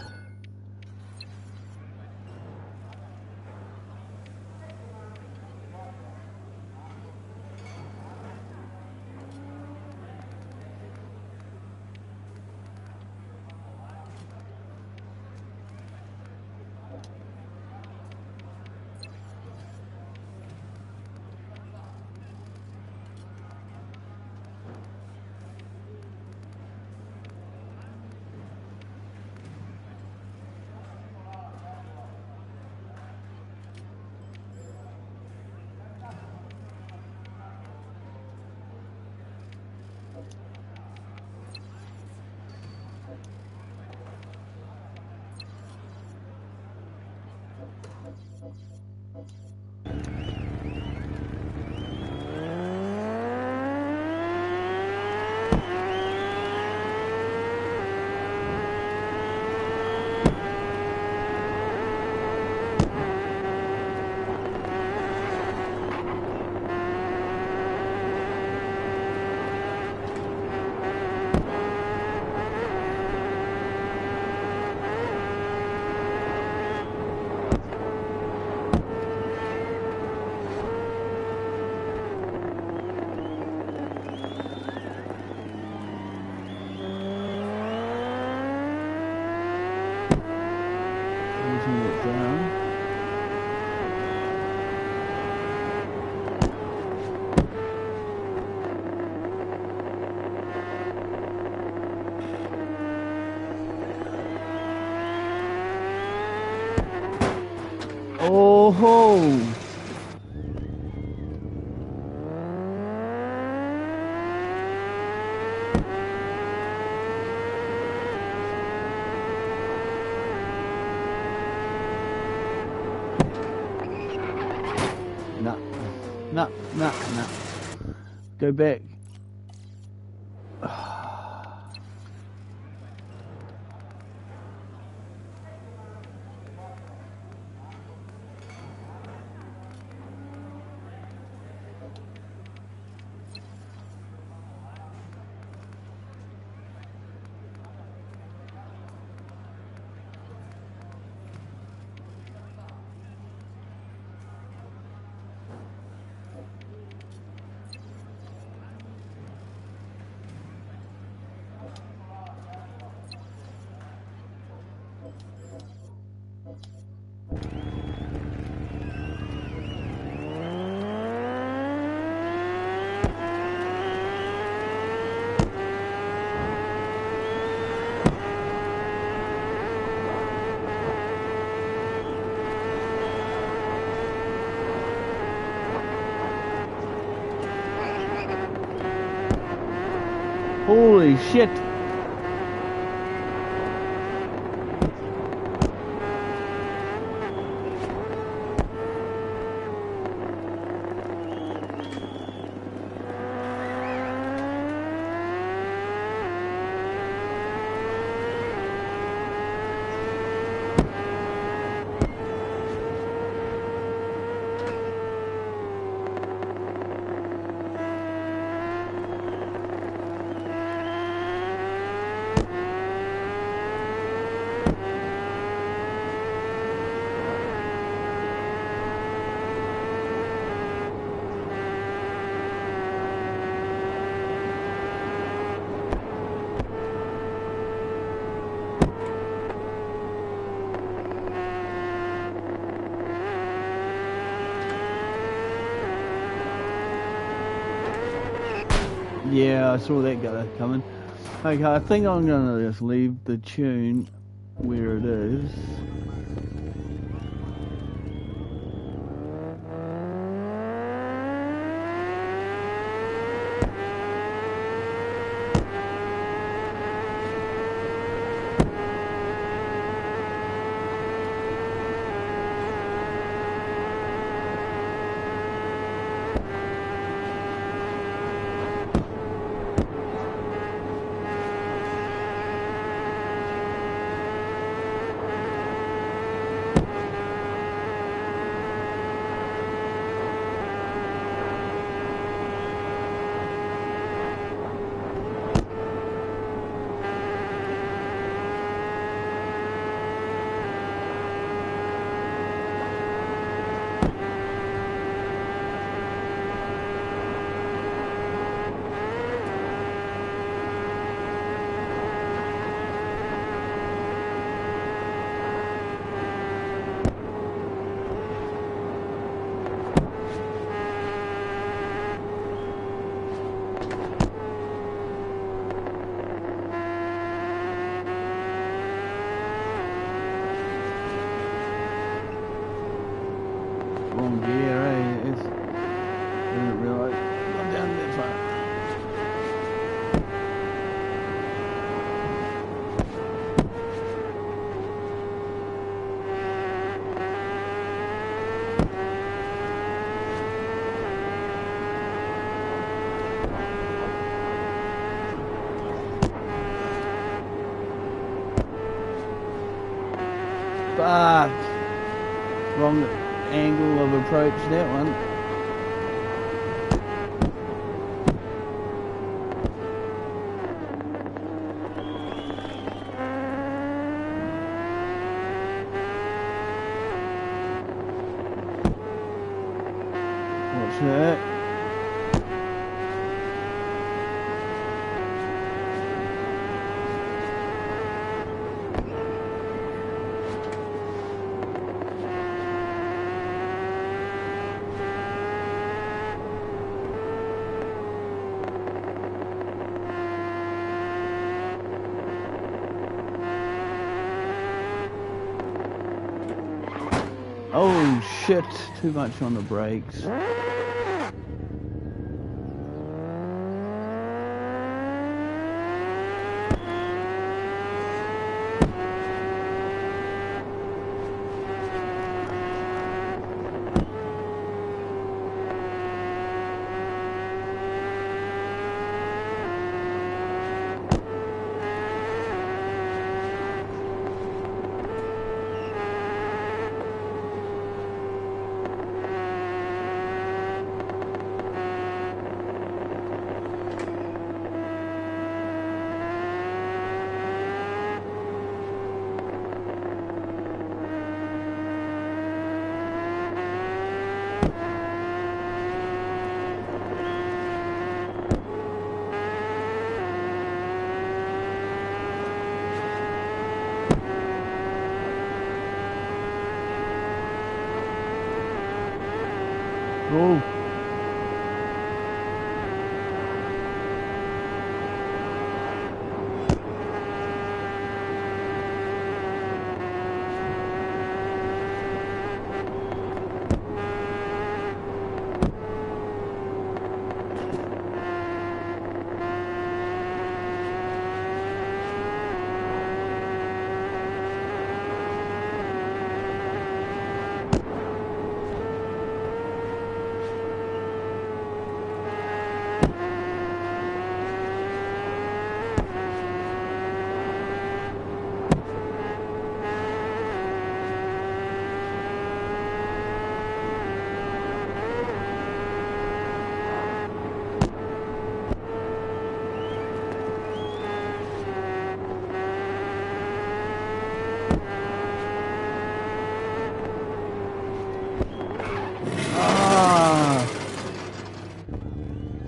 Oh ho! No, no, no, no. Go back. Holy shit! Yeah, I saw that guy coming. Okay, I think I'm gonna just leave the tune where it is. Wrong gear, eh? It's, I didn't realise I've gone down that far. Fuck! Wrong angle of approach, that one. Watch that. Oh shit, too much on the brakes. Oh.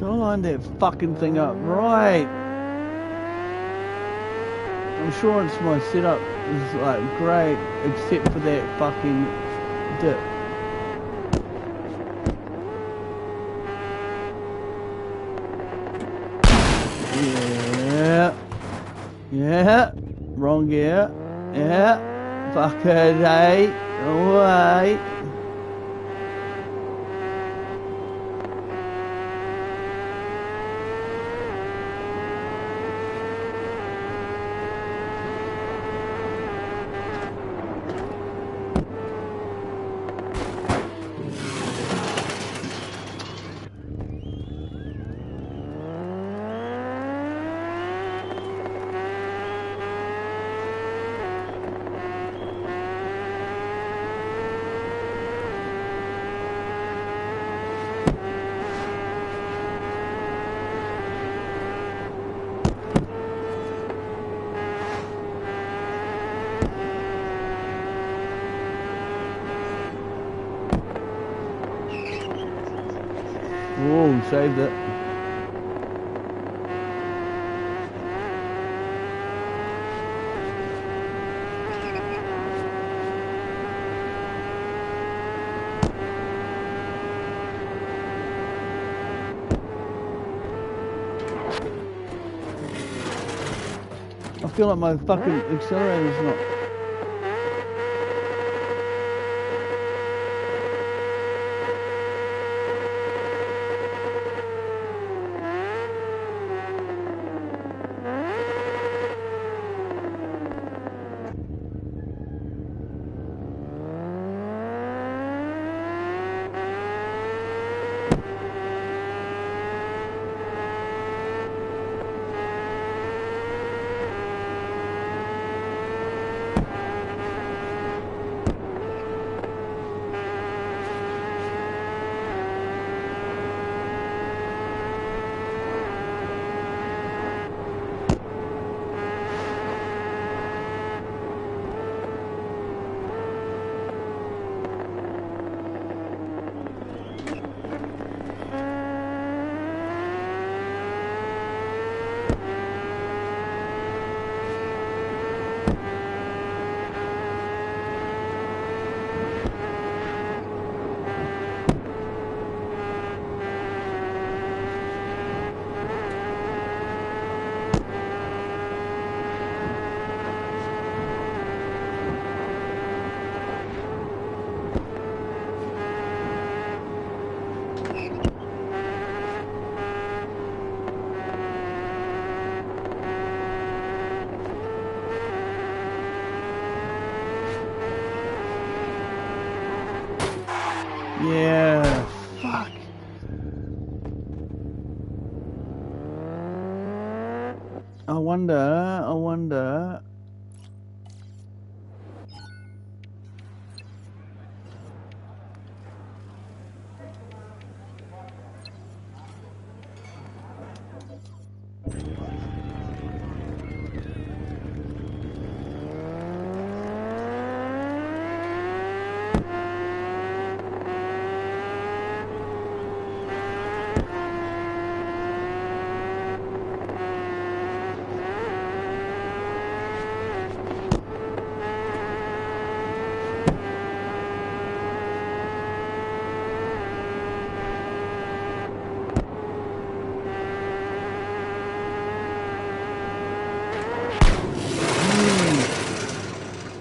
Don't line that fucking thing up right. I'm sure it's my setup is like great, except for that fucking dip. Yeah. Yeah. Wrong gear. Yeah. Fucking hey. Away. Oh, saved it. I feel like my fucking accelerator's not. Yeah. Fuck. I wonder.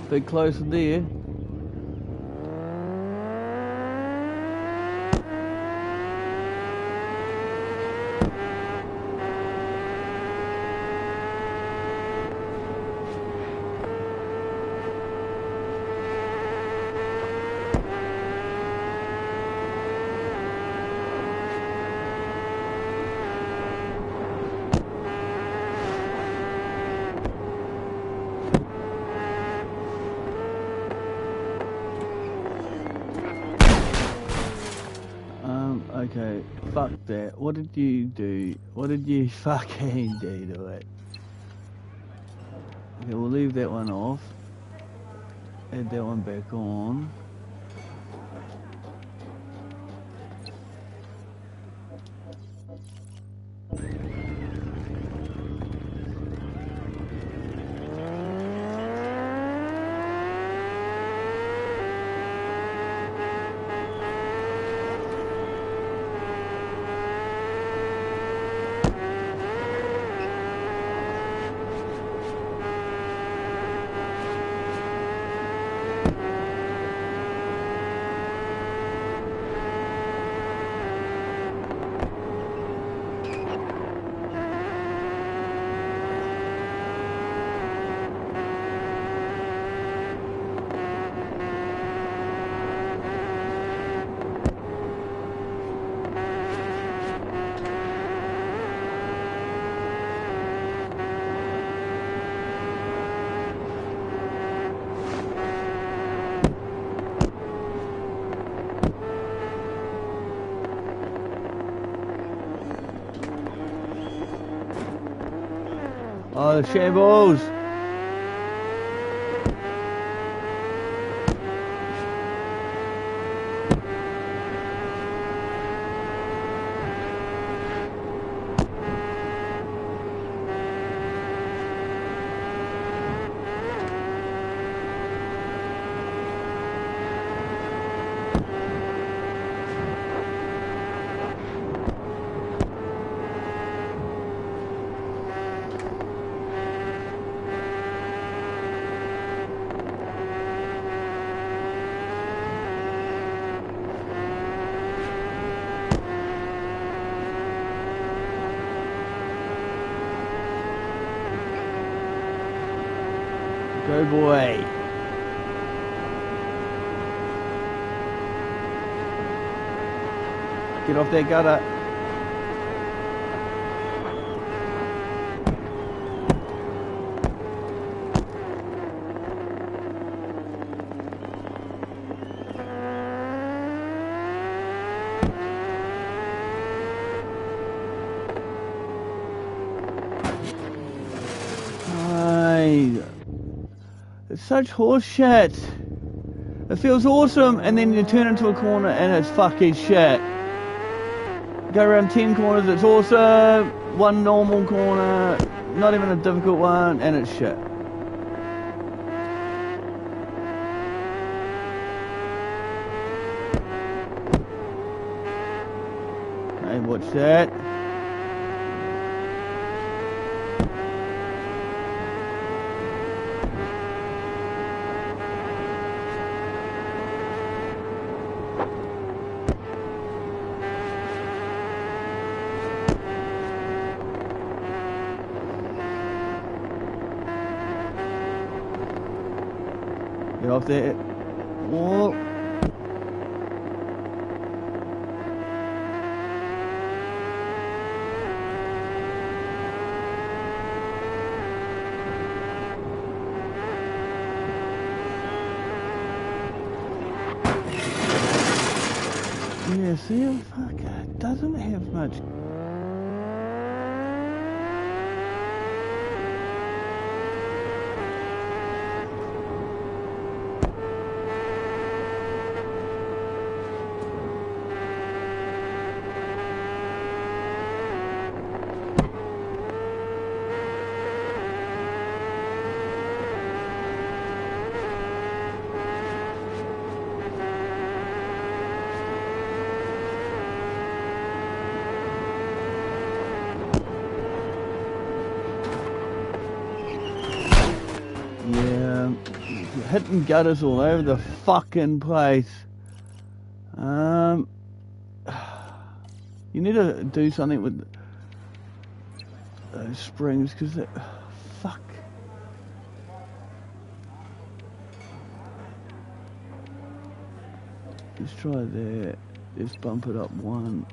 Bit closer there. Okay, fuck that. What did you do? What did you fucking do to it? Okay, we'll leave that one off. Add that one back on. Oh, the shambles! Go boy. Get off that gutter. It's such horse shit. It feels awesome, and then you turn into a corner and it's fucking shit. Go around 10 corners, it's awesome. One normal corner, not even a difficult one, and it's shit. Hey, watch that. Get off there. Whoa. Yeah, see, fuck, it doesn't have much. Yeah, hitting gutters all over the fucking place. You need to do something with those springs because they, fuck. Let's try there. Let's bump it up one.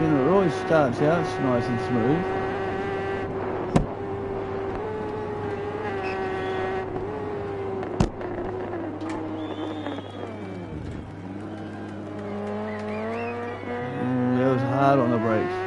You know, it always starts out nice and smooth. That was hard on the brakes.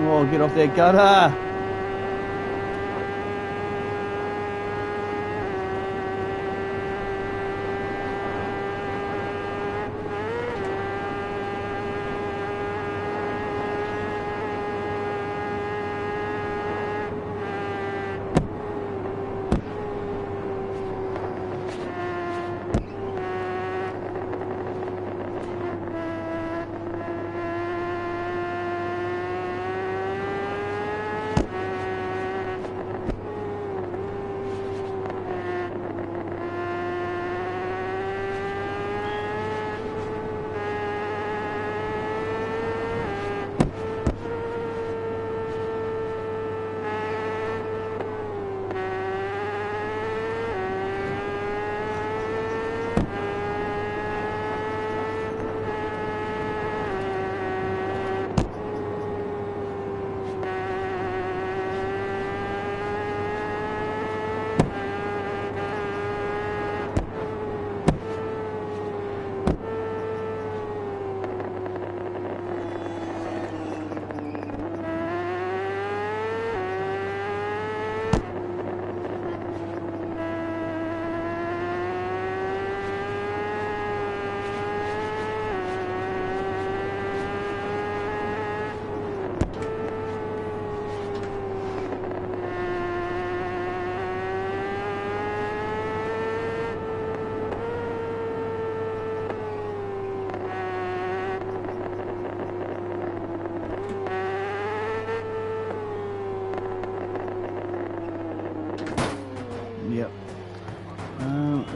Oh, get off that gutter!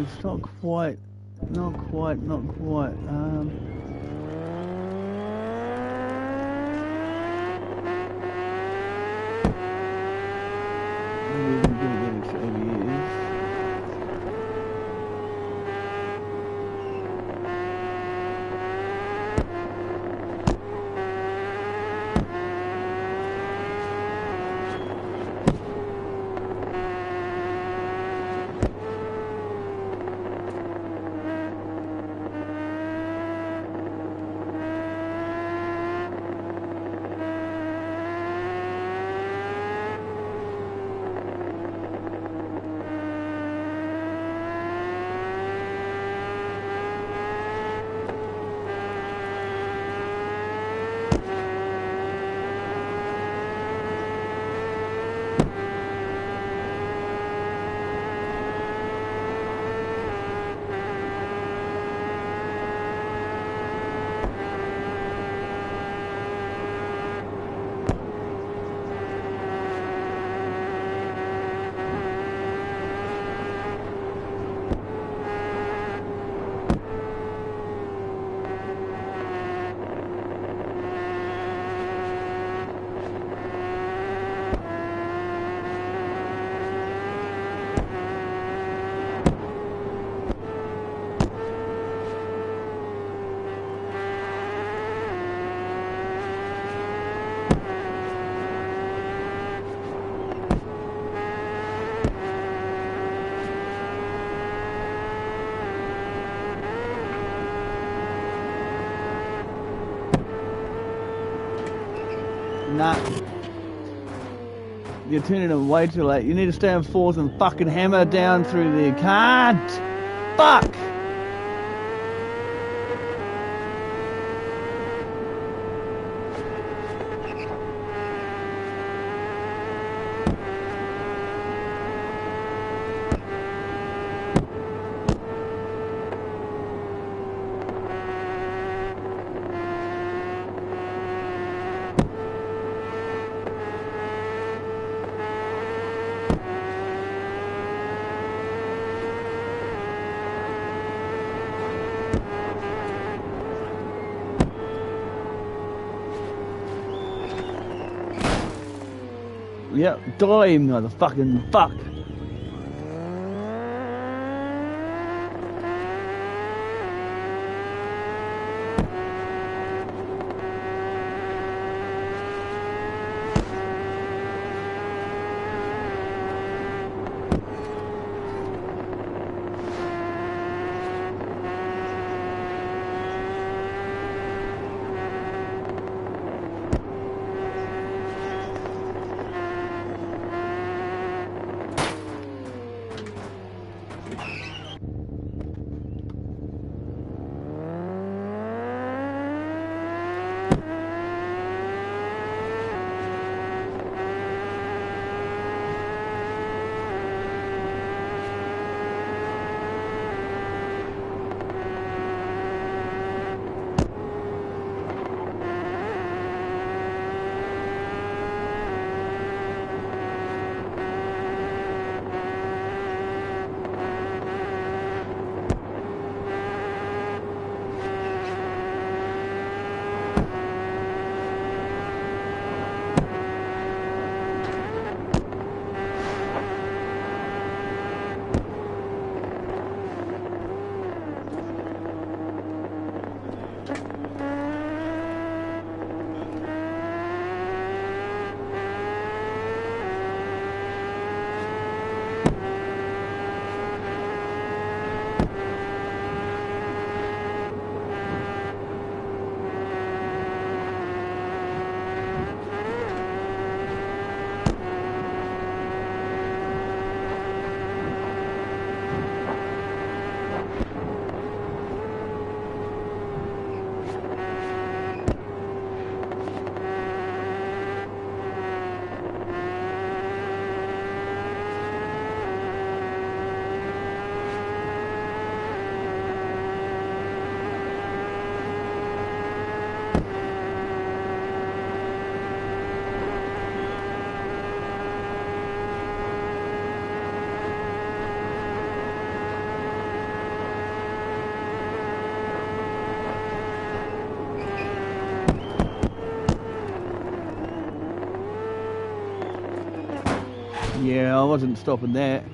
it's not quite. Maybe we can get an extra 80 years. Nah. You're turning it way too late. You need to stay on fourth and fucking hammer down through there. Can't! Fuck! Yep, die, motherfucking fuck. Yeah, I wasn't stopping that.